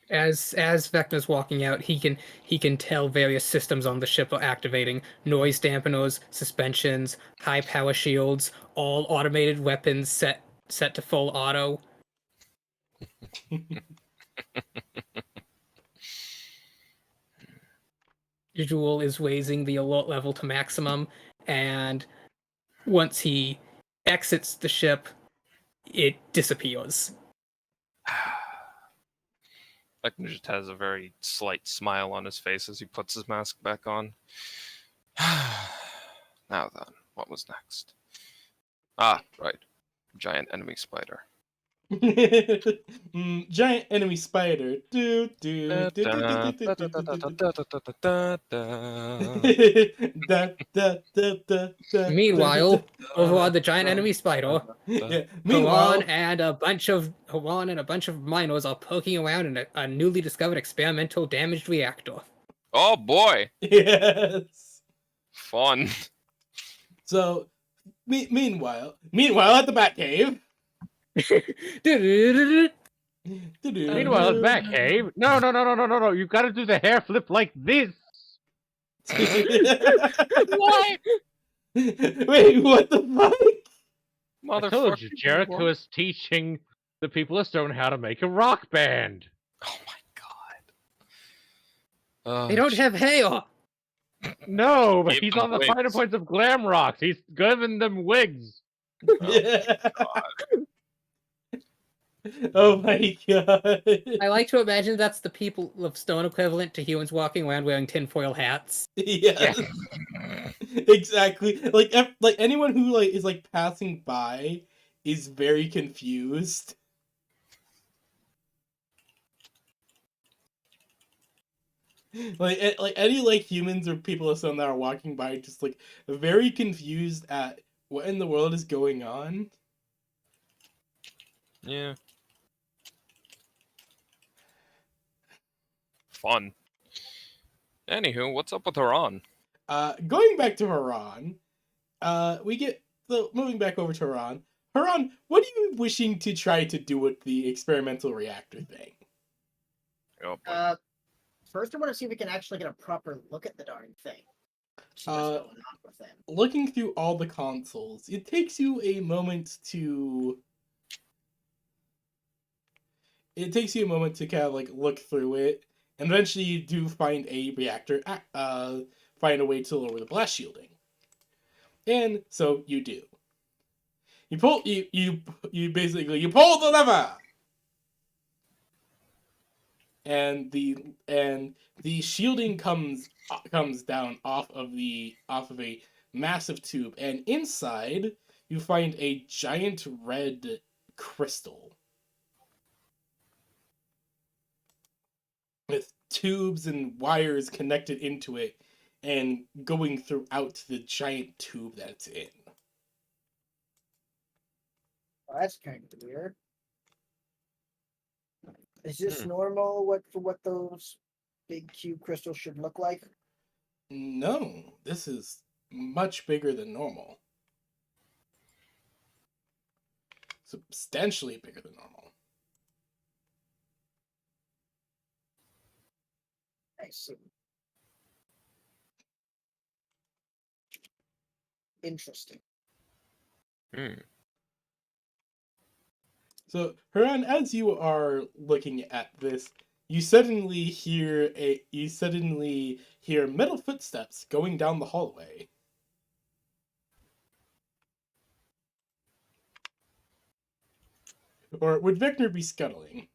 As Vecna's walking out, he can tell various systems on the ship are activating: noise dampeners, suspensions, high power shields, all automated weapons set to full auto. Visual is raising the alert level to maximum, and once he exits the ship, it disappears. Vector just has a very slight smile on his face as he puts his mask back on. Now then, what was next? Ah, right. Giant enemy spider. Giant enemy spider. Meanwhile, over on the giant enemy spider, Yeah. Haran and a bunch of miners are poking around in a newly discovered experimental damaged reactor. Oh boy! Yes. Fun. So, meanwhile at the Batcave. Meanwhile, at Batcave. No. You gotta do the hair flip like this. What? Wait, what the fuck? I told you, Jericho is teaching the people of Stone how to make a rock band. Oh my god. They don't have hair. No, but Give he's them on the wigs. finer points of glam rocks. He's giving them wigs. Yeah. Oh my god. I like to imagine that's the people of Stone equivalent to humans walking around wearing tinfoil hats. Yes. Exactly. Like anyone who is passing by is very confused. Like any humans or people of Stone that are walking by just very confused at what in the world is going on. Yeah. Fun. Anywho, what's up with Haran? Going back to Haran, we get moving back over to Haran. Haran, what are you wishing to try to do with the experimental reactor thing? Oh, First I want to see if we can actually get a proper look at the darn thing. See what's going on with it. Looking through all the consoles, it takes you a moment to. It takes you a moment to kind of like look through it, and eventually you do find a reactor. Find a way to lower the blast shielding, and so you do. You pull you basically you pull the lever, and the shielding comes down off of a massive tube, and inside you find a giant red crystal with tubes and wires connected into it and going throughout the giant tube that it's in. Well, that's kind of weird. Is this normal? What those big cube crystals should look like? No, this is much bigger than normal. Substantially bigger than normal. I see. Interesting. So, Haran, as you are looking at this, you suddenly hear metal footsteps going down the hallway. Or would Vector be scuttling?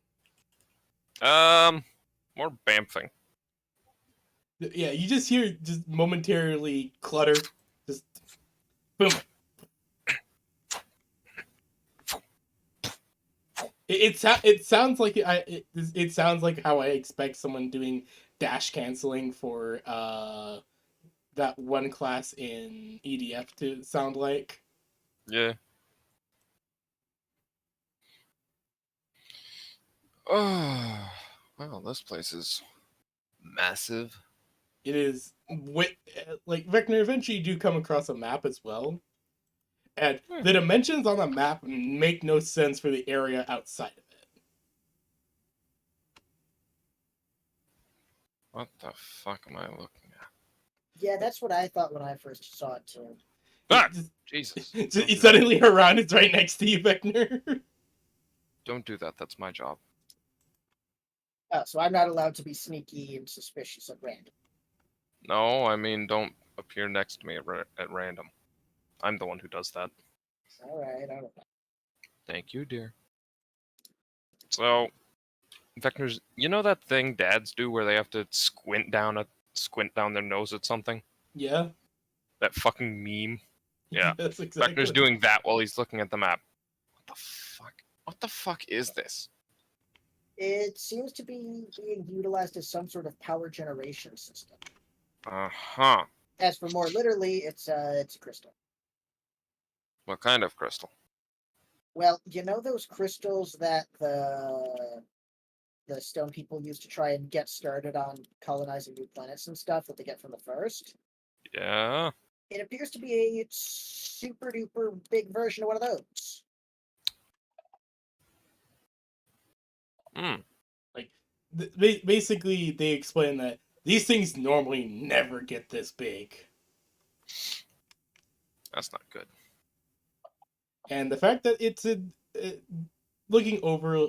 More bamfing. Yeah, you just hear just momentarily clutter, just boom. It sounds like it sounds like how I expect someone doing dash canceling for that one class in EDF to sound like. Yeah. Oh, well, this place is massive. It is like Vecna. Eventually, you do come across a map as well, and the dimensions on the map make no sense for the area outside of it. What the fuck am I looking at? Yeah, that's what I thought when I first saw it too. Ah! Jesus. Suddenly, Haran is right next to you, Vecna. Don't do that. That's my job. Oh, so I'm not allowed to be sneaky and suspicious at random. No, I mean, don't appear next to me at random. I'm the one who does that. All right. Thank you, dear. So, Vector's, you know that thing dads do where they have to squint down their nose at something? Yeah. That fucking meme. Yeah. Yes, exactly. Vector's doing that while he's looking at the map. What the fuck? What the fuck is this? It seems to be being utilized as some sort of power generation system. Uh-huh. As for more literally, it's a crystal. What kind of crystal? Well, you know those crystals that the stone people use to try and get started on colonizing new planets and stuff that they get from the first? Yeah. It appears to be a super duper big version of one of those. Like, basically, they explain that these things normally never get this big. That's not good. And the fact that it's looking over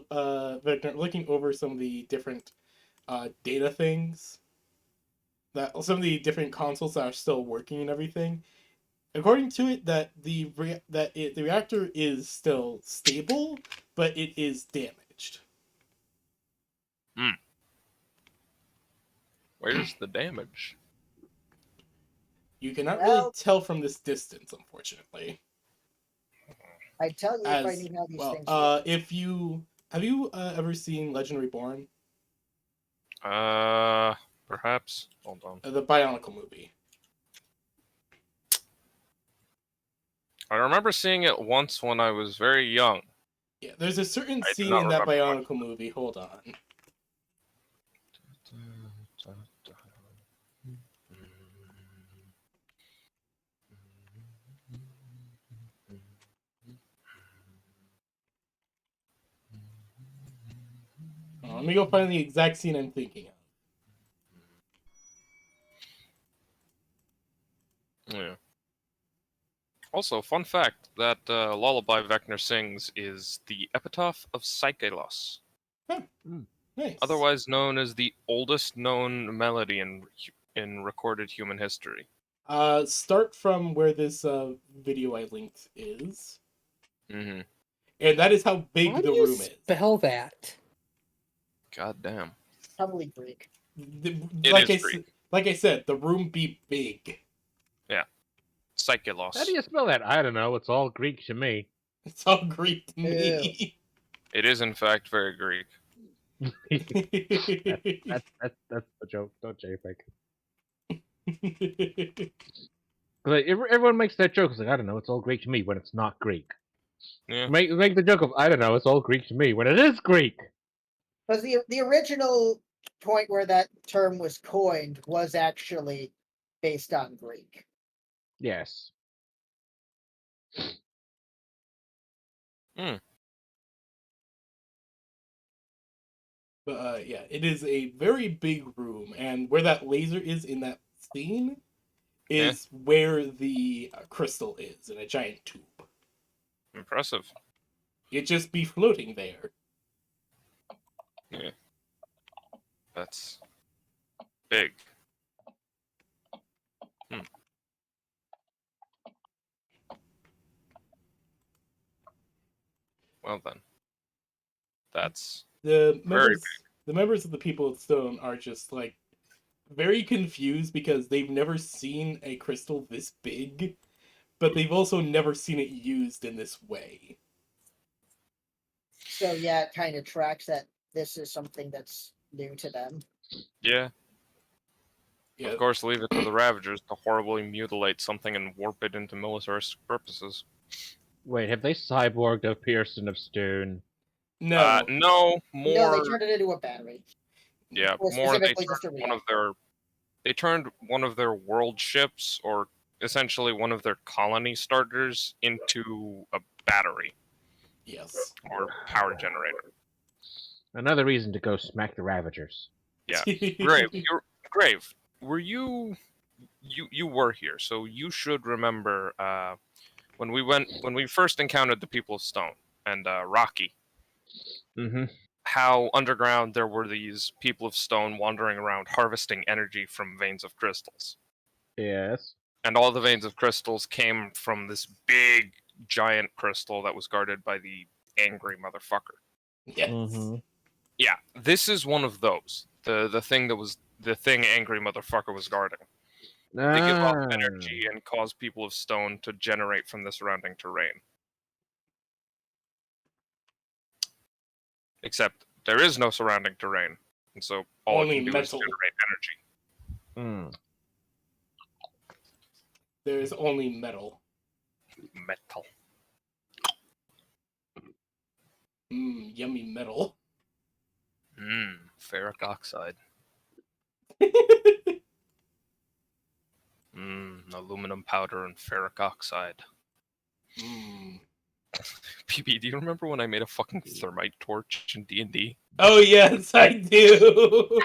some of the different data things, that some of the different consoles that are still working and everything, according to it, that the reactor is still stable, but it is damaged. Where's the damage? You cannot really tell from this distance, unfortunately. I'd tell you if I knew how these things work. Have you ever seen Legend Reborn? Perhaps. Hold on. The Bionicle movie. I remember seeing it once when I was very young. Yeah, there's a certain I do scene not in that remember much. Bionicle movie. Hold on. Let me go find the exact scene I'm thinking of. Yeah. Also, fun fact that lullaby Vecna sings is the epitaph of Psychelos, Nice. otherwise known as the oldest known melody in recorded human history. Start from where this video I linked is. Mm-hmm. And that is how big How the do you room is. spell that? God damn. Probably Greek. Like I said, the room be big. Yeah. Psychelos. How do you spell that? I don't know. It's all Greek to me. It's all Greek to me. It is, in fact, very Greek. That's the joke. Don't JPEG. Like, everyone makes that joke. It's like, I don't know. It's all Greek to me when it's not Greek. Yeah. Make the joke of, I don't know. It's all Greek to me when it is Greek. Because the original point where that term was coined was actually based on Greek. Yes. But yeah, it is a very big room, and where that laser is in that scene is where the crystal is in a giant tube. Impressive. It just be floating there. Yeah. That's big. Well then. That's The very big. members of the people of Stone are just like very confused because they've never seen a crystal this big, but they've also never seen it used in this way. So yeah, it kind of tracks that this is something that's new to them. Yeah. Yeah. Of course, leave it to the Ravagers to horribly mutilate something and warp it into militaristic purposes. Wait, have they cyborged a Pearson of Stone? No. No, more. No, they turned it into a battery. Yeah, Or more. They specifically just a turned one of reactor. their. They turned one of their world ships, or essentially one of their colony starters, into a battery Yes. or power generator. Another reason to go smack the Ravagers. Yeah, Grave. Grave. Were you were here, so you should remember when we first encountered the people of Stone and Rocky. Mm-hmm. How underground there were these people of Stone wandering around harvesting energy from veins of crystals. Yes. And all the veins of crystals came from this big, giant crystal that was guarded by the angry motherfucker. Yes. Mm-hmm. Yeah, this is one of those. The thing angry motherfucker was guarding. They give off energy and cause people of Stone to generate from the surrounding terrain. Except there is no surrounding terrain, and so all Only it can do is metal. generate energy. There is only metal. Metal. Yummy metal. Ferric oxide. Aluminum powder and ferric oxide. PB, do you remember when I made a fucking thermite torch in D&D? Oh yes, I do.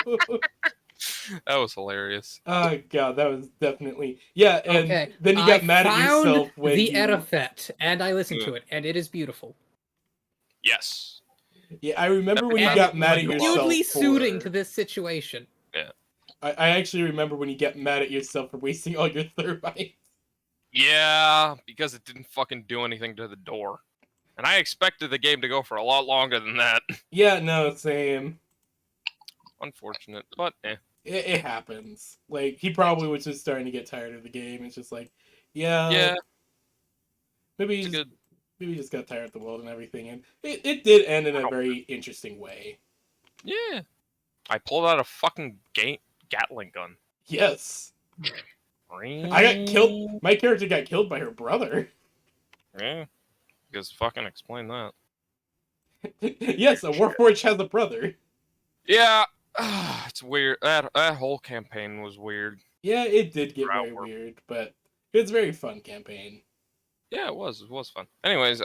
That was hilarious. Oh god, that was definitely and Okay, then you got mad at found yourself when the you... Epithet, and I listened to it, and it is beautiful. Yes. Yeah, I remember when you And got mad at yourself hugely for... suiting to this situation. Yeah. I actually remember when you got mad at yourself for wasting all your thermite. Yeah, because it didn't fucking do anything to the door. And I expected the game to go for a lot longer than that. Yeah, no, same. Unfortunate, but It happens. Like, he probably was just starting to get tired of the game. It's just like, yeah. Maybe he just got tired of the world and everything. And it did end in a very interesting way. Yeah. I pulled out a fucking Gatling gun. Yes. I got killed. My character got killed by her brother. Yeah. Just fucking explain that. Yes, a Warforged has a brother. Yeah, it's weird. That whole campaign was weird. Yeah, it did get very Outward. weird, but it's a very fun campaign. Yeah, it was. It was fun. Anyways,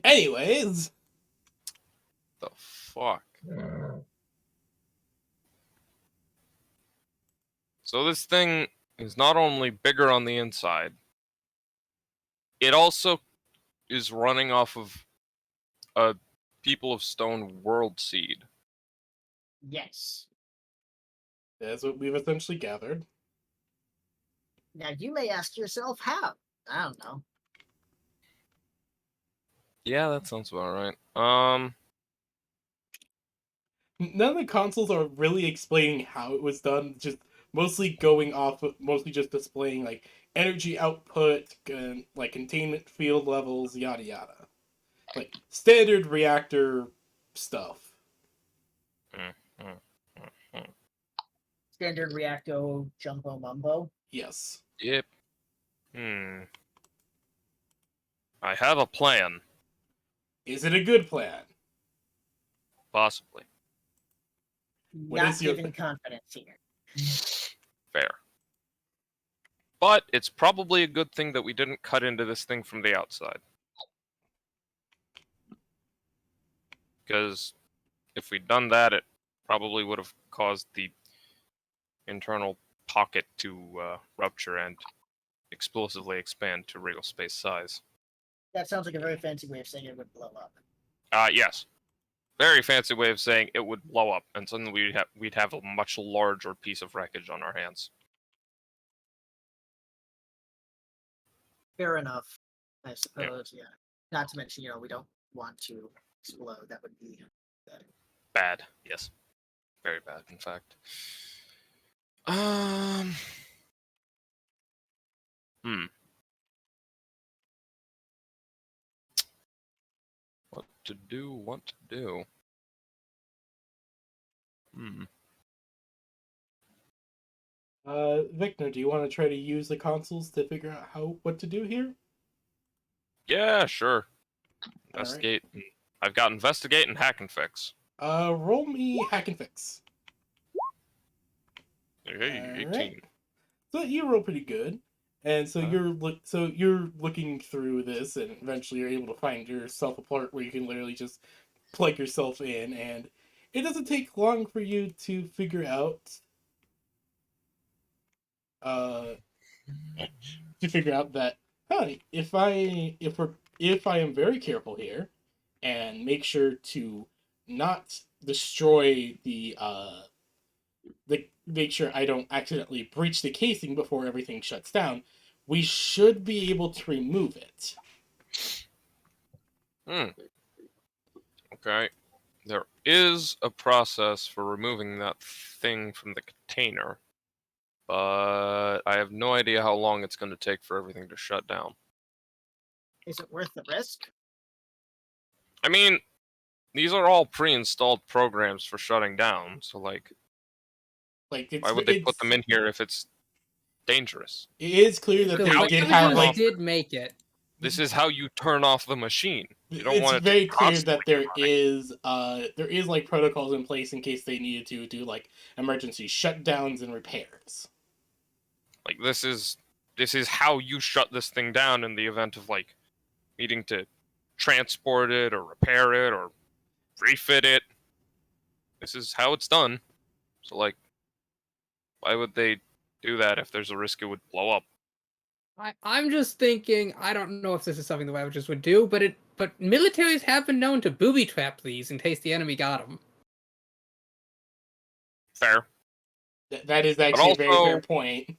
Anyways, the fuck. So this thing is not only bigger on the inside, it also is running off of a People of Stone world seed. Yes. that's what we've essentially gathered. Now you may ask yourself how. I don't know. Yeah, that sounds about right. None of the consoles are really explaining how it was done, just mostly going off of, mostly just displaying like energy output and like containment field levels, yada yada. Like standard reactor stuff. Standard Reacto Jumbo Mumbo. Yes. Yep. I have a plan. Is it a good plan? Possibly. What Not is your giving confidence here. Fair. But it's probably a good thing that we didn't cut into this thing from the outside. Because if we'd done that, it probably would have caused the internal pocket to rupture and explosively expand to real space size. That sounds like a very fancy way of saying it would blow up. Yes. Very fancy way of saying it would blow up, and suddenly we'd have a much larger piece of wreckage on our hands. Fair enough, I suppose. Yeah. Not to mention, we don't want to explode. That would be bad. Bad, yes. Very bad, in fact. What to do? Victor, do you want to try to use the consoles to figure out what to do here? Yeah, sure. All right. Investigate. I've got investigate and hack and fix. Roll me hack and fix. Hey, 18. Right. So you roll pretty good, and so you're looking through this, and eventually you're able to find yourself a part where you can literally just plug yourself in, and it doesn't take long for you to figure out that if I am very careful here and make sure to not destroy make sure I don't accidentally breach the casing before everything shuts down, we should be able to remove it. Okay. There is a process for removing that thing from the container, but I have no idea how long it's going to take for everything to shut down. Is it worth the risk? I mean, these are all pre-installed programs for shutting down, so why would they put them in here if it's dangerous? It is clear that they did make it. This is how you turn off the machine. You don't want it it's very clear that there is like protocols in place in case they needed to do like emergency shutdowns and repairs. Like this is how you shut this thing down in the event of like needing to transport it or repair it or refit it. This is how it's done. So like, why would they do that if there's a risk it would blow up? I'm just thinking, I don't know if this is something the Ravagers would do, but militaries have been known to booby trap these in case the enemy got them. Fair. That is actually a very fair point.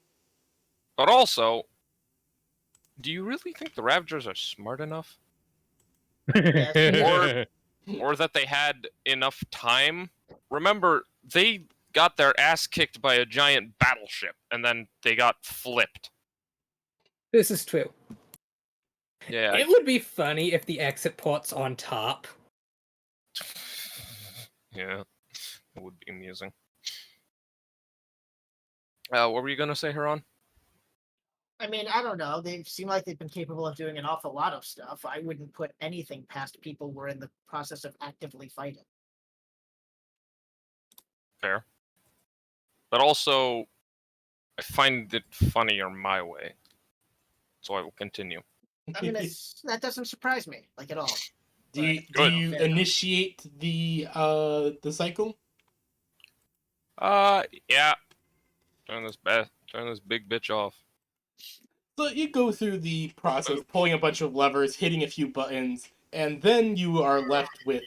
But also, do you really think the Ravagers are smart enough? or that they had enough time? Remember, they got their ass kicked by a giant battleship, and then they got flipped. This is true. Yeah. It would be funny if the exit port's on top. Yeah, it would be amusing. What were you gonna say, Huron? I mean, I don't know. They seem like they've been capable of doing an awful lot of stuff. I wouldn't put anything past people who are in the process of actively fighting. Fair. But also, I find it funnier my way. So I will continue. I mean, that doesn't surprise me, like, at all. do you, But, do Good. you fair enough. initiate the cycle? Yeah. Turn this big bitch off. So you go through the process, pulling a bunch of levers, hitting a few buttons, and then you are left with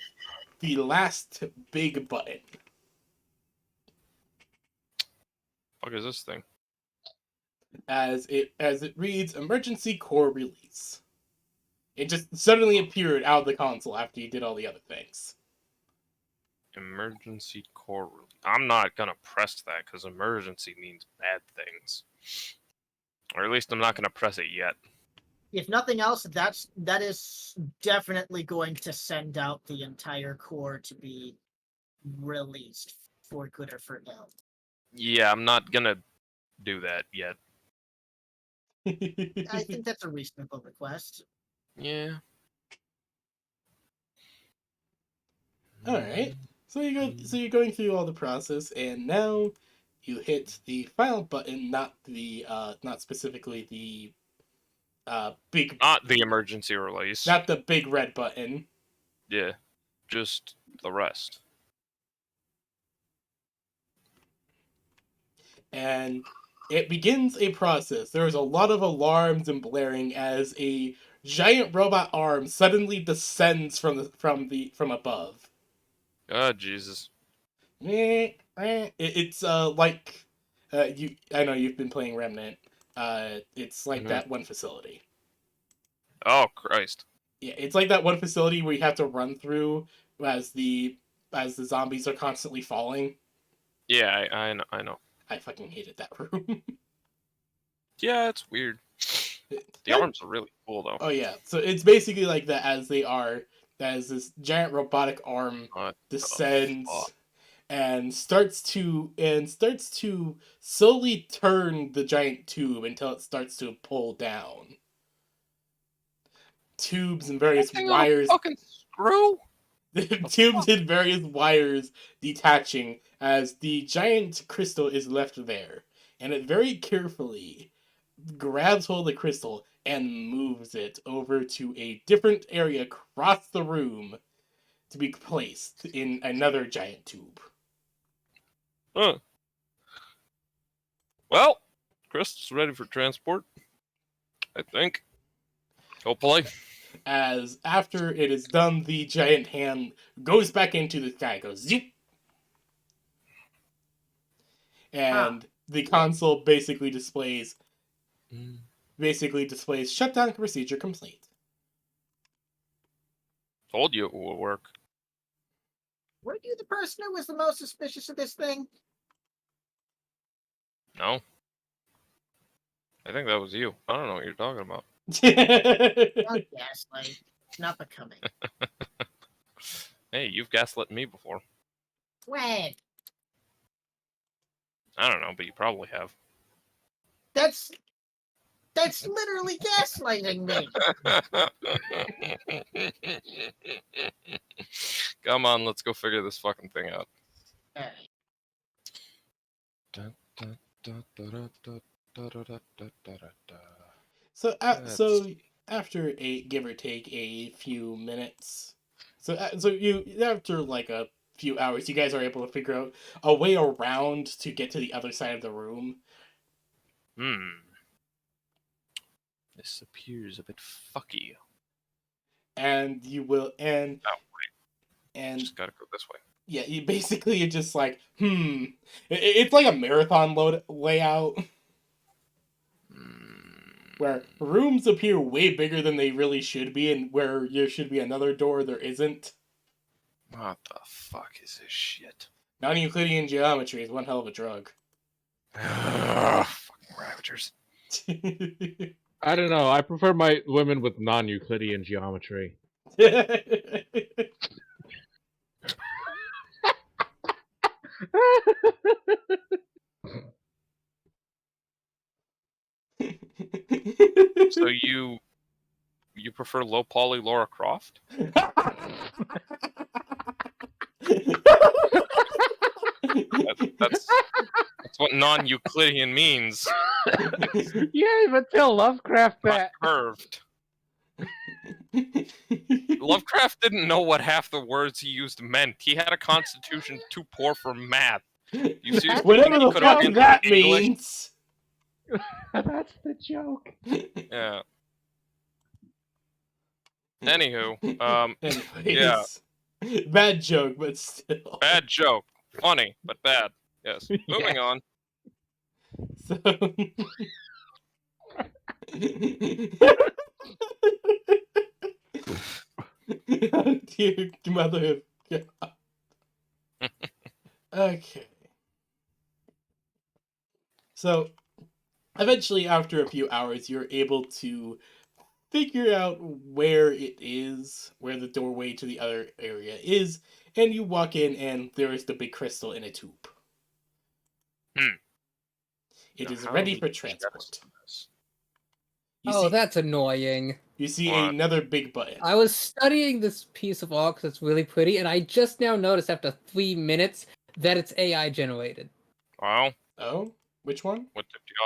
the last big button. Fuck is this thing? As it reads emergency core release. It just suddenly appeared out of the console after you did all the other things. Emergency core release. I'm not gonna press that because emergency means bad things. Or at least I'm not gonna press it yet. If nothing else, that is definitely going to send out the entire core to be released for good or for ill. Yeah, I'm not gonna do that yet. I think that's a reasonable request. Yeah. Alright. So you're going through all the process, and now you hit the final button, not specifically the big, Not the emergency release. not the big red button. Yeah. Just the rest. And it begins a process. There is a lot of alarms and blaring as a giant robot arm suddenly descends from above. Oh, Jesus. It's like I know you've been playing Remnant. It's like that one facility. Oh, Christ. Yeah, it's like that one facility where you have to run through as the zombies are constantly falling. Yeah, I know. I fucking hated that room. Yeah, it's weird. The arms are really cool, though. Oh yeah, so it's basically like that as this giant robotic arm What descends the fuck? and starts to slowly turn the giant tube until it starts to pull down. Tubes and various That little wires, fucking screw? tubes and various wires detaching as the giant crystal is left there, and it very carefully grabs hold of the crystal and moves it over to a different area across the room to be placed in another giant tube. Huh. Well, Crystal's ready for transport. I think. Hopefully. As after it is done, the giant hand goes back into the sky, goes zoop, and the console basically displays shutdown procedure complete. Told you it would work. Were you the person who was the most suspicious of this thing? No. I think that was you. I don't know what you're talking about. Don't gaslight. It's not becoming. Hey, you've gaslit me before. When? I don't know, but you probably have. That's literally gaslighting me. Come on, let's go figure this fucking thing out. So Let's after give or take a few minutes, you after like a few hours, you guys are able to figure out a way around to get to the other side of the room. This appears a bit fucky. And you will and Oh, wait. and Just gotta go this way. yeah, you're just like It's like a marathon layout where rooms appear way bigger than they really should be, and where there should be another door, there isn't. What the fuck is this shit? Non-Euclidean geometry is one hell of a drug. Fucking ravagers. I don't know. I prefer my women with non-Euclidean geometry. prefer low poly Laura Croft? That's what non-Euclidean means. Yeah, even tell Lovecraft Not that. curved. Lovecraft didn't know what half the words he used meant. He had a constitution too poor for math. You seriously Whatever think he the could fuck have that English? means. That's the joke. Yeah. Anywho, Anyways, bad joke, but still. bad joke. Funny, but bad. Yes. Moving on. So... Oh, dear mother of God. Okay. So, eventually, after a few hours, you're able to figure out where it is, where the doorway to the other area is, and you walk in, and there is the big crystal in a tube. It Now, is how do ready we for get transport. status on this? Oh, that's annoying. You see What? another big button. I was studying this piece of art because it's really pretty, and I just now noticed after 3 minutes that it's AI generated. Well, Oh? Which one? what tipped you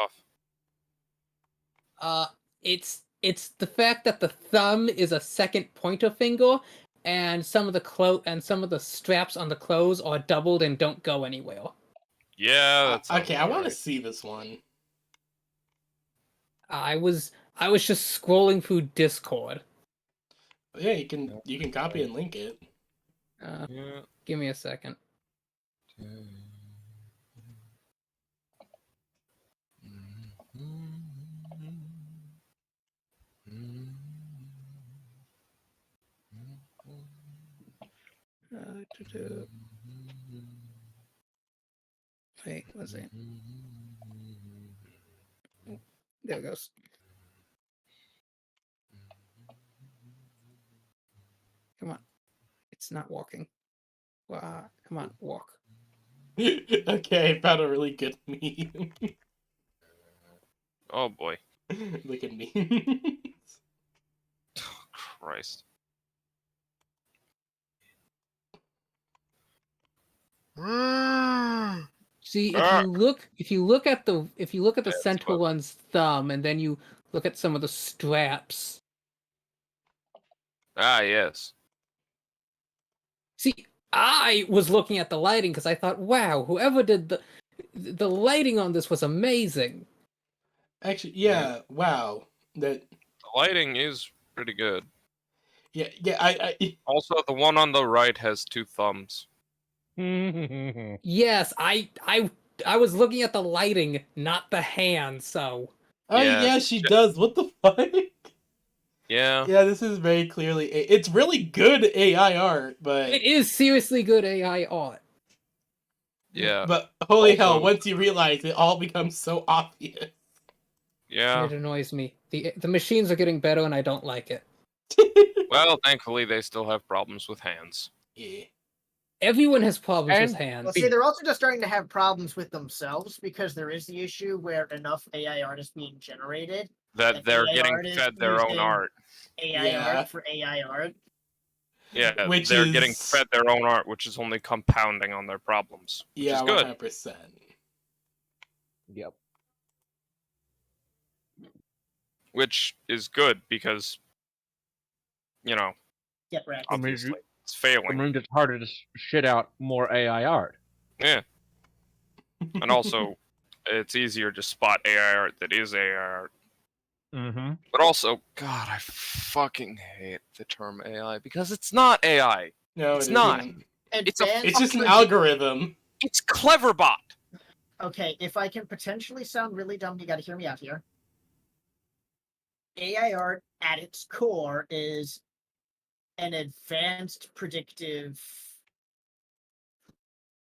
off? It's the fact that the thumb is a second pointer finger, and some of the straps on the clothes are doubled and don't go anywhere. Yeah, that's Okay, I want to right. see this one. I was just scrolling through Discord. Yeah, you can copy and link it. Yeah. Give me a second. Wait, was it? There it goes. Come on. It's not walking. Come on, walk. Okay, I found a really good meme. Oh boy. Look at me. Christ. See, if you look at the That's central what- one's thumb, and then you look at some of the straps. Ah, yes. See, I was looking at the lighting because I thought, wow, whoever did the lighting on this was amazing. Actually, yeah, wow. That The lighting is pretty good. yeah, I Also, the one on the right has two thumbs. Yes, I was looking at the lighting, not the hand. So oh Yeah, yeah, she does. What the fuck? Yeah. Yeah, this is very clearly it's really good AI art, but it is seriously good AI art. Yeah. But holy hell, Also- once you realize it all becomes so obvious. Yeah. It annoys me. The machines are getting better, and I don't like it. Well, thankfully, they still have problems with hands. Yeah. Everyone has problems with And- hands. Well, see, they're also just starting to have problems with themselves because there is the issue where enough AI art is being generated. That That they're AI getting art is fed their own using- art. AI Yeah. art for AI art. Yeah, Which they're getting is- fed their own art, which is only compounding on their problems. Which Yeah, is good. 100%. Yep. Which is good because, you know, Get wrecked. I mean, obviously it's It failing. means it's harder to shit out more AI art. Yeah. And also, it's easier to spot AI art that is AI art. Mm-hmm. But also, God, I fucking hate the term AI because it's not AI. No, It's it not. isn't. It's a- Advanced It's just an produ- algorithm. It's Cleverbot. Okay, if I can potentially sound really dumb, you gotta hear me out here. AI art at its core is an advanced predictive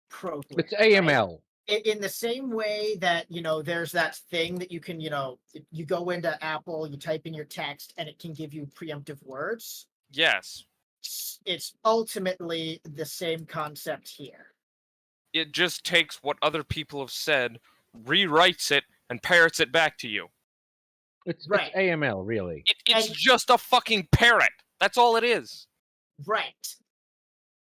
program. It's AML. In the same way that, there's that thing that you can, you go into Apple, you type in your text, and it can give you preemptive words. Yes. It's ultimately the same concept here. It just takes what other people have said, rewrites it, and parrots it back to you. It's Right. AML, really. It's And- just a fucking parrot. That's all it is. Right.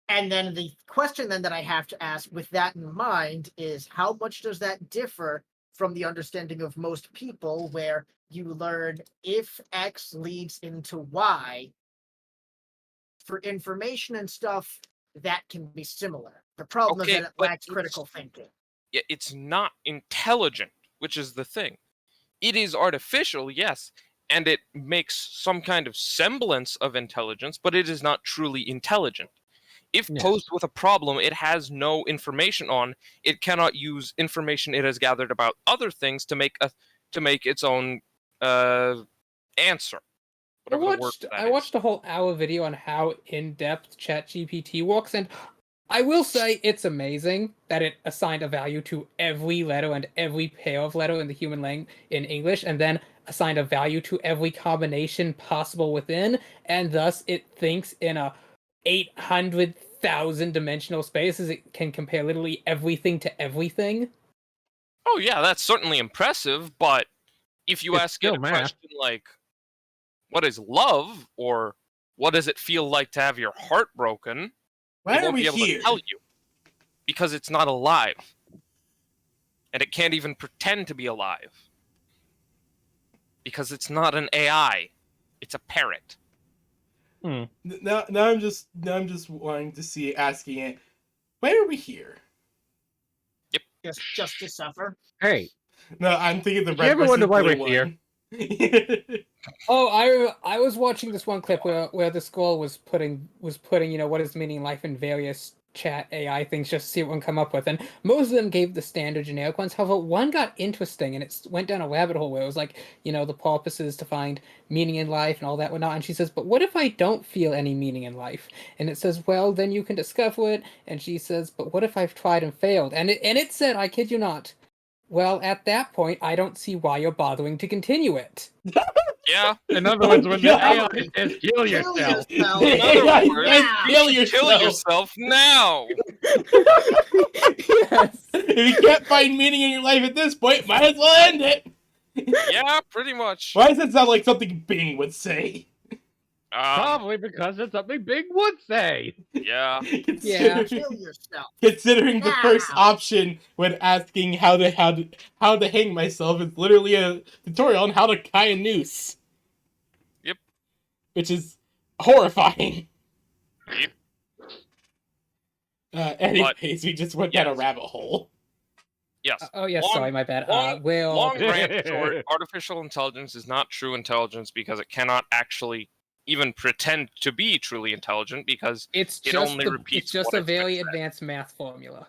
And then the question then that I have to ask with that in mind is how much does that differ from the understanding of most people where you learn if X leads into Y for information and stuff that can be similar. The problem Okay, is that it but lacks critical thinking. It's not intelligent, which is the thing. It is artificial, yes, and it makes some kind of semblance of intelligence, but it is not truly intelligent. If Yeah. posed with a problem it has no information on, it cannot use information it has gathered about other things to make its own answer. I Whatever the word for that is. watched a whole hour video on how in-depth ChatGPT works, and I will say it's amazing that it assigned a value to every letter and every pair of letter in the human language in English, and then assigned a value to every combination possible within, and thus it thinks in a 800,000 dimensional spaces. It can compare literally everything to everything. Oh yeah, that's certainly impressive, but if you It's ask it still a math. question like, what is love? Or what does it feel like to have your heart broken? Why It are won't we be able here? to tell you. Because it's not alive. And it can't even pretend to be alive. Because it's not an AI. It's a parrot. Now I'm just wanting to see asking it. Why are we here? Just to suffer. Hey, No, I'm thinking the Did you red ever versus wonder why blue we're here? one. Oh, I was watching this one clip where the school was putting what is meaning in life in various chat AI things just to see what one come up with, and most of them gave the standard generic ones. However, one got interesting and it went down a rabbit hole where it was like, the purpose is to find meaning in life and all that whatnot. And she says, but what if I don't feel any meaning in life? And it says, well, then you can discover it. And she says, but what if I've tried and failed? And it said, I kid you not, well, at that point, I don't see why you're bothering to continue it. Yeah. in other words, when the God. AI says kill Kill yourself, yourself. In other Yeah, words, yeah, you kill should kill yourself. yourself now. Yes. If you can't find meaning in your life at this point, might as well end it. Yeah, pretty much. Why does that sound like something Bing would say? probably because it's something Big would say. Yeah. Yeah. Kill yourself. Considering the first Now. option when asking how to hang myself is literally a tutorial on how to tie a noose. Yep. Which is horrifying. Yep. Anyways, we just went down a yes. rabbit hole. Yes. Oh, yes, sorry, my bad. long- Well, Long rant short, artificial intelligence is not true intelligence because it cannot actually even pretend to be truly intelligent because it's it just only it's repeats just what a it's been very said. advanced math formula.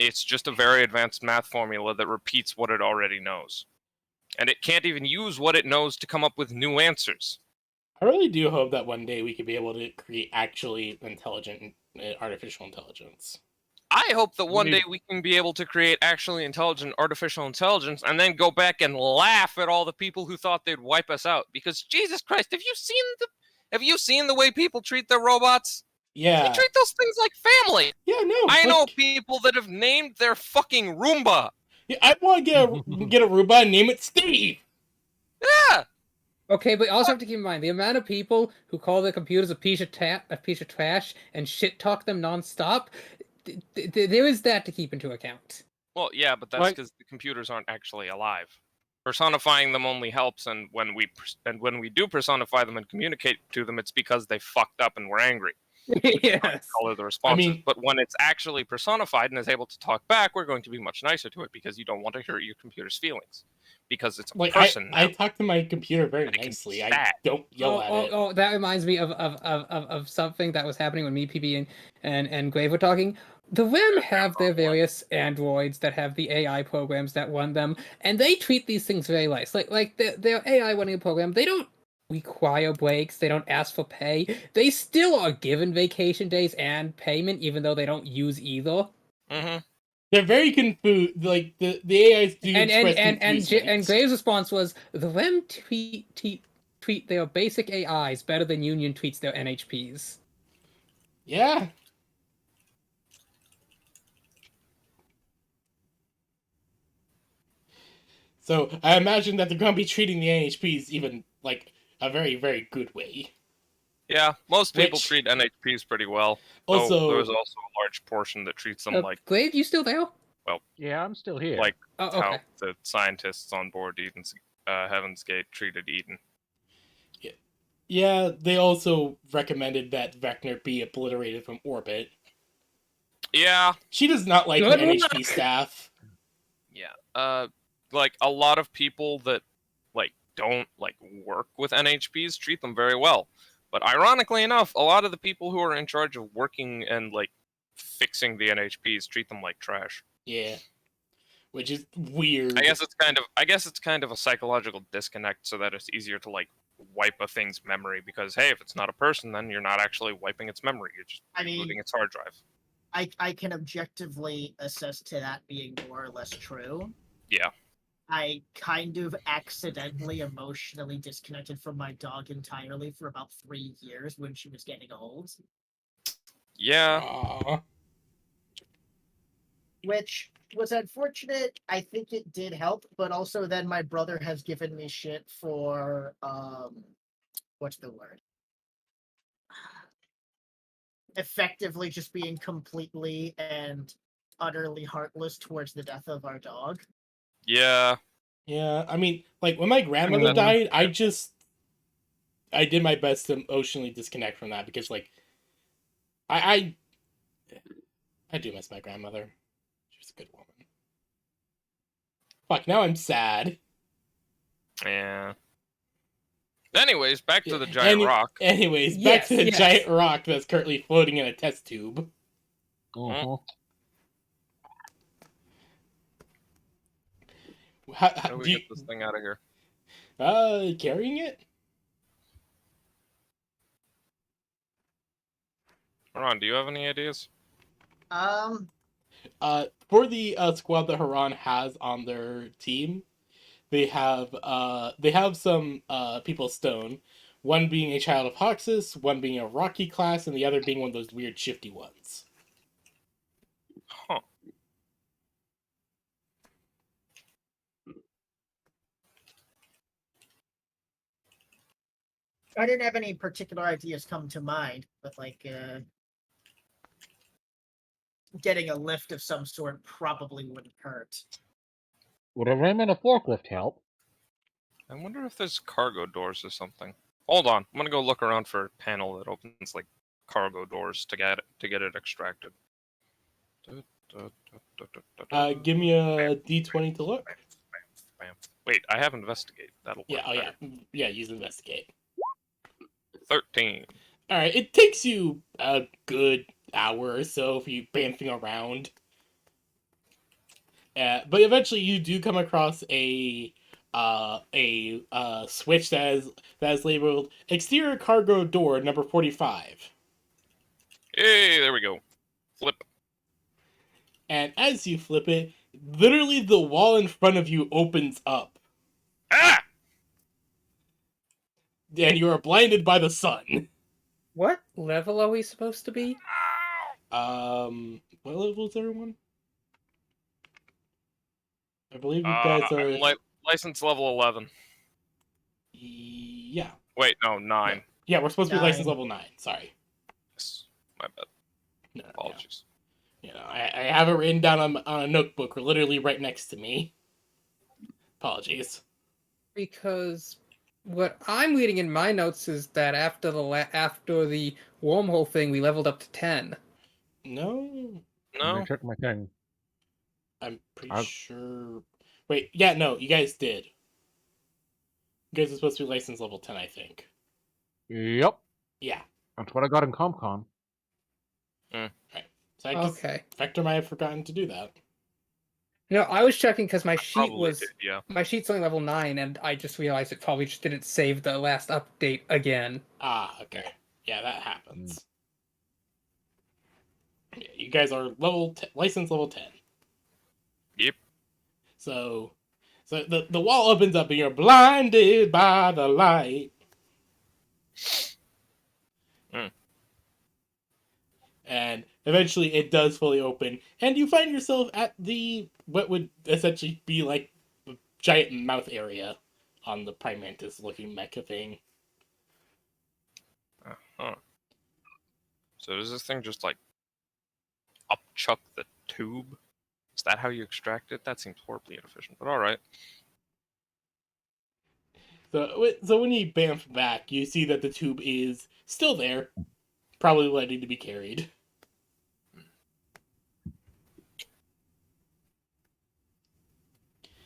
It's just a very advanced math formula that repeats what it already knows. And it can't even use what it knows to come up with new answers. I really do hope that one day we could be able to create actually intelligent artificial intelligence. I hope that one need- day we can be able to create actually intelligent artificial intelligence and then go back and laugh at all the people who thought they'd wipe us out. Because Jesus Christ, have you seen the way people treat their robots? Yeah. They treat those things like family. Yeah, no. I know like- people that have named their fucking Roomba. Yeah, I want to get a Roomba and name it Steve. Yeah. Okay, but you also have to keep in mind the amount of people who call their computers a piece of trash and shit talk them nonstop. There is that to keep into account. Well, yeah, but that's Like- because the computers aren't actually alive. Personifying them only helps, and when we do personify them and communicate to them, it's because they fucked up and we're angry. Yes. Color the responses. mean- But when it's actually personified and is able to talk back, we're going to be much nicer to it because you don't want to hurt your computer's feelings. Because it's a Like person I now. talk to my computer very And it can nicely. be I fat. don't yell at it. Oh, that reminds me of something that was happening when me, PB, and Grave were talking. The REM have their various androids that have the AI programs that run them, and they treat these things very nice. Like their AI running a program, they don't require breaks, they don't ask for pay. They still are given vacation days and payment, even though they don't use either. Mm-hmm. They're very confused. Like the AIs do express And confusement. Graves' response was the REM treat their basic AIs better than Union treats their NHPs. Yeah. So I imagine that they're going to be treating the NHPs even like a very, very good way. Yeah, most people Which- treat NHPs pretty well. Also, though there's also a large portion that treats them like Glaive, you still there? Yeah, I'm still here. like Oh, how okay. the scientists on board Heaven's Gate treated Eden. yeah, they also recommended that Vecna be obliterated from orbit. Yeah, She does not like her Good NHP luck. staff. yeah. Like a lot of people that like don't like work with NHPs treat them very well. But ironically enough, a lot of the people who are in charge of working and like fixing the NHPs treat them like trash. Yeah. Which is weird. I guess it's kind of a psychological disconnect, so that it's easier to like wipe a thing's memory because hey, if it's not a person, then you're not actually wiping its memory. You're just rebooting its hard drive. I can objectively assess to that being more or less true. Yeah. I kind of accidentally emotionally disconnected from my dog entirely for about 3 years when she was getting old. Yeah. Aww. Which was unfortunate. I think it did help, but also then my brother has given me shit for what's the word? Effectively just being completely and utterly heartless towards the death of our dog. Yeah. Yeah, I mean, like, when my grandmother died, I did my best to emotionally disconnect from that because, like, I do miss my grandmother. She was a good woman. Fuck, now I'm sad. Yeah. Anyways, back to the giant rock. Anyways, back Yes, to the yes. giant rock that's currently floating in a test tube. Uh-huh. How do we get this thing out of here? Carrying it? Haran, do you have any ideas? For the squad that Haran has on their team, they have some people stone. One being a child of Hoxus, one being a Rocky class, and the other being one of those weird shifty ones. Huh. I didn't have any particular ideas come to mind, but like getting a lift of some sort probably wouldn't hurt. Would a rim and a forklift help? I wonder if there's cargo doors or something. Hold on, I'm gonna go look around for a panel that opens like cargo doors to get it extracted. Give me a D20 to look. Wait, I have investigate. That'll work. Yeah, oh better. yeah, use investigate. 13. All right, it takes you a good hour or so if you bamfing around. But eventually you do come across a switch that is labeled exterior cargo door number 45. Hey, there we go. Flip. And as you flip it, literally the wall in front of you opens up. Ah! And you are blinded by the sun. What level are we supposed to be? What level is everyone? I believe you guys are... I'm license level 11. Yeah. Wait, no, 9. Yeah, we're supposed to be 9. license level 9. Sorry. Yes, my bad. No, Apologies. You know, I have it written down on a notebook, literally right next to me. Apologies. Because what I'm reading in my notes is that after the wormhole thing, we leveled up to 10. No, Let No? me check my thing. I'm pretty sure. Wait, yeah, no, you guys did. You guys are supposed to be license level 10, I think. Yep. Yeah. That's what I got in ComCon. So I guess Okay. Vector might have forgotten to do that. No, I was checking because my sheet Probably was did, yeah. my sheet's only level 9, and I just realized it probably just didn't save the last update again. Ah, okay. Yeah, that happens. Yeah, you guys are license level 10. Yep. So the wall opens up and you're blinded by the light. And eventually it does fully open, and you find yourself at what would essentially be like giant mouth area on the prime mantis looking mecha thing. Huh. So does this thing just like upchuck the tube? Is that how you extract it? That seems horribly inefficient, but alright. So when you bamf back, you see that the tube is still there, probably ready to be carried.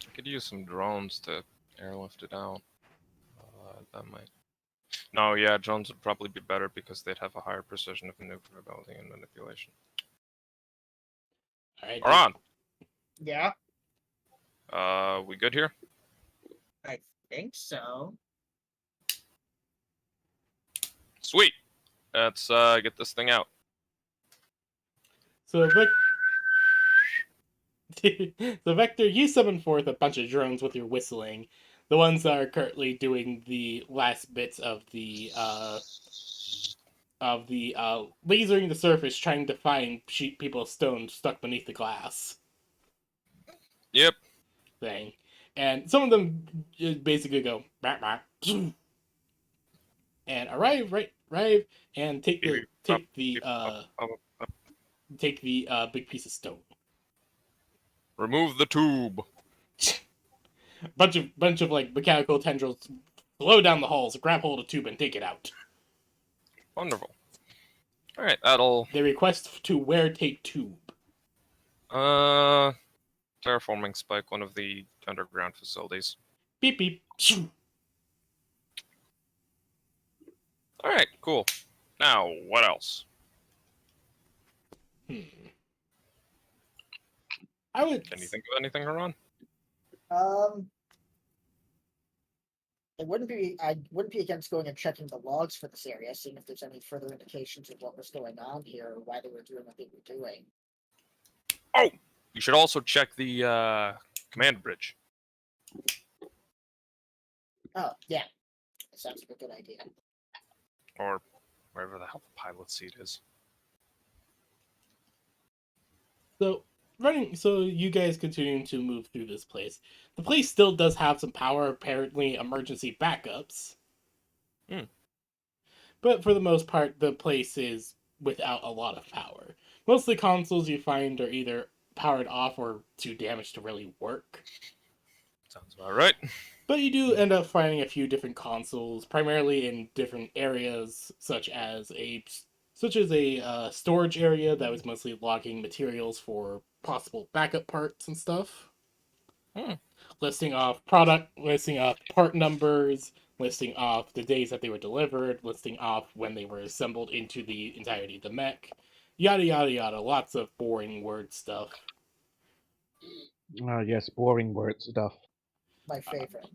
I could use some drones to airlift it out. That might. No, yeah, drones would probably be better because they'd have a higher precision of maneuverability and manipulation. All right. Aran! Yeah, We good here? I think so. Sweet! Let's get this thing out. So, so Vector, you summon forth a bunch of drones with your whistling. The ones that are currently doing the last bits of the lasering the surface, trying to find people's stones stuck beneath the glass Yep. thing. And some of them basically go bah, bah, and arrive and take the big piece of stone. Remove the tube. bunch of like mechanical tendrils blow down the halls, grab hold of the tube, and take it out. Wonderful. Alright, that'll... They request to where take tube. Terraforming Spike, one of the underground facilities. Beep beep. Alright, cool. Now, what else? I would. Can you think of anything, Haran? I wouldn't be against going and checking the logs for this area, seeing if there's any further indications of what was going on here, or why they were doing what they were doing. Oh! You should also check the command bridge. Oh, yeah. That sounds like a good idea. Or wherever the hell the pilot seat is. So you guys continuing to move through this place. The place still does have some power, apparently emergency backups. But for the most part, the place is without a lot of power. Most of the consoles you find are either powered off or too damaged to really work. Sounds about right. But you do end up finding a few different consoles, primarily in different areas, such as a storage area that was mostly logging materials for possible backup parts and stuff. Listing off part numbers, listing off the days that they were delivered, listing off when they were assembled into the entirety of the mech. Yada yada yada. Lots of boring word stuff. Oh yes, boring word stuff. My favorite.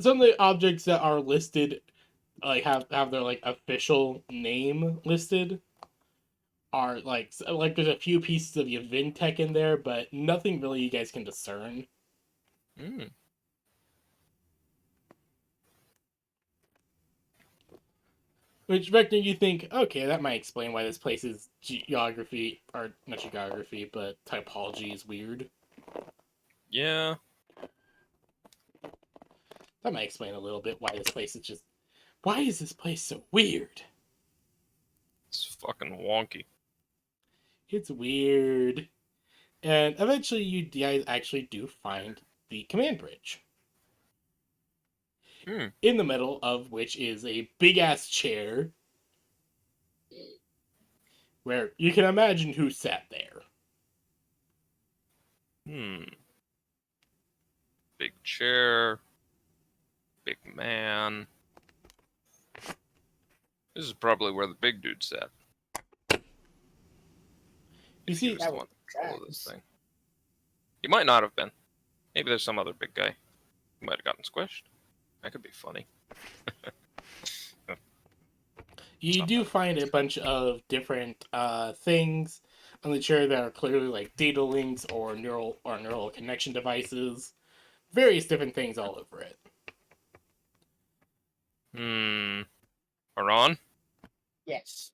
Some of the objects that are listed like have their like official name listed are like there's a few pieces of Yavin in there, but nothing really you guys can discern. Which Vector, you think, okay, that might explain why this place's geography, or not geography, but typology is weird. Yeah. That might explain a little bit why this place is just. Why is this place so weird? It's fucking wonky. It's weird. And eventually you guys actually do find the command bridge. In the middle of which is a big-ass chair where you can imagine who sat there. Big chair. Big man. This is probably where the big dude sat. You see, he was the one that controlled this thing. He might not have been. Maybe there's some other big guy. He might have gotten squished. That could be funny. You do find a bunch of different things on the chair that are clearly like data links or neural connection devices. Various different things all over it. Haran? Yes.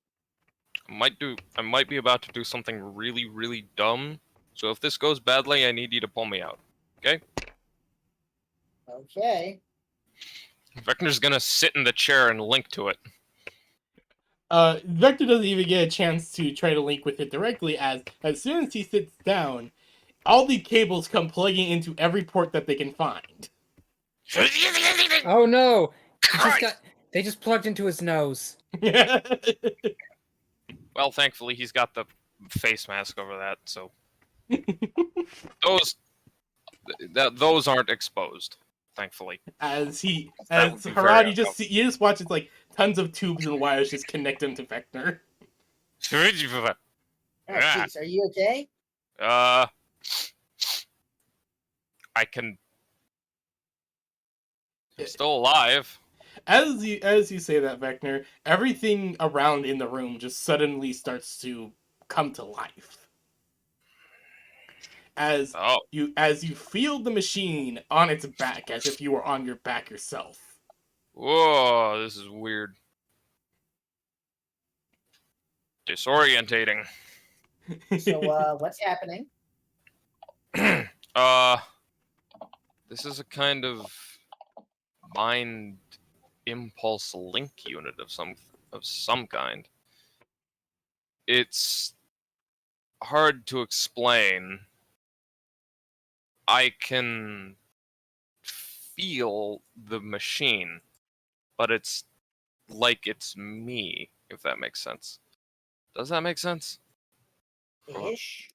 I might be about to do something really, really dumb, So if this goes badly, I need you to pull me out. Okay? Okay. Vector's gonna sit in the chair and link to it. Vector doesn't even get a chance to try to link with it directly, as soon as he sits down, all the cables come plugging into every port that they can find. Oh no! They just plugged into his nose. Well, thankfully, he's got the face mask over that, so those aren't exposed. Thankfully, as That would be very Harad, you just watch it's like tons of tubes and wires just connect him to Vector. Oh, jeez, are you okay? I can. I'm still alive. As you say that, Vector, everything around in the room just suddenly starts to come to life. As you feel the machine on its back, as if you were on your back yourself. Whoa, this is weird. Disorientating. So, what's happening? This is a kind of mind impulse link unit of some kind. It's hard to explain. I can feel the machine, but it's like it's me, if that makes sense. Does that make sense? Ish.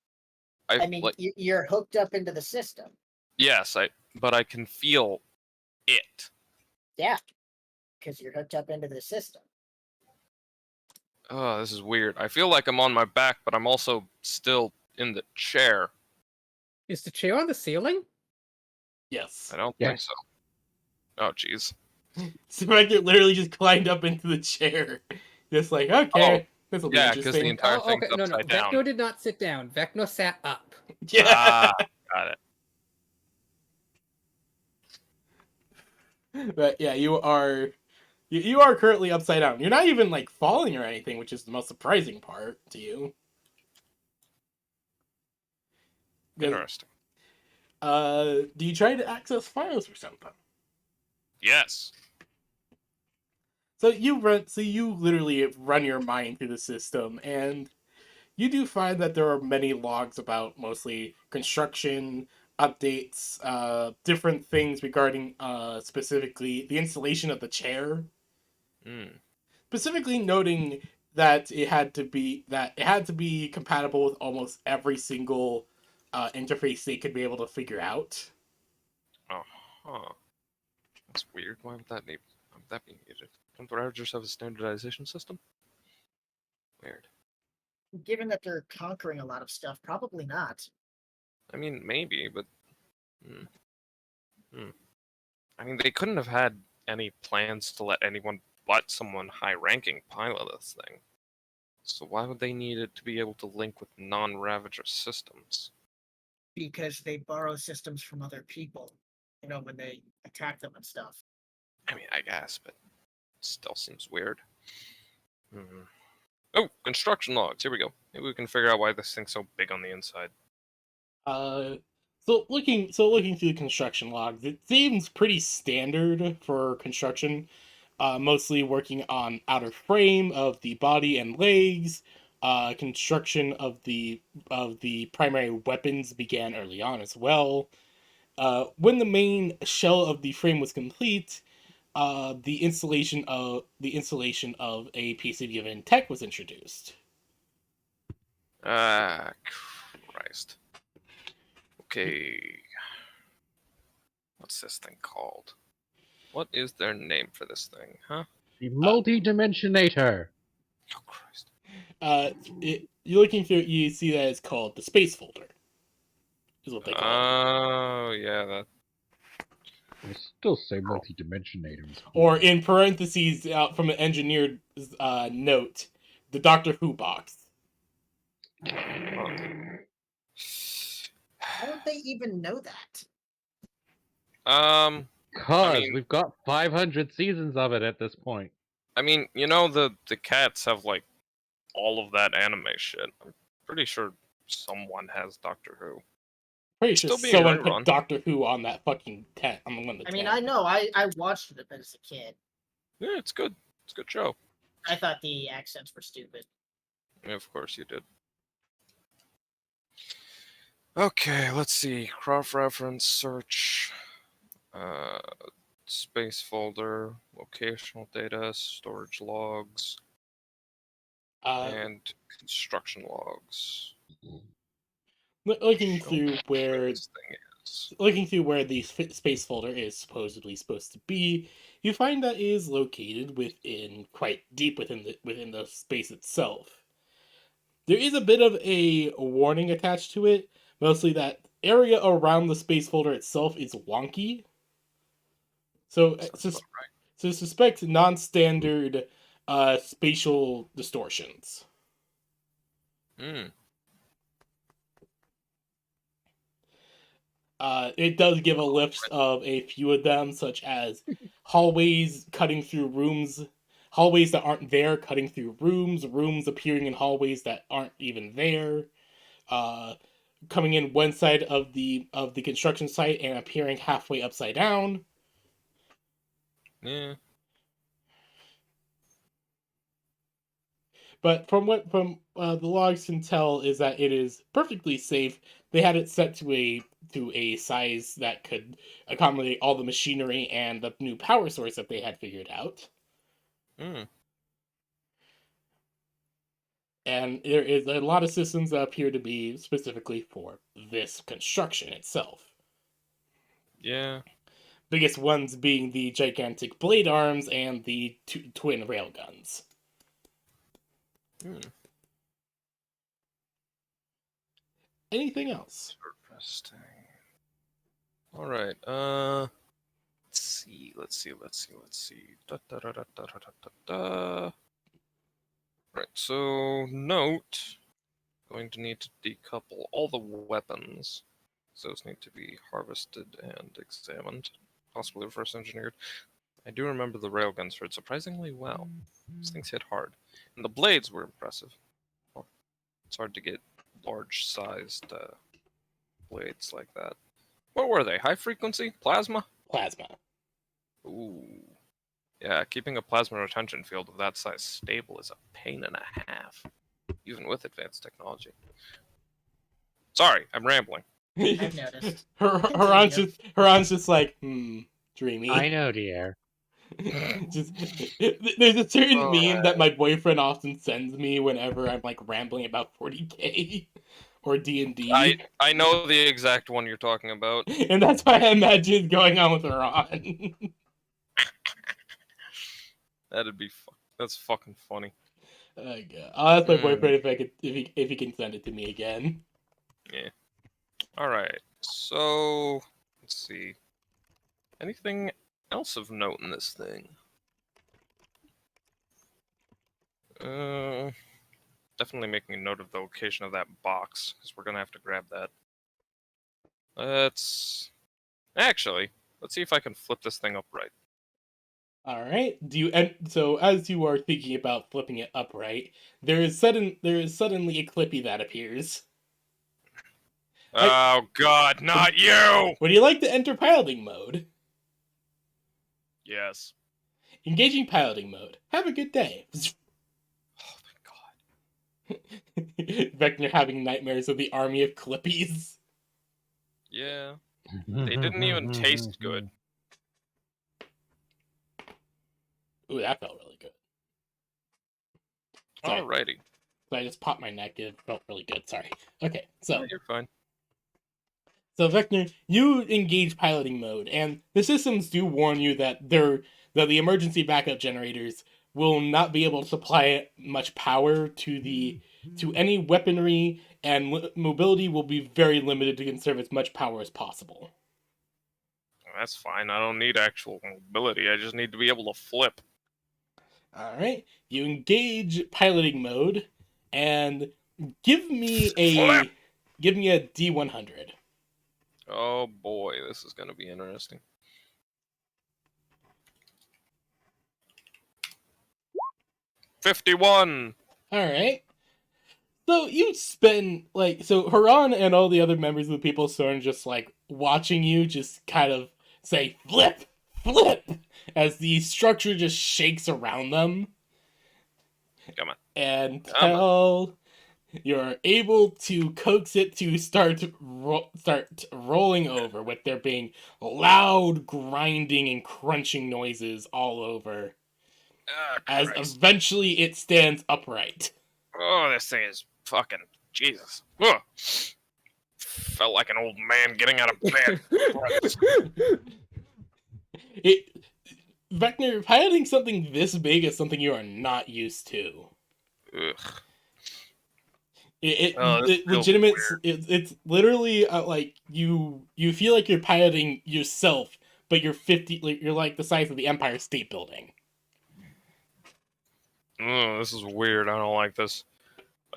I mean, you're hooked up into the system. Yes, but I can feel it. Yeah, because you're hooked up into the system. Oh, this is weird. I feel like I'm on my back, but I'm also still in the chair. Is the chair on the ceiling? Yes. I don't think so. Oh, jeez. So Vector literally just climbed up into the chair. Just like, okay, this will be Yeah, because the interesting. entire thing's upside down. Vector did not sit down. Vector sat up. Yeah. Got it. But yeah, you are currently upside down. You're not even like falling or anything, which is the most surprising part to you. Interesting. Do you try to access files or something? Yes. So you literally run your mind through the system, and you do find that there are many logs about mostly construction, updates, different things regarding specifically the installation of the chair. Specifically noting that it had to be compatible with almost every single interface they could be able to figure out. Oh, huh. That's weird. Why would that be needed? Don't the routers have a standardization system? Weird. Given that they're conquering a lot of stuff, probably not. I mean, maybe, but... I mean, they couldn't have had any plans to let anyone but someone high-ranking pilot this thing. So why would they need it to be able to link with non-Ravager systems? Because they borrow systems from other people, when they attack them and stuff. I mean, I guess, but still seems weird. Oh, construction logs. Here we go. Maybe we can figure out why this thing's so big on the inside. So looking through the construction logs, it seems pretty standard for construction. Mostly working on outer frame of the body and legs. Construction of the primary weapons began early on as well. When the main shell of the frame was complete, the installation of a piece of given tech was introduced. Ah, Christ. Okay. What's this thing called? What is their name for this thing, huh? The multi-dimensionator. Oh, Christ. You're looking through it, you see that it's called the space folder. Is what they call it. Oh, yeah, that. I still say multi-dimensionator. Or in parentheses, from an engineered note, the Doctor Who box. How would they even know that? Because we've got 500 seasons of it at this point. I mean, the cats have, like, all of that anime shit. I'm pretty sure someone has Doctor Who. Pretty It's sure still being someone rerun. put Doctor Who on that fucking tent. I'm on the I mean, tent. I know. I watched it as a kid. Yeah, it's good. It's a good show. I thought the accents were stupid. Yeah, of course you did. Okay, let's see. Cross-reference search. Space folder, locational data, storage logs, and construction logs. Looking Show through me where this thing is. the space folder is supposedly supposed to be, you find that it is located within quite deep within the space itself. There is a bit of a warning attached to it, mostly that area around the space folder itself is wonky. So, Sounds about right. so suspect non-standard spatial distortions. Hmm. It does give a list of a few of them, such as hallways cutting through rooms, hallways that aren't there cutting through rooms, rooms appearing in hallways that aren't even there, uh, coming in one side of the construction site and appearing halfway upside down. Yeah. But from what the logs can tell is that it is perfectly safe. They had it set to a size that could accommodate all the machinery and the new power source that they had figured out. Hmm. And there is a lot of systems that appear to be specifically for this construction itself. Yeah. Biggest ones being the gigantic blade arms and the twin railguns. Hmm. Anything else? Interesting. All right. Let's see. Da, da, da, da, da, da, da, da. Right. So note, going to need to decouple all the weapons. Those need to be harvested and examined, possibly reverse engineered. I do remember the railguns fared surprisingly well. These things hit hard, and the blades were impressive. Well, it's hard to get large-sized blades like that. What were they? High frequency? Plasma? Plasma. Ooh. Yeah, keeping a plasma retention field of that size stable is a pain and a half, even with advanced technology. Sorry, I'm rambling. I've noticed. Haran's just like, dreamy. I know, dear. Just, there's a certain All meme right. that my boyfriend often sends me whenever I'm like rambling about 40K or D&D. I know the exact one you're talking about. And that's why I imagine going on with Haran. That's fucking funny. Oh, God. I'll ask my boyfriend if he can send it to me again. Yeah. All right. So let's see. Anything else of note in this thing? Definitely making a note of the location of that box because we're gonna have to grab that. Let's see if I can flip this thing upright. All right. So as you are thinking about flipping it upright, there is suddenly a Clippy that appears. Oh God, not you! Would you like to enter piloting mode? Yes. Engaging piloting mode. Have a good day. Oh my God. Vector having nightmares of the army of Clippies. Yeah. They didn't even taste good. Ooh, that felt really good. Sorry. Alrighty. So I just popped my neck. It felt really good. Sorry. Okay, so No, you're fine. So Vector, you engage piloting mode, and the systems do warn you that the emergency backup generators will not be able to supply much power to any weaponry, and mobility will be very limited to conserve as much power as possible. That's fine. I don't need actual mobility. I just need to be able to flip. All right, you engage piloting mode, and give me Flip! a D100. Oh boy, this is going to be interesting. 51. All right. Though you spend like so Haran and all the other members of the People's Throne just like watching you just kind of say flip, flip as the structure just shakes around them. Come on. And you're able to coax it to start rolling over with there being loud grinding and crunching noises all over. As eventually it stands upright. Oh, this thing is fucking Jesus. Ugh. Felt like an old man getting out of bed. Vecna, piloting something this big is something you are not used to. Ugh. It's literally like you feel like you're piloting yourself, but you're like the size of the Empire State Building. Oh, this is weird. I don't like this.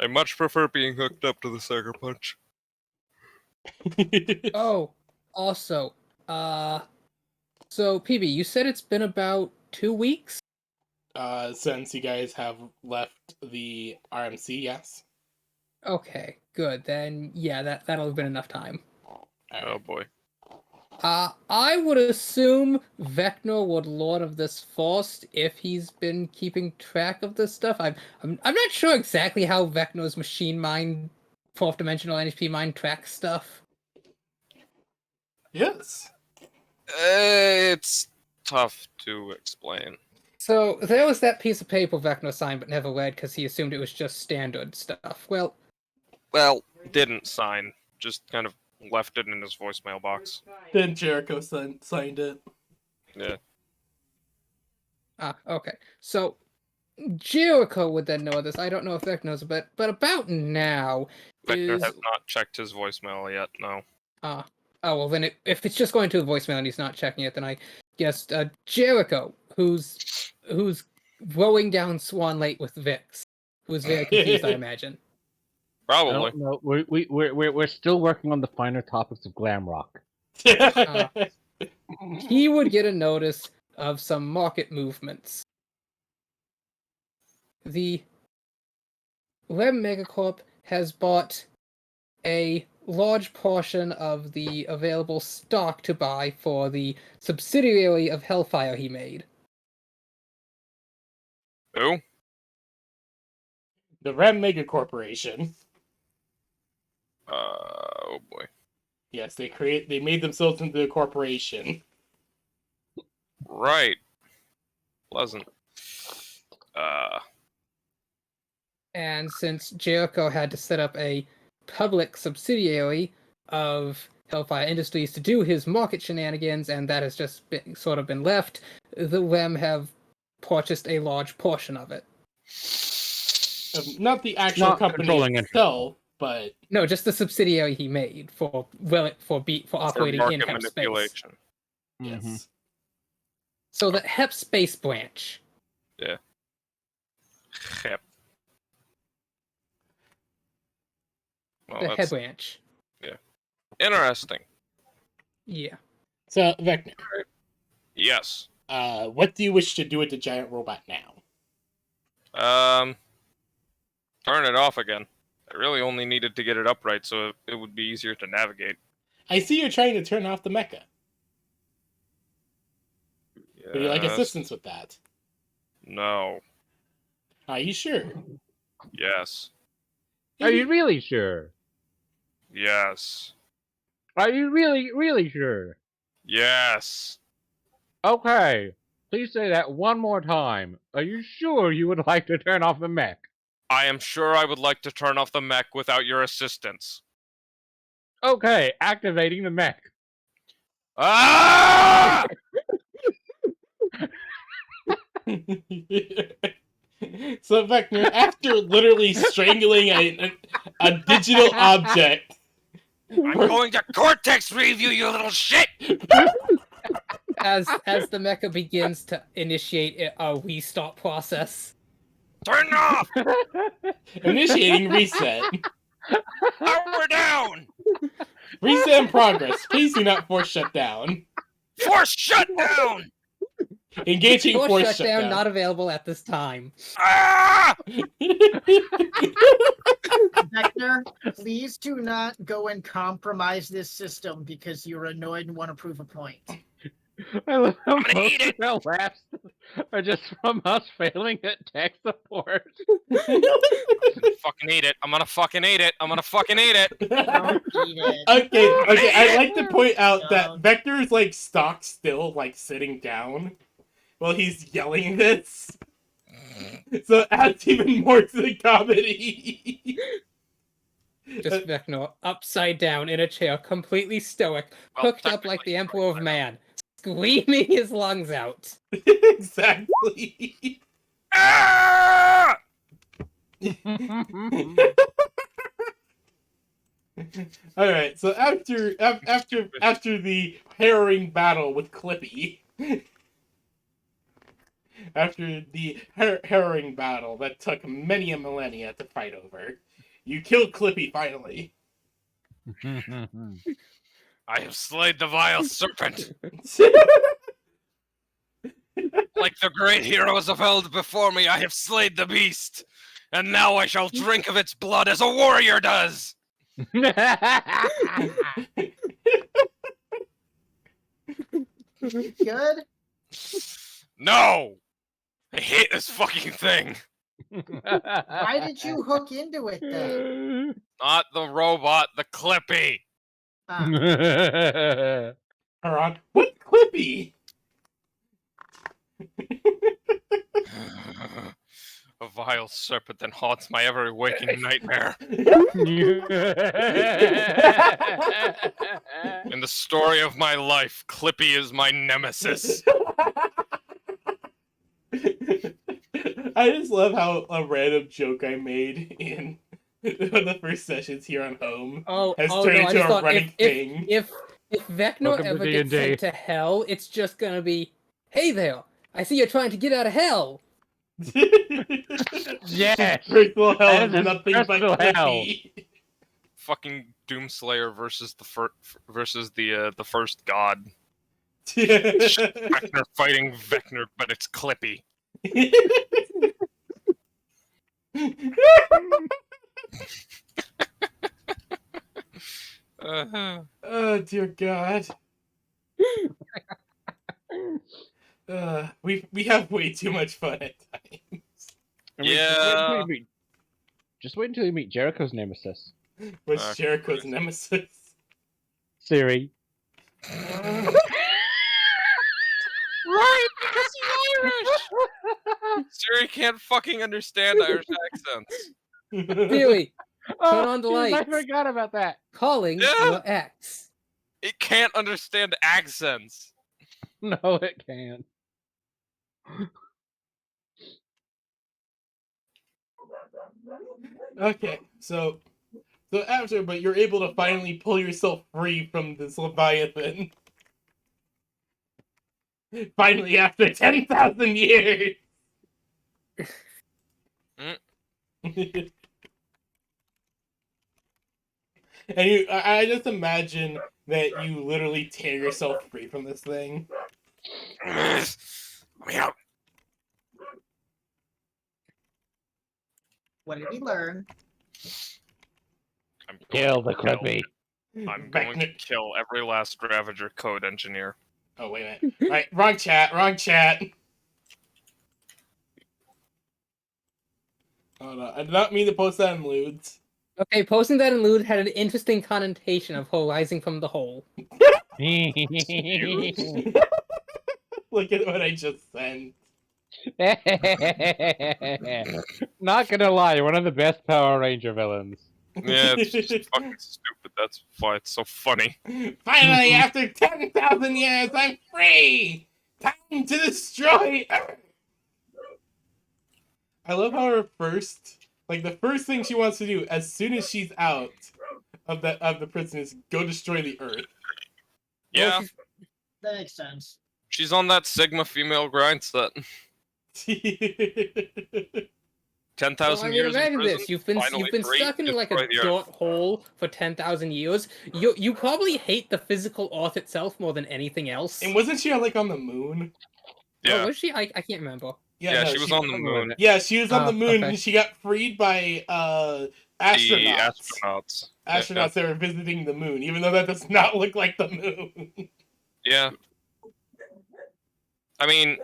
I much prefer being hooked up to the Sucker Punch. Oh, also, so PB, you said it's been about 2 weeks? Since you guys have left the RMC, yes. Okay, good. Then, yeah, that'll have been enough time. Oh boy. I would assume Vecna would Lord of this first if he's been keeping track of this stuff. I'm not sure exactly how Vecna's machine mind, fourth dimensional NHP mind tracks stuff. Yes. It's tough to explain. So there was that piece of paper Vecna signed but never read because he assumed it was just standard stuff. Well, didn't sign. Just kind of left it in his voicemail box. Then Jericho signed it. Yeah. Okay. So Jericho would then know this. I don't know if Vecna knows, but about now Vector is... has not checked his voicemail yet, no. Oh, well then if it's just going to the voicemail and he's not checking it, then I guess Jericho, who's rowing down Swan Lake with Vix, who's very confused, I imagine. Probably. No, we're still working on the finer topics of glam rock. He would get a notice of some market movements. The Web Megacorp has bought a large portion of the available stock to buy for the subsidiary of Hellfire he made. Who? The Ram Mega Corporation. Oh boy. Yes, they made themselves into a corporation. Right. Pleasant. And since Jericho had to set up a public subsidiary of Hellfire Industries to do his market shenanigans, and that has just been left, the WEM have purchased a large portion of it. Not the actual company itself, but no, just the subsidiary he made for operating in Hep Space. Yes. Mm-hmm. So the Hep Space branch. Yeah. Hep. Well, the Hep branch. Yeah. Interesting. Yeah. So Vecna. Yes. What do you wish to do with the giant robot now? Turn it off again. I really only needed to get it upright so it would be easier to navigate. I see you're trying to turn off the mecha. Yes. Would you like assistance with that? No. Are you sure? Yes. Are you really sure? Yes. Are you really sure? Yes. Okay. Please say that one more time. Are you sure you would like to turn off the mech? I am sure I would like to turn off the mech without your assistance. Okay, activating the mech. Ah! So, Vecna, after literally strangling a digital object... I'm going to Cortex review, you little shit! As the mecha begins to initiate a restart process. Turn it off! Initiating reset. Power down! Reset in progress. Please do not force shutdown. Force shutdown! Engaging force shutdown. Not available at this time. Ah! Vector, please do not go and compromise this system because you're annoyed and want to prove a point. I love how I'm gonna most eat of it! our laughs are just from us failing at tech support. Fucking eat it. I'm gonna fucking eat it. I'm gonna fucking eat it. Don't eat it. Okay, I'd like to point out that Don't. Vector is like stock still, like sitting down while he's yelling this. So it adds even more to the comedy. Just Vecnor, upside down in a chair, completely stoic, Well, hooked up like technically, the Emperor of Man, screaming his lungs out. Exactly. Ah! All right. So after the harrowing battle with Clippy, after the harrowing battle that took many a millennia to fight over, you killed Clippy finally. I have slayed the vile serpent. Like the great heroes of held before me, I have slayed the beast. And now I shall drink of its blood as a warrior does. Good? No! I hate this fucking thing. Why did you hook into it then? Not the robot, the Clippy. Ah, Haran, what Clippy? A vile serpent that haunts my every waking nightmare. In the story of my life, Clippy is my nemesis. I just love how a random joke I made in one of the first sessions here on Home has turned no, I into just a thought running thing. if Vecnor Welcome to ever gets D&D. sent to hell, it's just gonna be, hey there, I see you're trying to get out of hell. Yes! Personal hell That is is his nothing but personal hell. Clippy. Fucking Doomslayer versus the first god. Yeah. Vector fighting Vector, but it's Clippy. Oh dear God. We have way too much fun at times. Yeah. Just wait until you meet Jericho's nemesis, What's Jericho's nemesis? Siri. Right, because he's Irish. Siri can't fucking understand Irish accents. Siri, turn on the jeez, I lights. forgot about that. Calling Yeah. your ex. It can't understand accents. No, it can't. Okay, so after, but you're able to finally pull yourself free from this Leviathan. Finally, after 10,000 years. And I just imagine that you literally tear yourself free from this thing. Let me out. what did we learn? I'm going Kill to the Clippy. I'm going to kill every last Ravager code engineer. Oh, wait a minute. Alright, wrong chat. Hold on, I did not mean to post that in Ludes. Okay, posting that in Lewd had an interesting connotation of her rising from the hole. Look at what I just sent. Not gonna lie, one of the best Power Ranger villains. Yeah, it's just fucking stupid. That's why it's so funny. Finally, after 10,000 years, I'm free! Time to destroy Earth! I love how her the first thing she wants to do as soon as she's out of the prison is go destroy the Earth. Yeah, That makes sense. she's on that Sigma female grind set. 10,000 I mean, years in imagine prison, this: you've been finally free, stuck in like a destroy the Earth. dirt hole for 10,000 years. You probably hate the physical Earth itself more than anything else. And wasn't she like on the moon? Yeah, Oh, was she? I can't remember. yeah, no, she was on the moon. Yeah, she was on the moon okay. and she got freed by astronauts. Astronauts that are visiting the moon, even though that does not look like the moon. Yeah. I mean,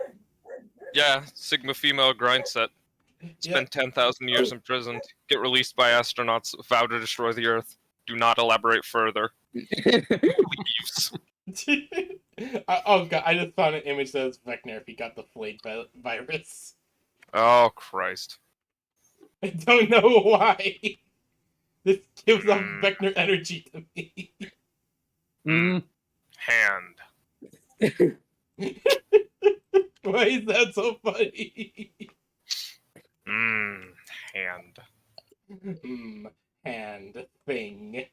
yeah, Sigma female grind set. Spend 10,000 years imprisoned. Get released by astronauts. Vow to destroy the Earth. Do not elaborate further. Leaves. Oh god, I just found an image that was Vecna if he got the Flayed virus. Oh, Christ. I don't know why. This gives off Vecna energy to me. Hand. Why is that so funny? Hand. Hand thing.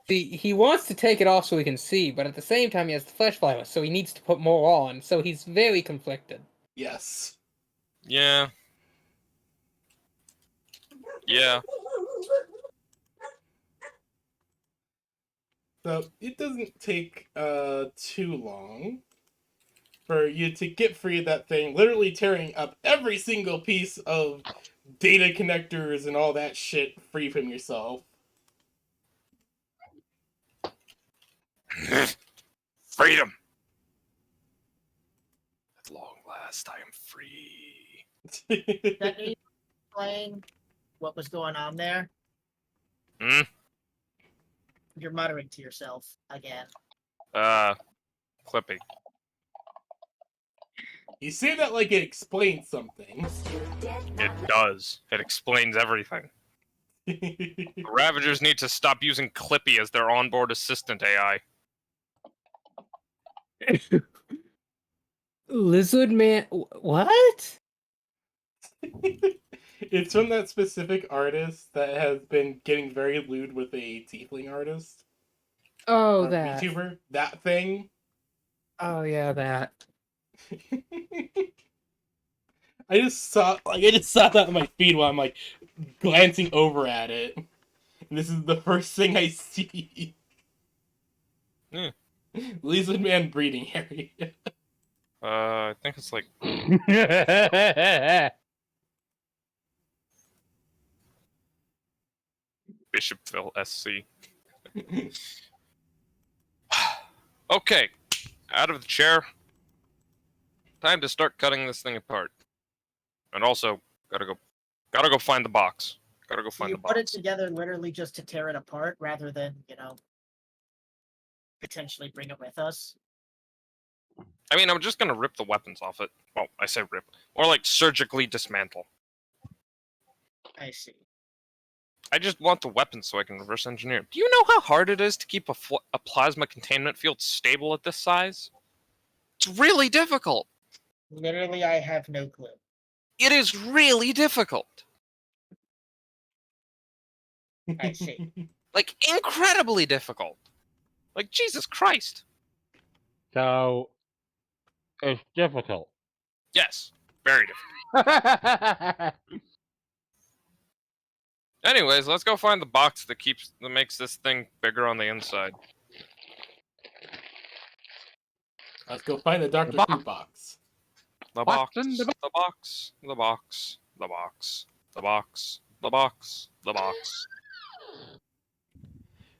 See, he wants to take it off so he can see, but at the same time he has the flesh virus, so he needs to put more on, so he's very conflicted. Yes. Yeah. Yeah. So it doesn't take too long for you to get free of that thing, literally tearing up every single piece of data connectors and all that shit free from yourself. Freedom. At long last, I am free. That need to explain what was going on there. You're muttering to yourself again. Clippy. You say that like it explains something. It does. It explains everything. The Ravagers need to stop using Clippy as their onboard assistant AI. Lizard Man... What? It's from that specific artist that has been getting very lewd with a tiefling artist. Oh, that. VTuber. That thing. Oh, yeah, that. I just saw that on my feed while I'm like glancing over at it. And this is the first thing I see. Lizard Man breeding area. I think it's like Bishopville SC. Okay, out of the chair. Time to start cutting this thing apart. And also, gotta go find the box. Gotta go find the box. You put it together literally just to tear it apart, rather than, potentially bring it with us. I mean, I'm just gonna rip the weapons off it. Well, I say rip. Or like surgically dismantle. I see. I just want the weapons so I can reverse engineer. Do you know how hard it is to keep a plasma containment field stable at this size? It's really difficult. Literally, I have no clue. It is really difficult. I see. Like, incredibly difficult. Like, Jesus Christ. So, it's difficult. Yes, very difficult. Anyways, let's go find the box that makes this thing bigger on the inside. Let's go find the Dr. Who box. The box, the box, the box, the box, the box, the box, the box.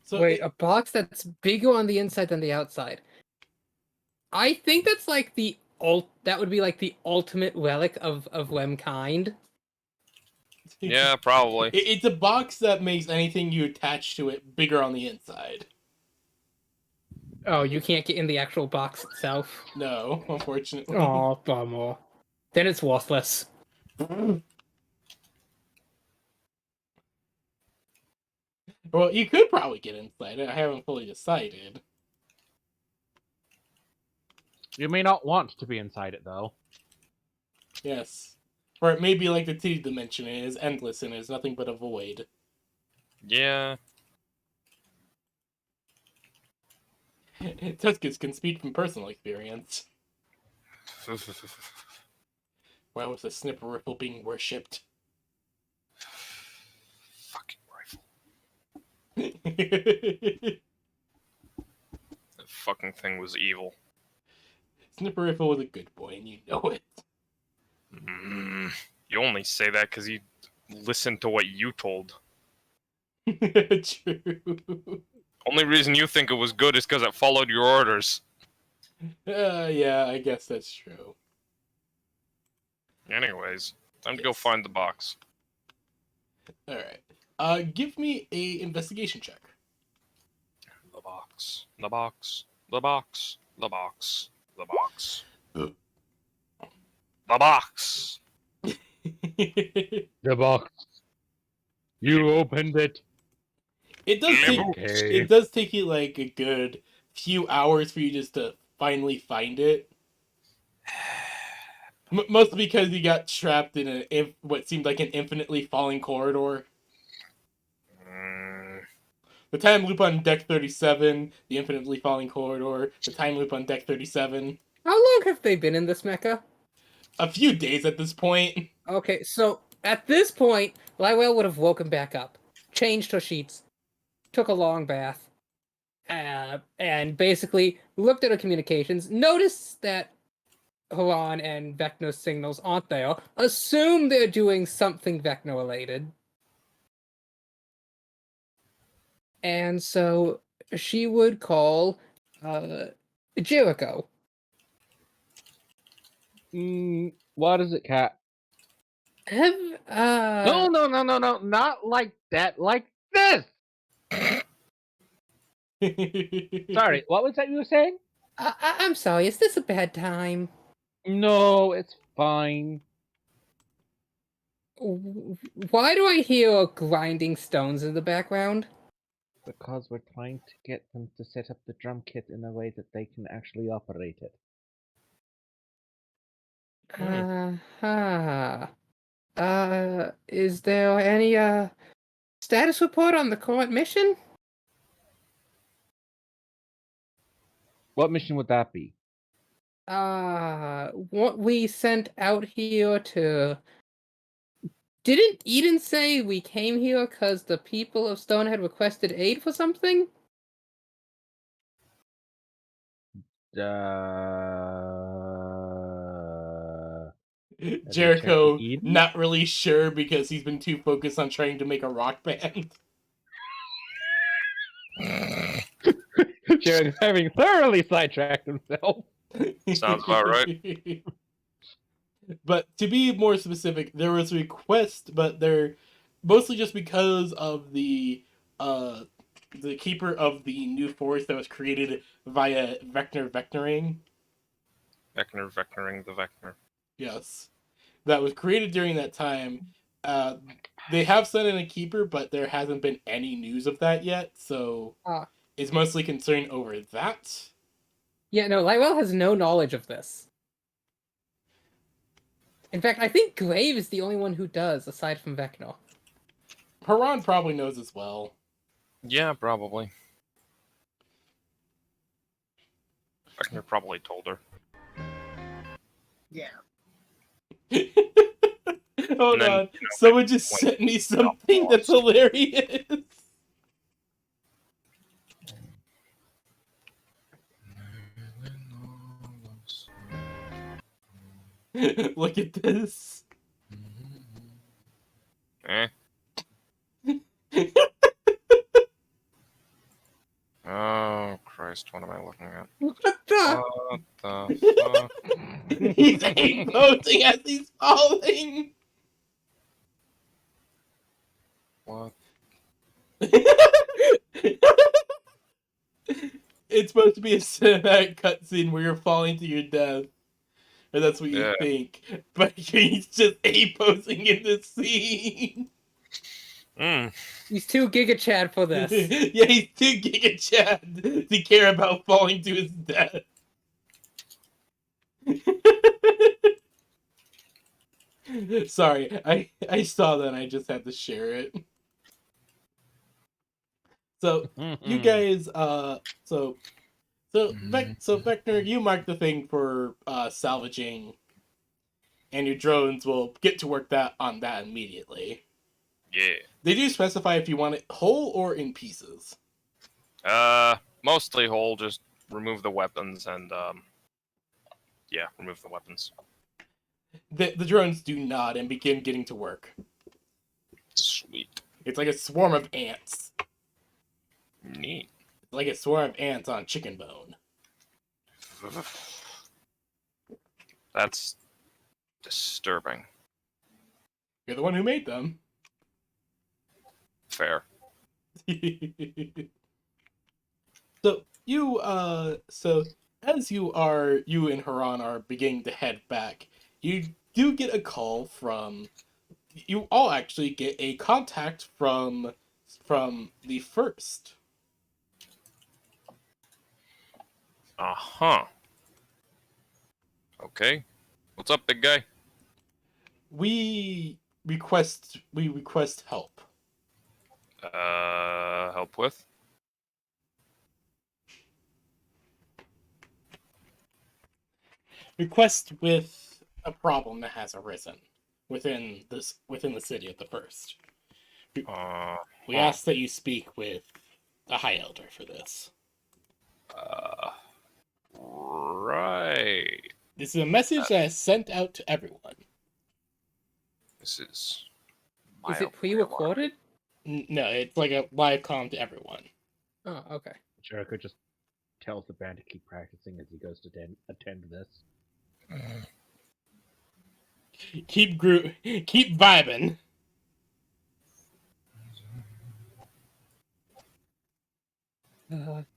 So Wait, a box that's bigger on the inside than the outside. I think that's like that would be like the ultimate relic of Wemkind. Yeah, probably. It's a box that makes anything you attach to it bigger on the inside. Oh, you can't get in the actual box itself? No, unfortunately. Oh, bummer. Then it's worthless. Well, you could probably get inside it. I haven't fully decided. You may not want to be inside it, though. Yes. Or it may be like the T dimension. It is endless and it is nothing but a void. Yeah. Tuscus can speak from personal experience. Why was the snipper rifle being worshipped? Fucking rifle. That fucking thing was evil. Snipper rifle was a good boy, and you know it. You only say that because you listened to what you told. True. Only reason you think it was good is because it followed your orders. Yeah, I guess that's true. Anyways, time to go Yes. find the box. All right. Give me a investigation check. The box. The box. The box. The box. The box. Ugh. The box. The box. You opened it. It does take Okay. it does take you like a good few hours for you just to finally find it. Mostly because you got trapped in what seemed like an infinitely falling corridor. Mm, The time loop on deck 37, the infinitely falling corridor, the time loop on deck 37. How long have they been in this mecha? A few days at this point. Okay, so at this point, Lywell would have woken back up, changed her sheets, took a long bath, and basically looked at her communications, noticed that Haran and Vecna's signals aren't there, assume they're doing something Vecna related. And so she would call Jericho. What is it, Cat? Have No, not like that. Like this. Sorry, what was that you were saying? I'm sorry, is this a bad time? No, it's fine. Why do I hear grinding stones in the background? Because we're trying to get them to set up the drum kit in a way that they can actually operate it. Is there any status report on the current mission? What mission would that be? What we sent out here to... Didn't Eden say we came here because the people of Stone had requested aid for something? Jericho, Eden? not really sure because he's been too focused on trying to make a rock band. Jericho's having thoroughly sidetracked himself. Sounds about right. But to be more specific, there was a request, but they're mostly just because of the keeper of the new force that was created via vectoring. Vectoring the Vector. Yes, that was created during that time. They have sent in a keeper, but there hasn't been any news of that yet. So it's mostly concerned over that. Yeah, no, Lywell has no knowledge of this. In fact, I think Glaive is the only one who does, aside from Vecna. Haran probably knows as well. Yeah, probably. Vector probably told her. Yeah. Hold on. Someone just sent me something that's hilarious. Look at this. Eh? Oh, Christ, what am I looking at? What the? What the fuck? He's posing as he's falling. What? It's supposed to be a cinematic cutscene where you're falling to your death. Or that's what you think. But he's just posing in this scene. He's too Giga Chad for this. Yeah, he's too Giga Chad to care about falling to his death. Sorry, I saw that and I just had to share it. So you guys so Vector, you mark the thing for salvaging, and your drones will get to work on that immediately. Yeah. They do specify if you want it whole or in pieces. Mostly whole, just remove the weapons and yeah, remove the weapons. The drones do nod and begin getting to work. Sweet. It's like a swarm of ants. Neat. It's like a swarm of ants on chicken bone. That's disturbing. You're the one who made them. Fair. So as you and Haran are beginning to head back, you do get a call from, you all actually get a contact from the first. Uh-huh. Okay. What's up, big guy? We request help. Help with? Request with a problem that has arisen within the city of the first. We ask that you speak with a High Elder for this. Right. This is a message that is sent out to everyone. This is... Is it pre-recorded? No, it's like a live comm to everyone. Oh, okay. Jericho just tells the band to keep practicing as he goes to attend this. Keep vibing.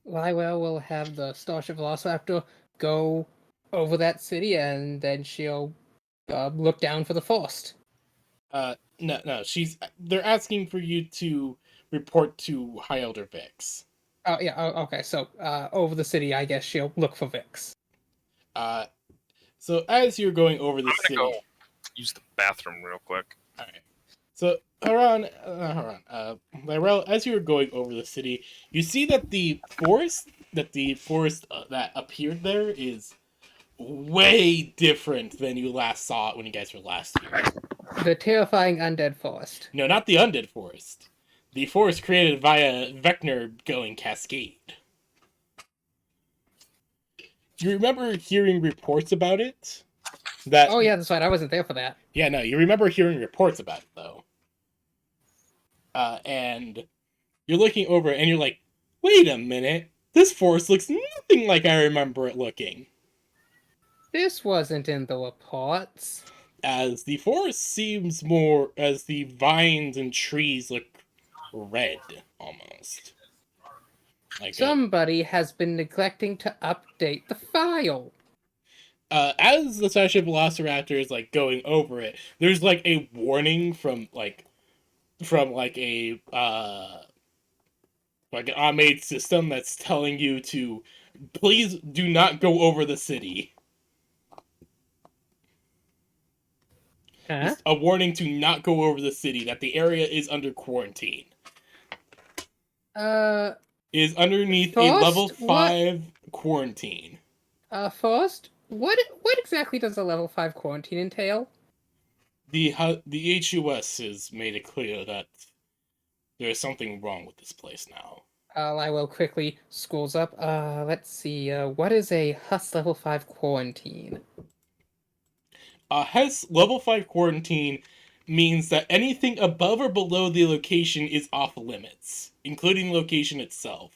Lywell will have the Starship Velociraptor go over that city, and then she'll look down for the Faust. No, they're asking for you to report to High Elder Vix. Oh, yeah, okay, so over the city, I guess she'll look for Vix. So as you're going over the city... I'm gonna go use the bathroom real quick. Alright. So, Lyrell, as you're going over the city, you see that the forest that appeared there is way different than you last saw it when you guys were last here. The terrifying undead forest. No, not the undead forest. The forest created via Vector going cascade. You remember hearing reports about it? Oh yeah, that's right. I wasn't there for that. Yeah, no, you remember hearing reports about it though. And you're looking over it and you're like, wait a minute, this forest looks nothing like I remember it looking. This wasn't in the reports. As the forest seems more, as the vines and trees look red, almost. Like somebody has been neglecting to update the file. As the Starship Velociraptor is like going over it, there's like a warning from an automated system that's telling you to please do not go over the city. Huh? A warning to not go over the city, that the area is under quarantine. Is underneath a level 5 quarantine. First, what exactly does a level 5 quarantine entail? The HUS has made it clear that there is something wrong with this place now. Lywell quickly scrolls up. Let's see. What is a HUS level 5 quarantine? HUS level 5 quarantine means that anything above or below the location is off limits, including the location itself.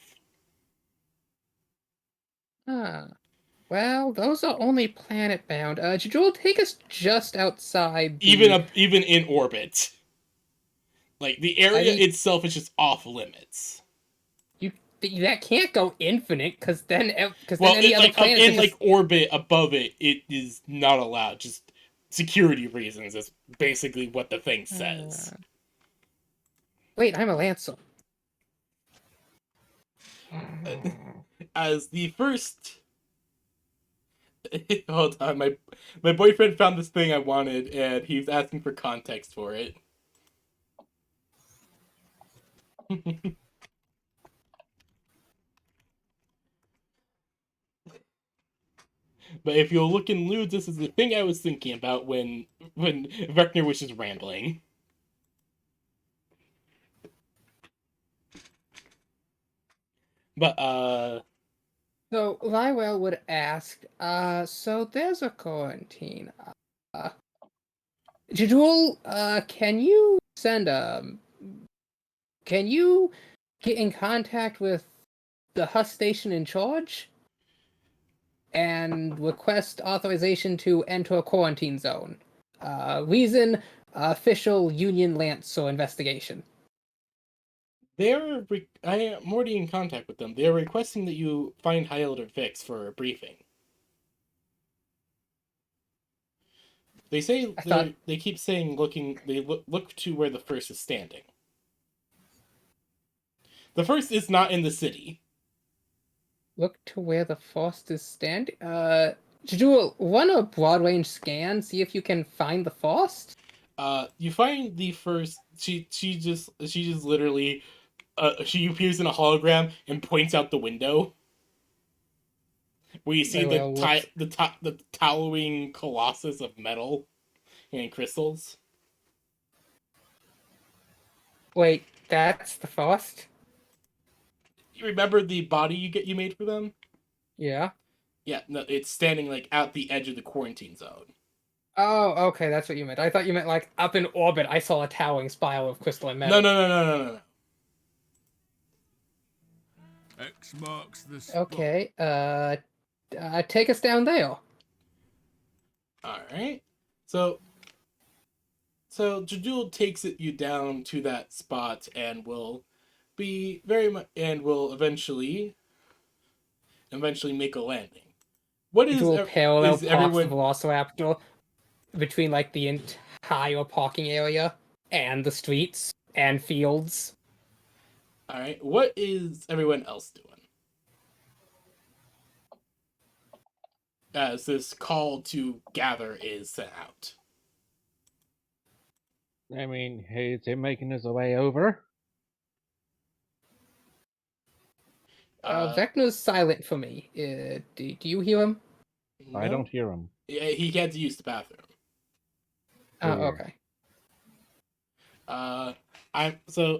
Well, those are only planet-bound. Jadul, take us just outside the... Even in orbit. Like, the area itself is just off limits. That can't go infinite, because then any other planet in like orbit above it, it is not allowed. Just security reasons is basically what the thing says. Wait, I'm a Lancer. As the first... Hold on, my boyfriend found this thing I wanted, and he was asking for context for it. But if you'll look in Ludes, this is the thing I was thinking about when Vector was just rambling. But, So, Lywell would ask, so there's a quarantine. Jadul, can you send a can you get in contact with the Huss station in charge and request authorization to enter a quarantine zone? Reason, official Union Lance or investigation. I am already in contact with them. They're requesting that you find High Elder Vix for a briefing. They say they keep saying look to where the first is standing. The first is not in the city. Look to where the first is standing. Run a broad range scan. See if you can find the first. You find the first. She just literally. She appears in a hologram and points out the window. Where you see the towering colossus of metal and crystals. Wait, that's the first? You remember the body you made for them? Yeah. Yeah, no, it's standing like at the edge of the quarantine zone. Oh, okay, that's what you meant. I thought you meant like up in orbit. I saw a towering spiral of crystalline metal. No. X marks the spot. Okay, take us down there. All right. So Jadul takes you down to that spot and will be will eventually make a landing. What is parallel is everyone the Velociraptor between like the entire parking area and the streets and fields? All right. What is everyone else doing? As this call to gather is sent out. I mean, is he making his way over? Vecna's silent for me. Do you hear him? No? I don't hear him. Yeah, he had to use the bathroom. Oh, okay. I'm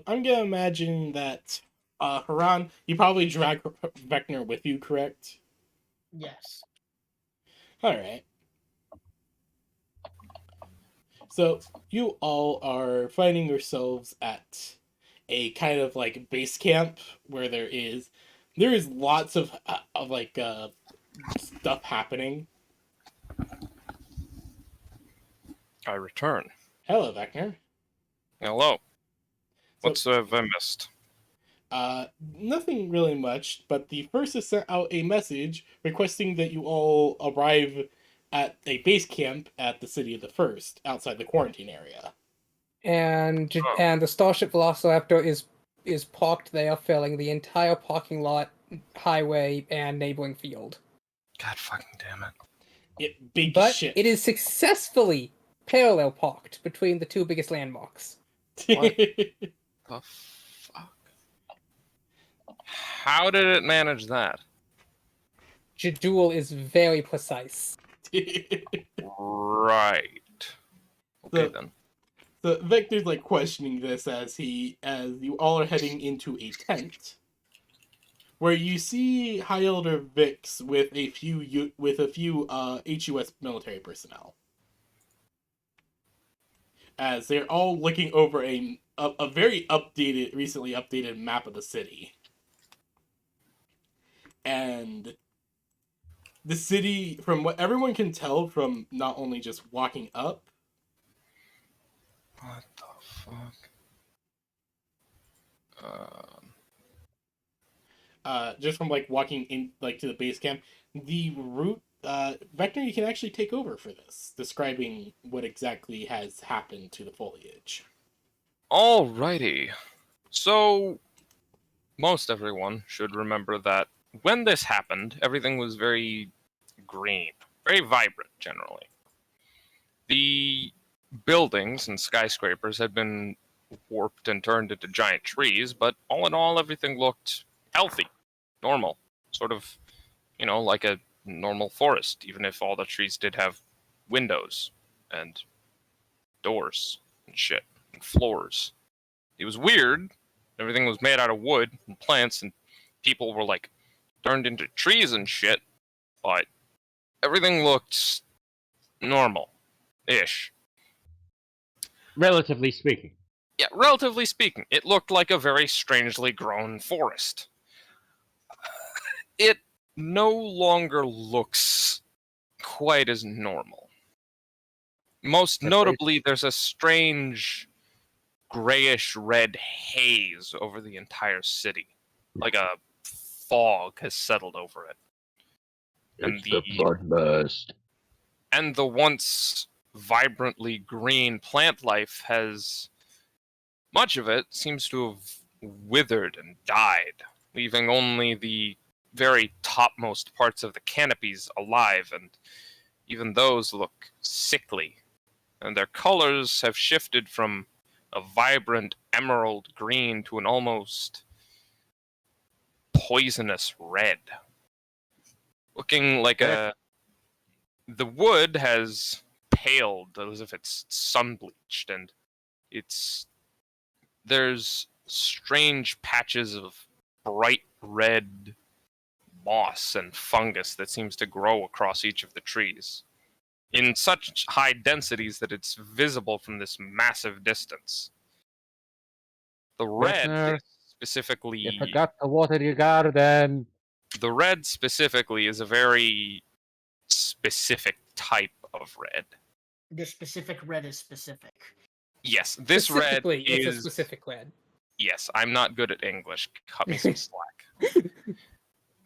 gonna imagine that Haran, you probably drag Vecna with you, correct? Yes. All right. So you all are finding yourselves at a kind of like base camp where there is lots of stuff happening. I return. Hello, Vecna. Hello. What's have I missed? Nothing really much, but the first has sent out a message requesting that you all arrive at a base camp at the city of the First, outside the quarantine area. And the Starship Velociraptor is parked there, filling the entire parking lot, highway, and neighboring field. God fucking damn it. But it is successfully parallel parked between the two biggest landmarks. What the fuck? How did it manage that? Jadul is very precise. Right. Okay then. So Vector's like questioning this as you all are heading into a tent, where you see High Elder Vix with a few HUS military personnel, as they're all looking over a very recently updated map of the city, and the city, from what everyone can tell from not only just walking up. What the fuck? Just from like walking in like to the base camp, the route Vector, you can actually take over for this, describing what exactly has happened to the foliage. Alrighty. So most everyone should remember that when this happened, everything was very green, very vibrant generally. The buildings and skyscrapers had been warped and turned into giant trees, but all in all, everything looked healthy, normal, sort of, like a normal forest, even if all the trees did have windows and doors and shit and floors. It was weird. Everything was made out of wood and plants, and people were like turned into trees and shit, but everything looked normal-ish. Relatively speaking. Yeah, relatively speaking, it looked like a very strangely grown forest. It no longer looks quite as normal. Most notably, there's a strange grayish-red haze over the entire city. Like a fog has settled over it. It's the bloodburst. And the once vibrantly green plant life has... much of it seems to have withered and died, leaving only the very topmost parts of the canopies alive, and even those look sickly. And their colors have shifted from a vibrant emerald green to an almost poisonous red. Looking like the wood has paled as if it's sun-bleached, and there's strange patches of bright red moss and fungus that seems to grow across each of the trees in such high densities that it's visible from this massive distance. The red specifically... You forgot to water your garden. The red specifically is a very specific type of red. The specific red is specific. Yes, this red is... It's a specific red. Yes, I'm not good at English. Cut me some slack.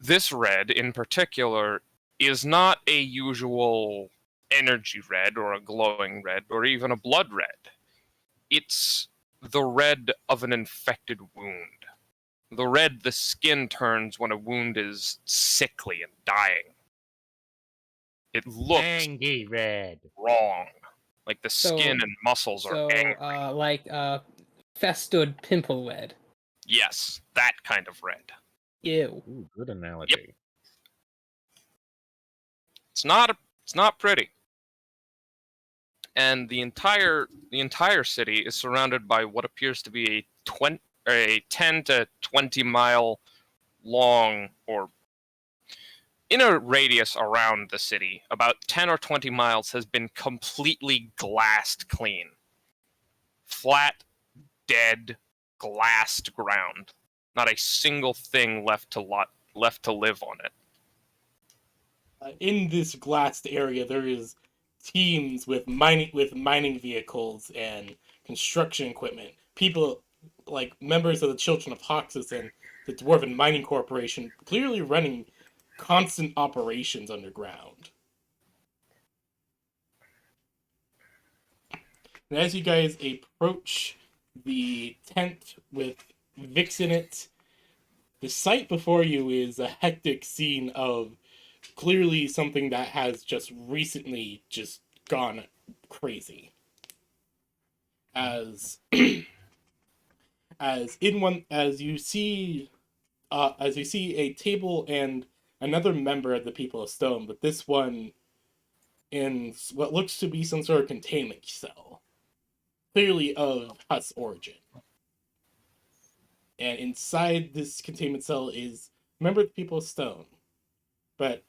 This red, in particular, is not a usual energy red or a glowing red or even a blood red. It's the red of an infected wound. The red the skin turns when a wound is sickly and dying. It looks angry red. Wrong. Like the skin and muscles are angry. Like festood pimple red. Yes, that kind of red. Ew. Ooh, good analogy. Yep. It's not pretty. And the entire city is surrounded by what appears to be a 10 to 20 mile long, or in a radius around the city, about 10 or 20 miles has been completely glassed clean. Flat, dead, glassed ground. Not a single thing left to live on it. In this glassed area, there is teams with mining vehicles and construction equipment. People like members of the Children of Hoxus and the Dwarven Mining Corporation clearly running constant operations underground. And as you guys approach the tent with Vix in it, the sight before you is a hectic scene of clearly something that has just recently just gone crazy. As you see a table and another member of the People of Stone, but this one in what looks to be some sort of containment cell, clearly of Huss origin. And inside this containment cell is a member of the People of Stone, but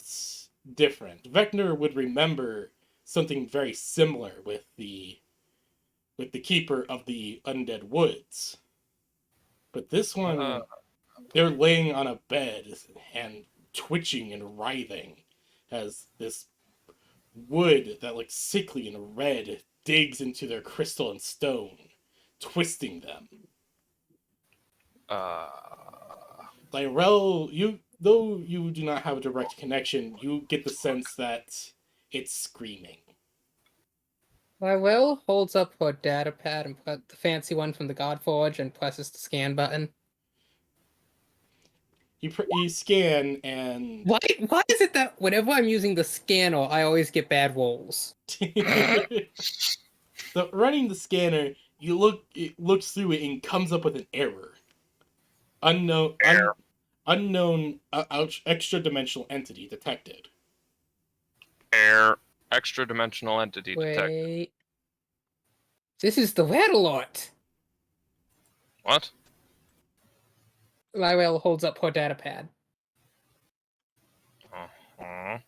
different. Vector would remember something very similar with the Keeper of the Undead Woods. But this one, they're laying on a bed and twitching and writhing as this wood that looks sickly and red digs into their crystal and stone, twisting them. Lyrell, though you do not have a direct connection, you get the sense that it's screaming. Lyrell holds up her data pad and put the fancy one from the Godforge and presses the scan button. You scan and... Why is it that whenever I'm using the scanner, I always get bad rolls? So running the scanner, it looks through it and comes up with an error. Unknown extra-dimensional entity detected. Extra-dimensional entity detected. Wait. This is the red alert! What? Lyrell holds up her data pad. Uh-huh.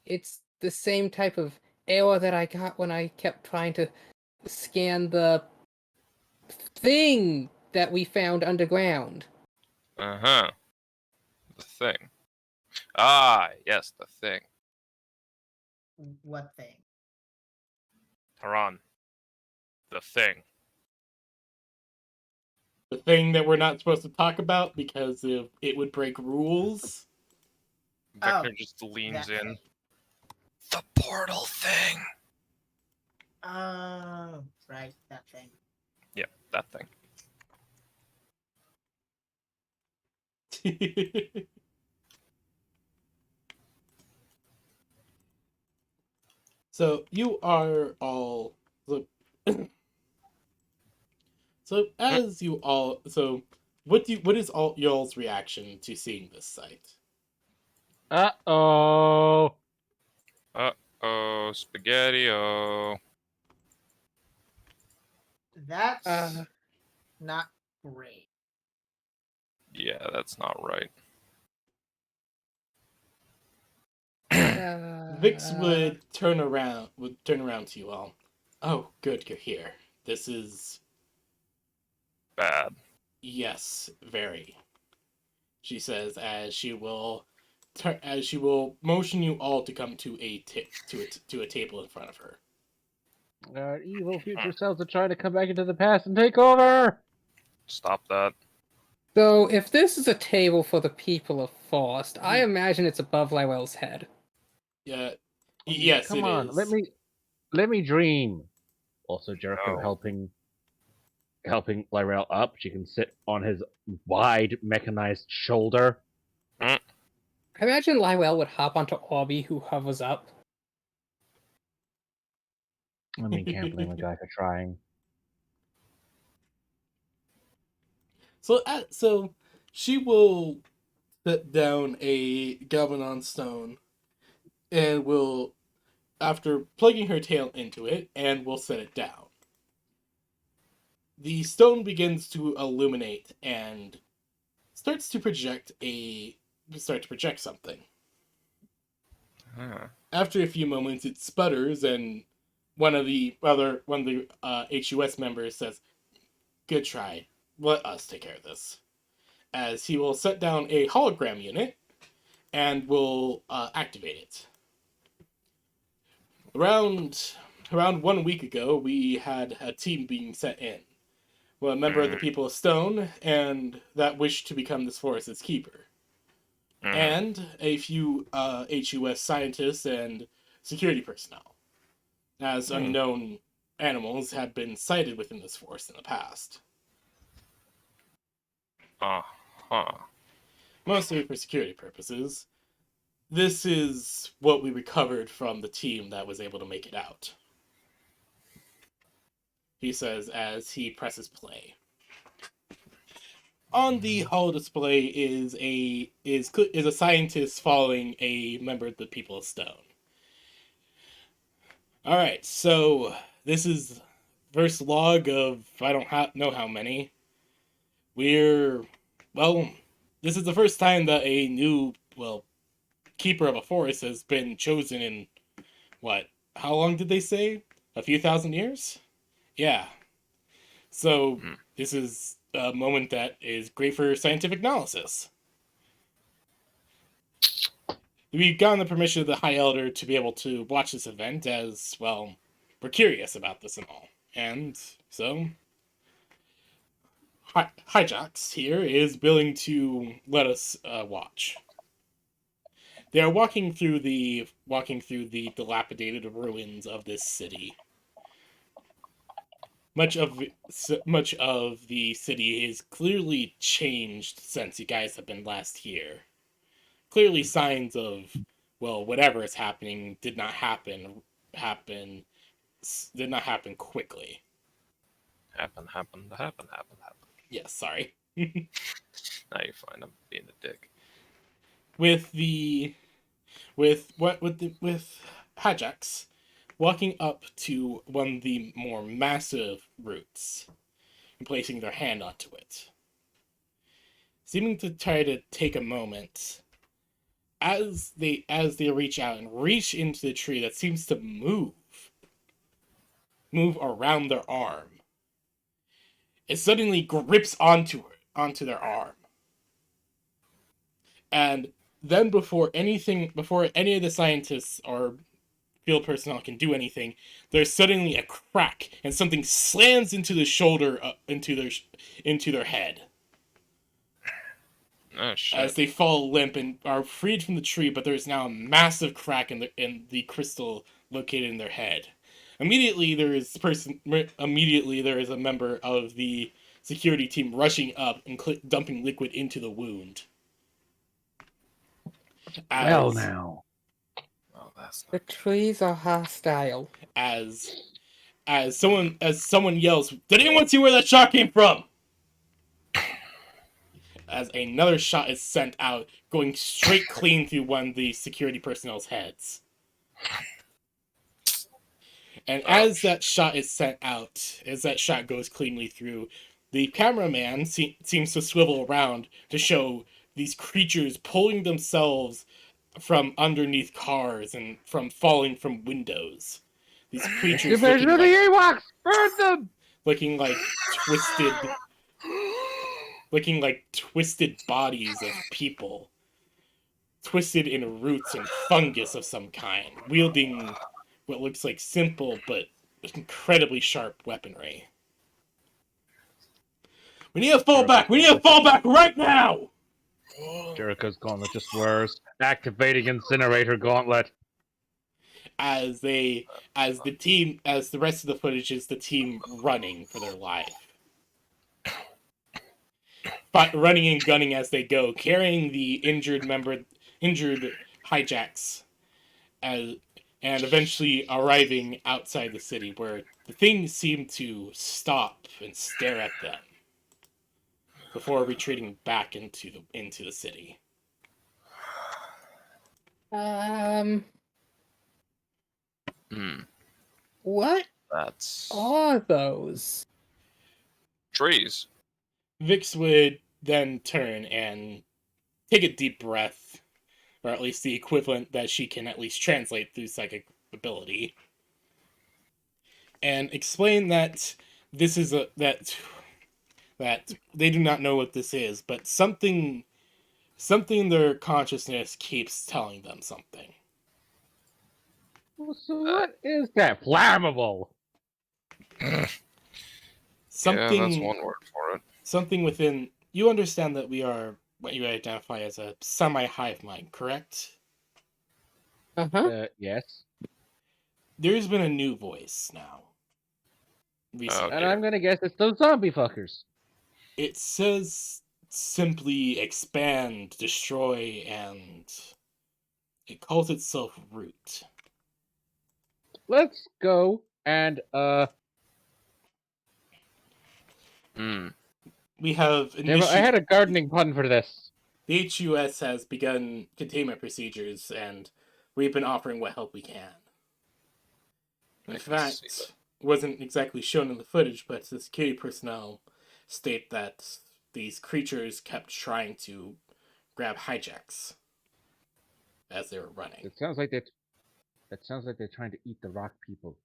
It's the same type of error that I got when I kept trying to scan the thing that we found underground. Uh-huh. The thing. Ah, yes, the thing. What thing? Haran. The thing. The thing that we're not supposed to talk about because it would break rules. Vector just leans in. Thing. The portal thing. Oh, right, that thing. Yeah, that thing. So you are all so as you all what is all y'all's reaction to seeing this site? Uh-oh. Uh-oh, spaghetti-o. That's not great. Yeah, that's not right. Vix would turn around to you all. Oh, good, you're here. This is Bad. yes, very. She says as she will motion you all to come to a table in front of her. Our evil future selves are trying to come back into the past and take over! Stop that. So, if this is a table for the people of Faust, I imagine it's above Lywell's head. Yeah, yes, Come it on, is. let me dream. Also, Jericho No. helping Lyrell up. She can sit on his wide mechanized shoulder. I imagine Lywell would hop onto Orby, who hovers up. I mean, can't blame a guy for trying. So she will set down a galvanon stone and will, after plugging her tail into it, and will set it down. The stone begins to illuminate and starts to project something. Huh. After a few moments, it sputters, and one of the HUS members says, "Good try. Let us take care of this." As he will set down a hologram unit and will activate it. Around 1 week ago, we had a team being set in. Well, a member of the People of Stone, and that wished to become this forest's keeper. And a few HUS scientists and security personnel, as unknown animals had been sighted within this forest in the past. Uh-huh. Mostly for security purposes. This is what we recovered from the team that was able to make it out. He says as he presses play. On the holo display is a scientist following a member of the People of Stone. All right, so this is first log of I don't know how many. This is the first time that a new keeper of a forest has been chosen in what? How long did they say? A few thousand years? Yeah. So this is a moment that is great for scientific analysis. We've gotten the permission of the High Elder to be able to watch this event as, well, we're curious about this and all. And so, Hijax here is willing to let us watch. They are walking through the dilapidated ruins of this city. Much of the city is clearly changed since you guys have been last here. Clearly signs of, well, whatever is happening did not happen quickly. Happen. Yes, sorry. Now you're fine. I'm being a dick. With Hajax walking up to one of the more massive roots and placing their hand onto it, seeming to try to take a moment. As they reach out and reach into the tree that seems to move move around their arm. It suddenly grips onto their arm. And then before any of the scientists or field personnel can do anything, there's suddenly a crack and something slams into the shoulder into their head. Oh shit! As they fall limp and are freed from the tree, but there's now a massive crack in the crystal located in their head. Immediately there is a member of the security team rushing up and dumping liquid into the wound. Well, now. Oh, that's The trees are hostile. As someone yells, "Did anyone see where that shot came from?" As another shot is sent out, going straight clean through one of the security personnel's heads. And as that shot is sent out, as that shot goes cleanly through, the cameraman seems to swivel around to show these creatures pulling themselves from underneath cars and from falling from windows. These creatures burn them! Looking like twisted bodies of people, twisted in roots and fungus of some kind, wielding what looks like simple but incredibly sharp weaponry. We need to fall back! We need to fall back right now! Jericho's gauntlet just whirs, activating incinerator gauntlet. As the rest of the footage is the team running for their life. But running and gunning as they go, carrying the injured hijacks, and eventually arriving outside the city, where the things seem to stop and stare at them before retreating back into the city. What That's are those? trees. Vix would then turn and take a deep breath, or at least the equivalent that she can at least translate through psychic ability, and explain that this is that they do not know what this is, but something in their consciousness keeps telling them something. So what is that? Flammable! Something, yeah, that's one word for it. Something within you understand that we are what you identify as a semi-hive mind, correct? Yes. There's been a new voice now. Oh, And I'm gonna guess it's those zombie fuckers. It says simply expand, destroy, and it calls itself Root. Let's go and We have I had a gardening pun for this. The HUS has begun containment procedures, and we've been offering what help we can. In fact, wasn't exactly shown in the footage, but the security personnel state that these creatures kept trying to grab hijacks as they were running. It sounds like they're trying to eat the rock people.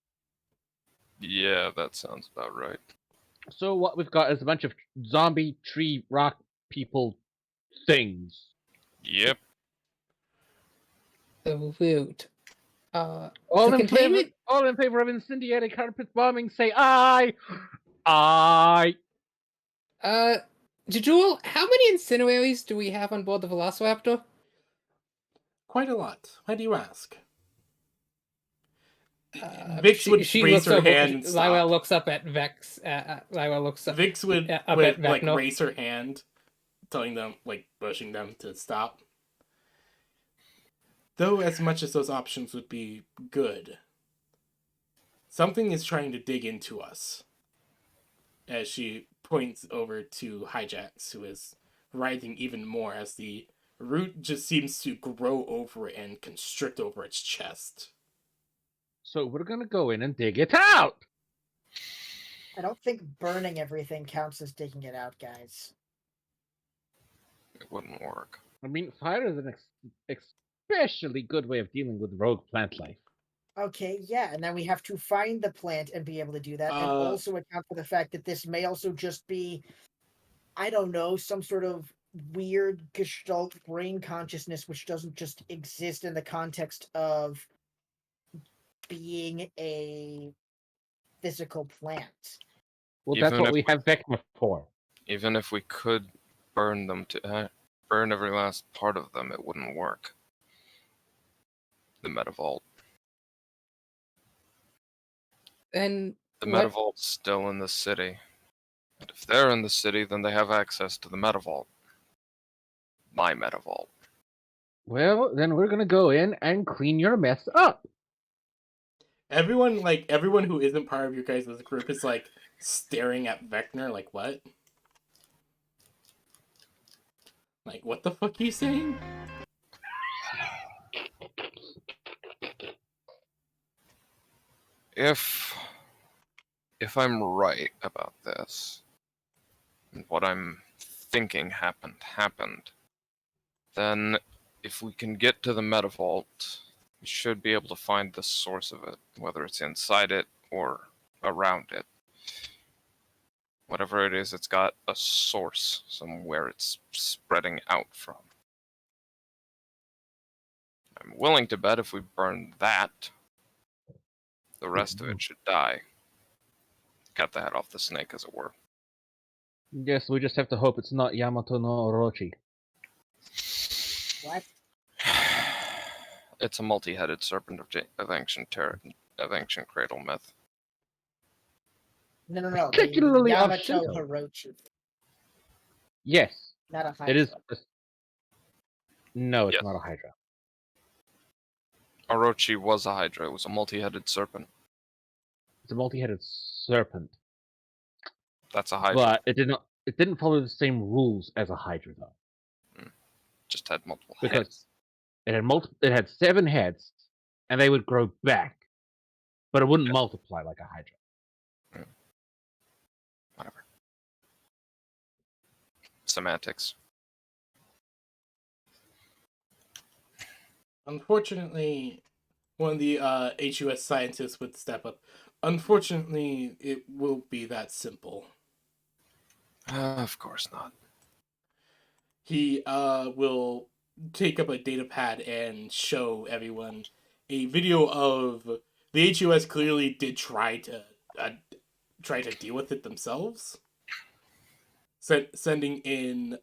Yeah, that sounds about right. So what we've got is a bunch of zombie tree rock people things. Yep. The Root. All in favor of incendiary carpet bombing, say aye! Aye! Jejul, how many incineraries do we have on board the Velociraptor? Quite a lot. Why do you ask? Vix would raise her hand and stop. Lila looks up at Vex. Vix would like raise her hand, telling them, like, pushing them to stop. Though as much as those options would be good, something is trying to dig into us. As she points over to Hijax, who is writhing even more as the root just seems to grow over it and constrict over its chest. So we're gonna go in and dig it out! I don't think burning everything counts as digging it out, guys. It wouldn't work. I mean, fire is an especially good way of dealing with rogue plant life. Okay, yeah, and then we have to find the plant and be able to do that, and also account for the fact that this may also just be, I don't know, some sort of weird gestalt brain consciousness which doesn't just exist in the context of being a physical plant. Well, that's Even what if we have Vecna for. Even if we could burn them burn every last part of them, it wouldn't work. The Metavault. And The what? Metavault's still in the city. And if they're in the city, then they have access to the Metavault. My Metavault. Well, then we're gonna go in and clean your mess up. Everyone who isn't part of your guys' group is like staring at Vecna like, what? Like, what the fuck are you saying? If I'm right about this, and what I'm thinking happened, then if we can get to the Metavault, we should be able to find the source of it, whether it's inside it or around it. Whatever it is, it's got a source somewhere it's spreading out from. I'm willing to bet if we burn that, the rest of it should die. Cut the head off the snake, as it were. Yes, we just have to hope it's not Yamato no Orochi. What? It's a multi-headed serpent of ancient cradle myth. No. Particularly Yamato Shinto. Hirochi, Yes, not a Hydra. it is. No, it's Yes. not a Hydra. Orochi was a Hydra. It was a multi-headed serpent. It's a multi-headed serpent, That's a Hydra. but it did not. It didn't follow the same rules as a Hydra, though. Just had multiple Because heads. It had 7 heads, and they would grow back, but it wouldn't multiply like a Hydra. Whatever. Semantics. Unfortunately, one of the HUS scientists would step up. Unfortunately, it will be that simple. Of course not. He will take up a data pad and show everyone a video of the HUS clearly did try to deal with it themselves. Sending in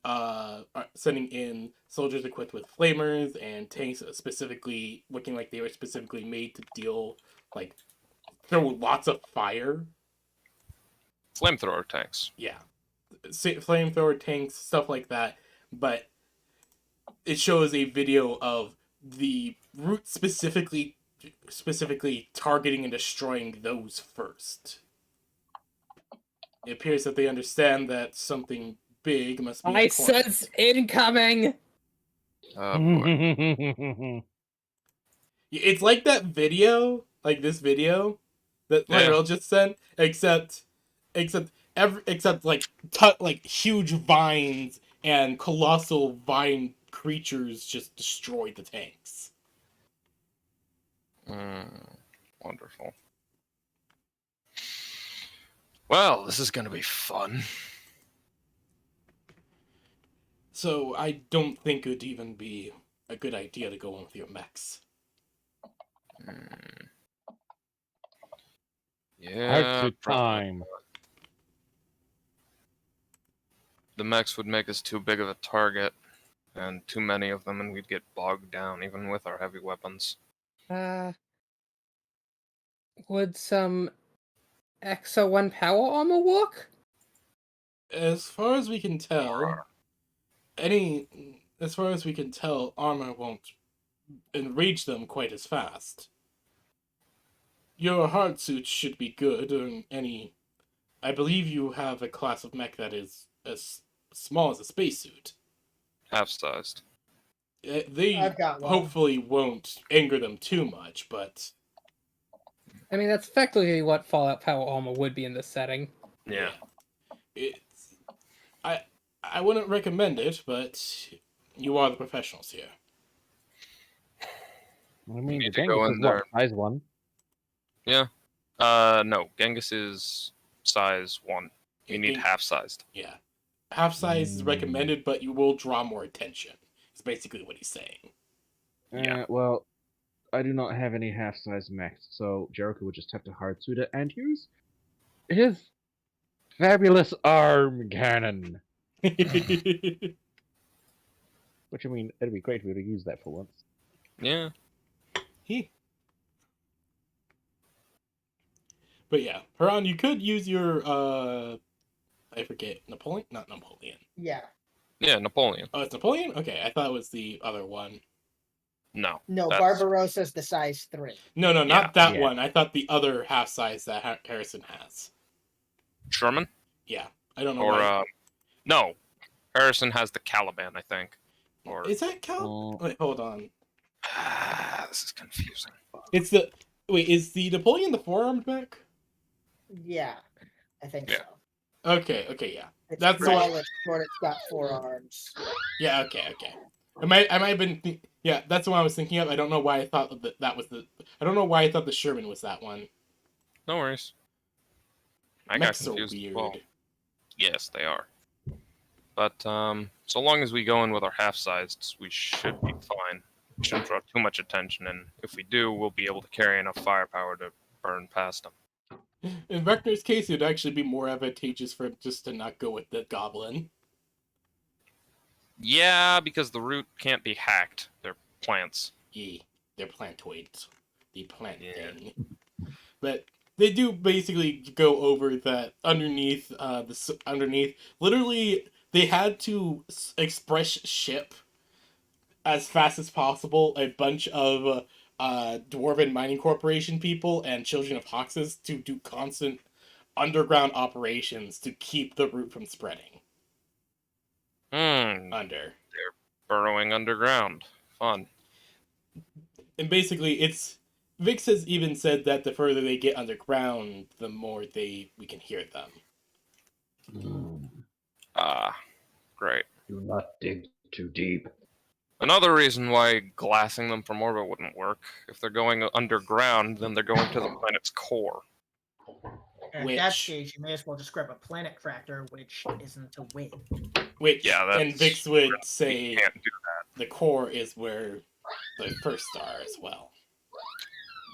soldiers equipped with flamers and tanks specifically looking like they were specifically made to deal like throw lots of fire. Flamethrower tanks. Yeah, flamethrower tanks, stuff like that. But it shows a video of the root specifically targeting and destroying those first. It appears that they understand that something big must be. I sense incoming. Oh boy. It's like that video, like this video that Lyrell just sent, except like huge vines and colossal vine creatures just destroyed the tanks. Wonderful. Well, this is gonna be fun. So I don't think it'd even be a good idea to go on with your mechs. Yeah, time. The mechs would make us too big of a target, and too many of them, and we'd get bogged down, even with our heavy weapons. Would some Exo 1 power armor work? As far as we can tell, armor won't enrage them quite as fast. Your hard suits should be good, or I believe you have a class of mech that is as small as a spacesuit. Half-sized. They I've got one. hopefully won't anger them too much, but I mean, that's effectively what Fallout power armor would be in this setting. Yeah. It's I wouldn't recommend it, but you are the professionals here. I mean, need the to tank go is in what, there. size 1? Yeah. No. Genghis is size 1. You need half-sized. Yeah. Half size is recommended, but you will draw more attention. It's basically what he's saying. Yeah. Well, I do not have any half-size mechs, so Jericho would just have to hard suit it and use his fabulous arm cannon. Which, I mean, it'd be great to be able to use that for once. Yeah. But yeah, Haran, you could use your I forget, Napoleon? Not Napoleon. Yeah. Yeah, Napoleon. Oh, it's Napoleon? Okay, I thought it was the other one. No. No, Barbarossa's the size 3. No, not that Yeah. one. I thought the other half size that Harrison has. Sherman? Yeah. I don't know Or, why. no. Harrison has the Caliban, I think. Or Is that Wait, hold on. this is confusing. It's the... Wait, is the Napoleon the four-armed mech? Yeah, I think Yeah. so. Okay, yeah. It's That's the tall, one. it's short, it's got 4 arms. Yeah, okay. I might have been... Yeah, that's the one I was thinking of. I don't know why I thought that was the... I don't know why I thought the Sherman was that one. No worries. I Mechs got confused are as weird. well. Yes, they are. But so long as we go in with our half-sized, we should be fine. We shouldn't draw too much attention, and if we do, we'll be able to carry enough firepower to burn past them. In Vector's case, it would actually be more advantageous for him just to not go with the goblin. Yeah, because the root can't be hacked. They're plants. They're plantoids. The plant thing. But they do basically go over that underneath, literally, they had to express ship as fast as possible a bunch of Dwarven Mining Corporation people and Children of Hoxes to do constant underground operations to keep the root from spreading. Under. They're burrowing underground. Fun. And basically, Vix has even said that the further they get underground, the more we can hear them. Great. Do not dig too deep. Another reason why glassing them from orbit wouldn't work. If they're going underground, then they're going to the planet's core. At that stage, you may as well just grab a planet cracker, which isn't a win. And Vix would say you can't do that. The core is where the first star as well.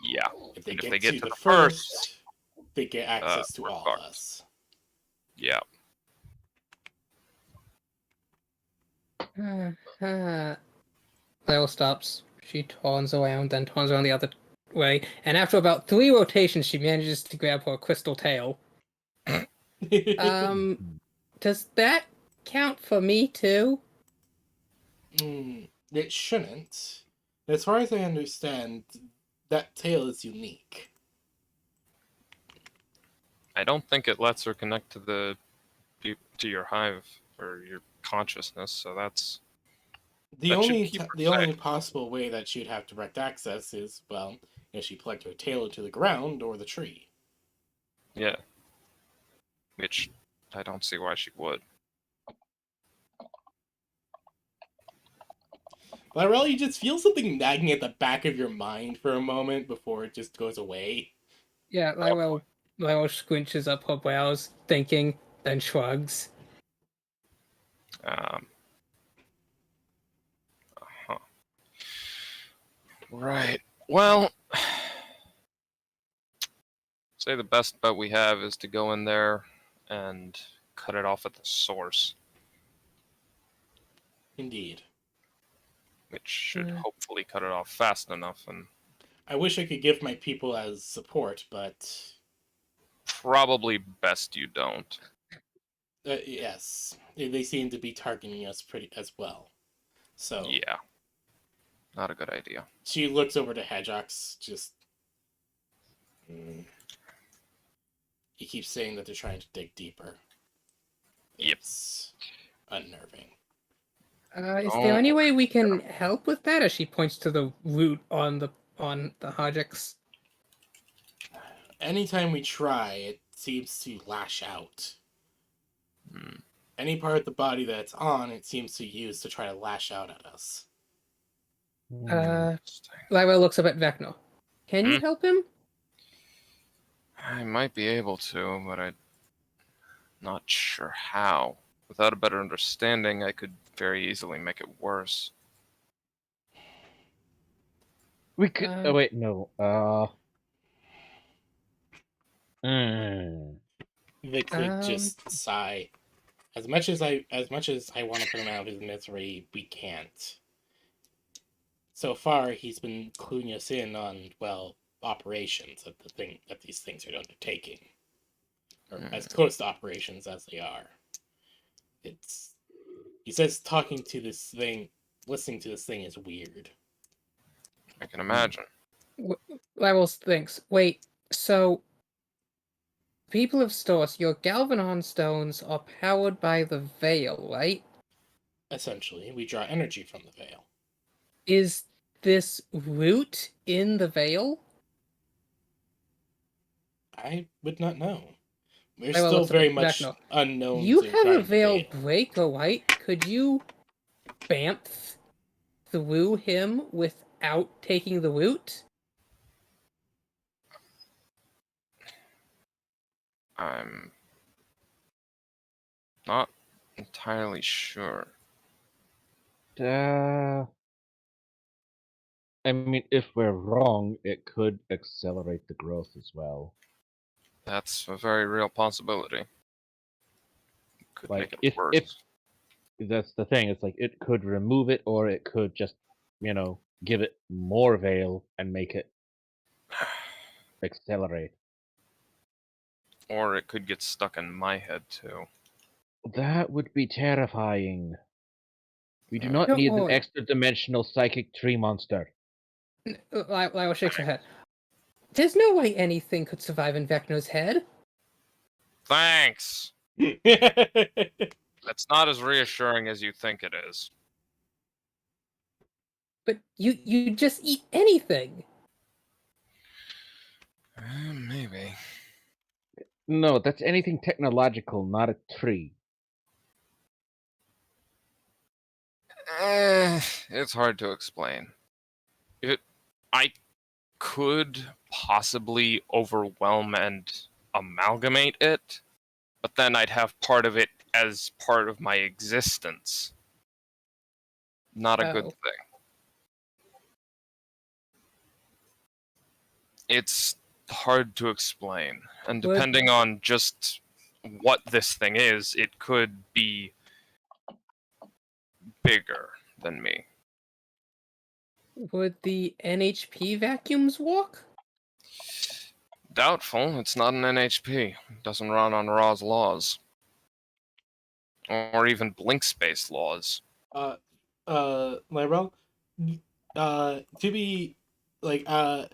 Yeah. If they And get to the first, they get access to all of us. Yeah. Lyle stops. She turns around, then turns around the other way, and after about 3 rotations, she manages to grab her crystal tail. Does that count for me too? It shouldn't. As far as I understand, that tail is unique. I don't think it lets her connect to your hive or your consciousness, so that's the only possible way that she'd have direct access is, well, if she plugged her tail into the ground or the tree. Yeah. Which I don't see why she would. Lyrell, you just feel something nagging at the back of your mind for a moment before it just goes away. Yeah, Lyrell squinches up her brows, thinking, then shrugs. Right. Well, say the best bet we have is to go in there and cut it off at the source. Indeed. Which should hopefully cut it off fast enough. And I wish I could give my people as support, but probably best you don't. Yes, they seem to be targeting us pretty as well. So yeah, not a good idea. She looks over to Hedgeox. Just he keeps saying that they're trying to dig deeper. Yep. It's unnerving. Is there any way we can help with that? As she points to the root on the Hedgeox. Anytime we try, it seems to lash out. Any part of the body that it's on, it seems to use to try to lash out at us. Lyra looks up at Vecna. Can you help him? I might be able to, but I'm not sure how. Without a better understanding, I could very easily make it worse. We could. Oh wait, no. Vic would just sigh. As much as I want to put him out of his misery, we can't. So far, he's been cluing us in on, well, operations of that these things are undertaking, or as close to operations as they are. He says listening to this thing is weird. I can imagine. Levels thinks, wait, so people of Stoss, your Galvanon stones are powered by the Veil, right? Essentially, we draw energy from the Veil. Is this root in the Veil? I would not know. We're Well, still very much Vecno. unknown. You have a regarding the Veil breaker, right? Could you bamf through him without taking the root? I'm not entirely sure. I mean, if we're wrong, it could accelerate the growth as well. That's a very real possibility. Could Like, make it worse. if that's the thing, it's like it could remove it, or it could just, give it more Veil and make it accelerate. Or it could get stuck in my head too. That would be terrifying. We do not Don't need an worry. extra-dimensional psychic tree monster. Lyle shakes her head. There's no way anything could survive in Vecno's head. Thanks! That's not as reassuring as you think it is. But you just eat anything. Maybe. No, that's anything technological, not a tree. It's hard to explain. I could possibly overwhelm and amalgamate it, but then I'd have part of it as part of my existence. Not a good thing. It's hard to explain, and depending on just what this thing is, it could be bigger than me. Would the NHP vacuums walk? Doubtful. It's not an NHP. It doesn't run on Ra's laws. Or even blink space laws. Lyrel, to be like I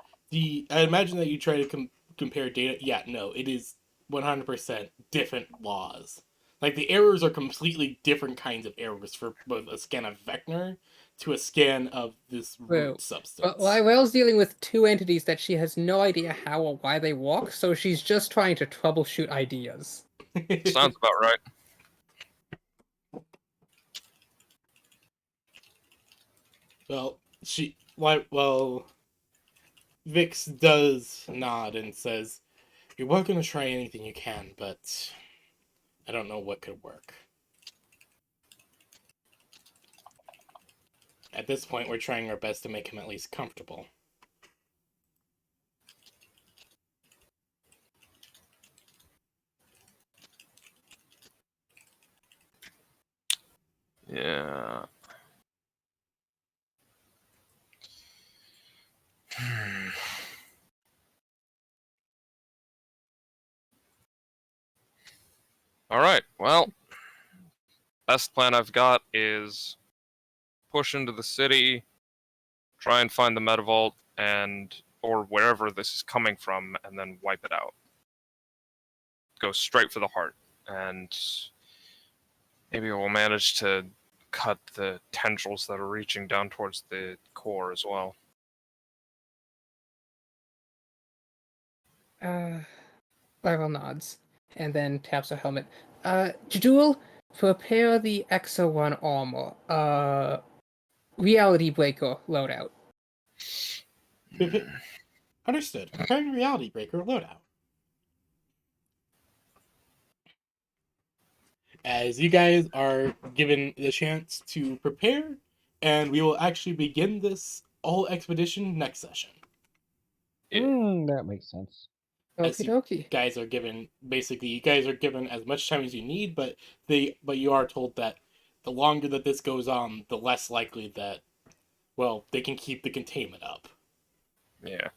imagine that you try to compare data. Yeah, no, it is 100% different laws. Like the errors are completely different kinds of errors for both a scan of Vector to a scan of this root substance. But Lyrel's dealing with two entities that she has no idea how or why they walk, so she's just trying to troubleshoot ideas. Sounds about right. Vix does nod and says, "You're welcome to try anything you can, but I don't know what could work." At this point, we're trying our best to make him at least comfortable. Yeah. Alright, well, best plan I've got is push into the city, try and find the Metavault, or wherever this is coming from, and then wipe it out. Go straight for the heart, and maybe we'll manage to cut the tendrils that are reaching down towards the core as well. Lyrel nods, and then taps her helmet. Jadul, prepare the Exo 1 armor. Reality Breaker loadout. Understood. Preparing Reality Breaker loadout. as you guys are given the chance to prepare, and we will actually begin this all expedition next session. That makes sense. As Okie you dokie. guys are given, basically, you guys are given as much time as you need, but you are told that the longer that this goes on, the less likely that, well, they can keep the containment up. Yeah.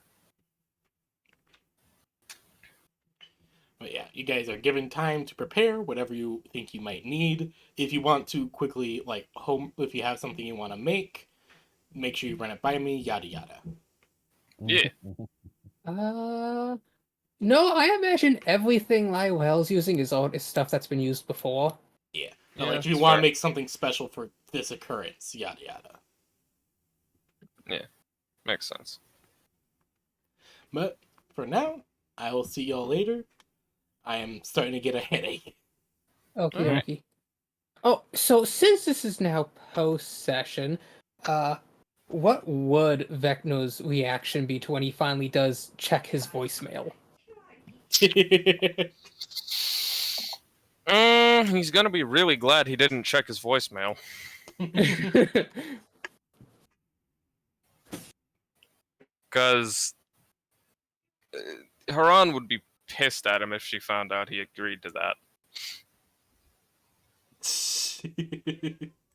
But yeah, you guys are given time to prepare whatever you think you might need. If you want to quickly, like, if you have something you want to make sure you run it by me, yada yada. Yeah. No, I imagine everything Lywell's using is stuff that's been used before. Yeah. Yeah, Like, if you that's want to fair. make something special for this occurrence, yada yada. Makes sense. But for now, I will see y'all later. I am starting to get a headache. Okie Alright. dokie. Oh, so since this is now post-session, what would Vecno's reaction be to when he finally does check his voicemail? He's gonna be really glad he didn't check his voicemail. Because Haran would be pissed at him if she found out he agreed to that.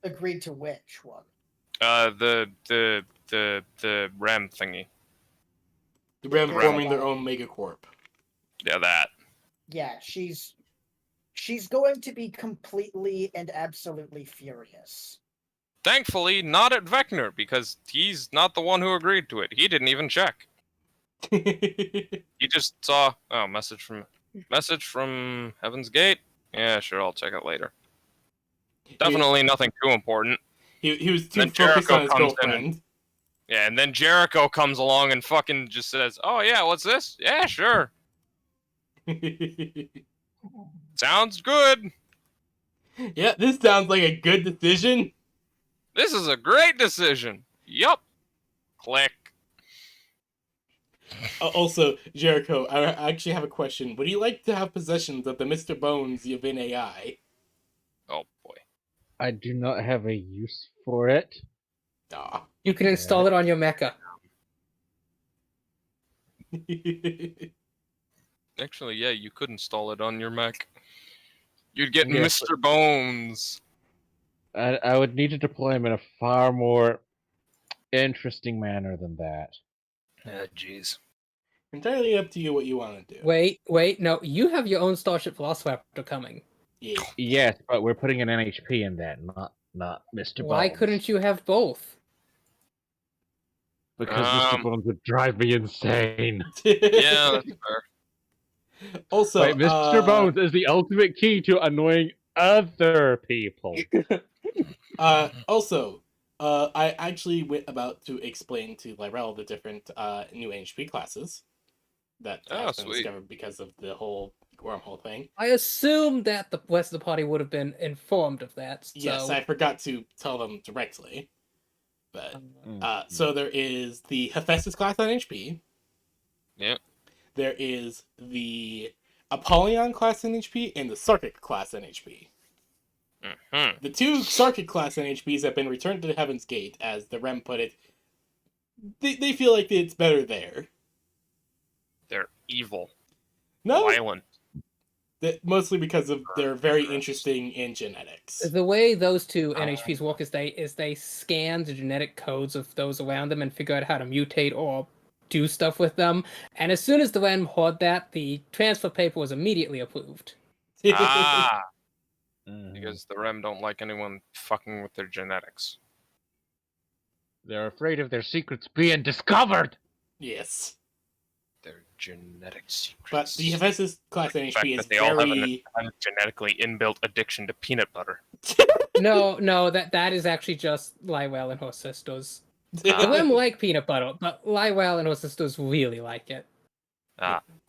Agreed to which one? The REM thingy. The Rem There's forming a their lot. own megacorp. Yeah, that. Yeah, she's going to be completely and absolutely furious. Thankfully, not at Vector, because he's not the one who agreed to it. He didn't even check. He just saw, message from Heaven's Gate. Yeah, sure, I'll check it later. Definitely nothing too important. He was too Then focused Jericho on his comes in girlfriend. Yeah, and then Jericho comes along and fucking just says, "Oh yeah, what's this? Yeah, sure. Sounds good. Yeah, this sounds like a good decision. This is a great decision. Yup." Click. Also, Jericho, I actually have a question. Would you like to have possessions of the Mr. Bones Yavin AI? Oh boy. I do not have a use for it. Aw. You can install it on your mecha. Actually, yeah, you could install it on your Mac. You'd get Yes, Mr. Bones. I would need to deploy him in a far more interesting manner than that. Ah, jeez. Entirely up to you what you want to do. Wait, no, you have your own Starship Velociraptor coming. Yeah. Yes, but we're putting an NHP in that, not Mr. Bones. Why couldn't you have both? Because Mr. Bones would drive me insane. Yeah, that's fair. Also, Wait, Mr. Bones is the ultimate key to annoying other people. Also, I actually went about to explain to Lyrel the different new NHP classes that has been sweet. discovered because of the whole wormhole thing. I assumed that the rest of the party would have been informed of that. So... Yes, I forgot to tell them directly. But so there is the Hephaestus class on HP. Yeah. There is the Apollyon class in HP and the Sarkic class in HP. Mm-hmm. The two Sarkic class NHPs have been returned to Heaven's Gate, as the Rem put it. They feel like it's better there. They're evil. No, Violent. mostly because of they're very interesting in genetics. The way those two NHPs work is they scan the genetic codes of those around them and figure out how to mutate or do stuff with them. And as soon as the Rem heard that, the transfer paper was immediately approved. Because the Rem don't like anyone fucking with their genetics. They're afraid of their secrets being discovered. Yes. Their genetic secrets. But the Hephaestus class The fact NHP is that they all have very... a genetically inbuilt addiction to peanut butter. No, that is actually just Lywell and her sisters. The Rem like peanut butter, but Lywell and her sisters really like it.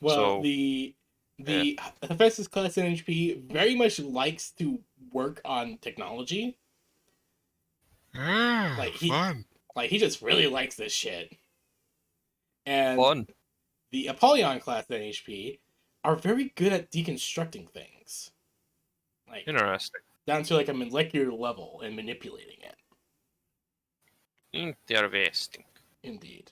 Well, so, the Hephaestus class NHP very much likes to work on technology. Like he just really likes this shit. And fun. the Apollyon class NHP are very good at deconstructing things. Like Interesting. down to like a molecular level and manipulating it. Interesting. Indeed.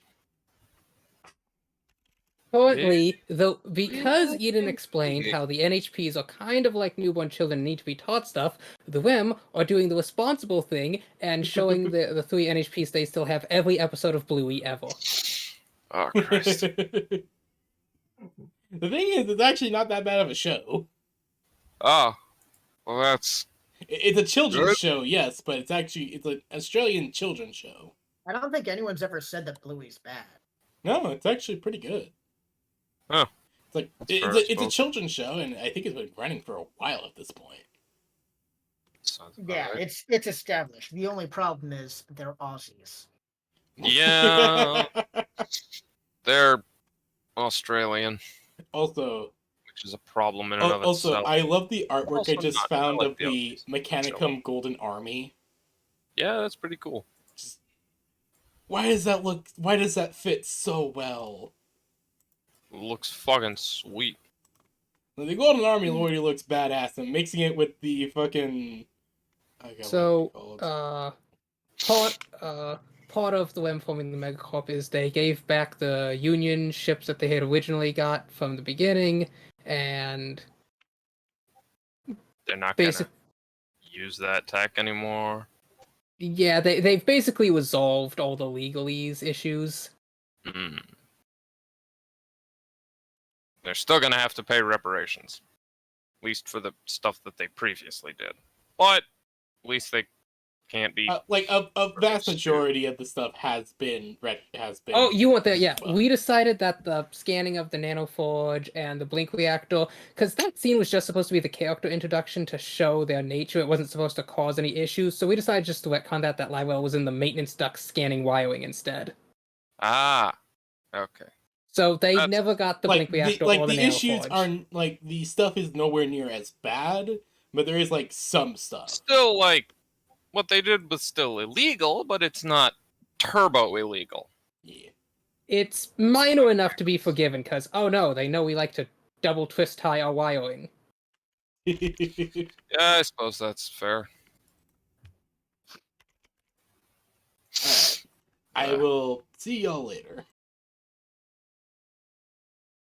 Currently, though, because Eden explained how the NHPs are kind of like newborn children and need to be taught stuff, the WEM are doing the responsible thing and showing the 3 NHPs they still have every episode of Bluey ever. Oh, Christ. The thing is, it's actually not that bad of a show. Oh, well, that's... It's a children's Good. show, yes, but it's an Australian children's show. I don't think anyone's ever said that Bluey's bad. No, it's actually pretty good. Oh. It's like That's fair, I it's a suppose. children's show, and I think it's been running for a while at this point. Sounds about Yeah, right. it's established. The only problem is they're Aussies. Yeah, they're Australian, Also, which is a problem in and of also, itself. I love the artwork Also I just not. found I like of the the Aussies. Mechanicum Golden Army. Yeah, that's pretty cool. Why does that look? Why does that fit so well? Looks fucking sweet. The Golden Army already looks badass, and mixing it with the fucking. I forgot what So, they're called. part of the WEM forming the Megacorp is they gave back the Union ships that they had originally got from the beginning, and They're not basic. gonna use that tech anymore. Yeah, they've basically resolved all the legalese issues. Hmm. They're still gonna have to pay reparations, at least for the stuff that they previously did. But at least they can't be. Like a vast majority of the stuff has been Oh, you want that? Yeah, well, we decided that the scanning of the nanoforge and the blink reactor, because that scene was just supposed to be the character introduction to show their nature. It wasn't supposed to cause any issues, so we decided just to retcon that Lywell was in the maintenance duct scanning wiring instead. Ah, okay. So they That's- never got the like blink reactor like or the the issues nanoforge. aren't like the stuff is nowhere near as bad, but there is like some stuff. Still, like, what they did was still illegal, but it's not turbo illegal. Yeah. It's minor enough to be forgiven, because, oh no, they know we like to double twist tie our wiring. Yeah, I suppose that's fair. Alright. I will see y'all later.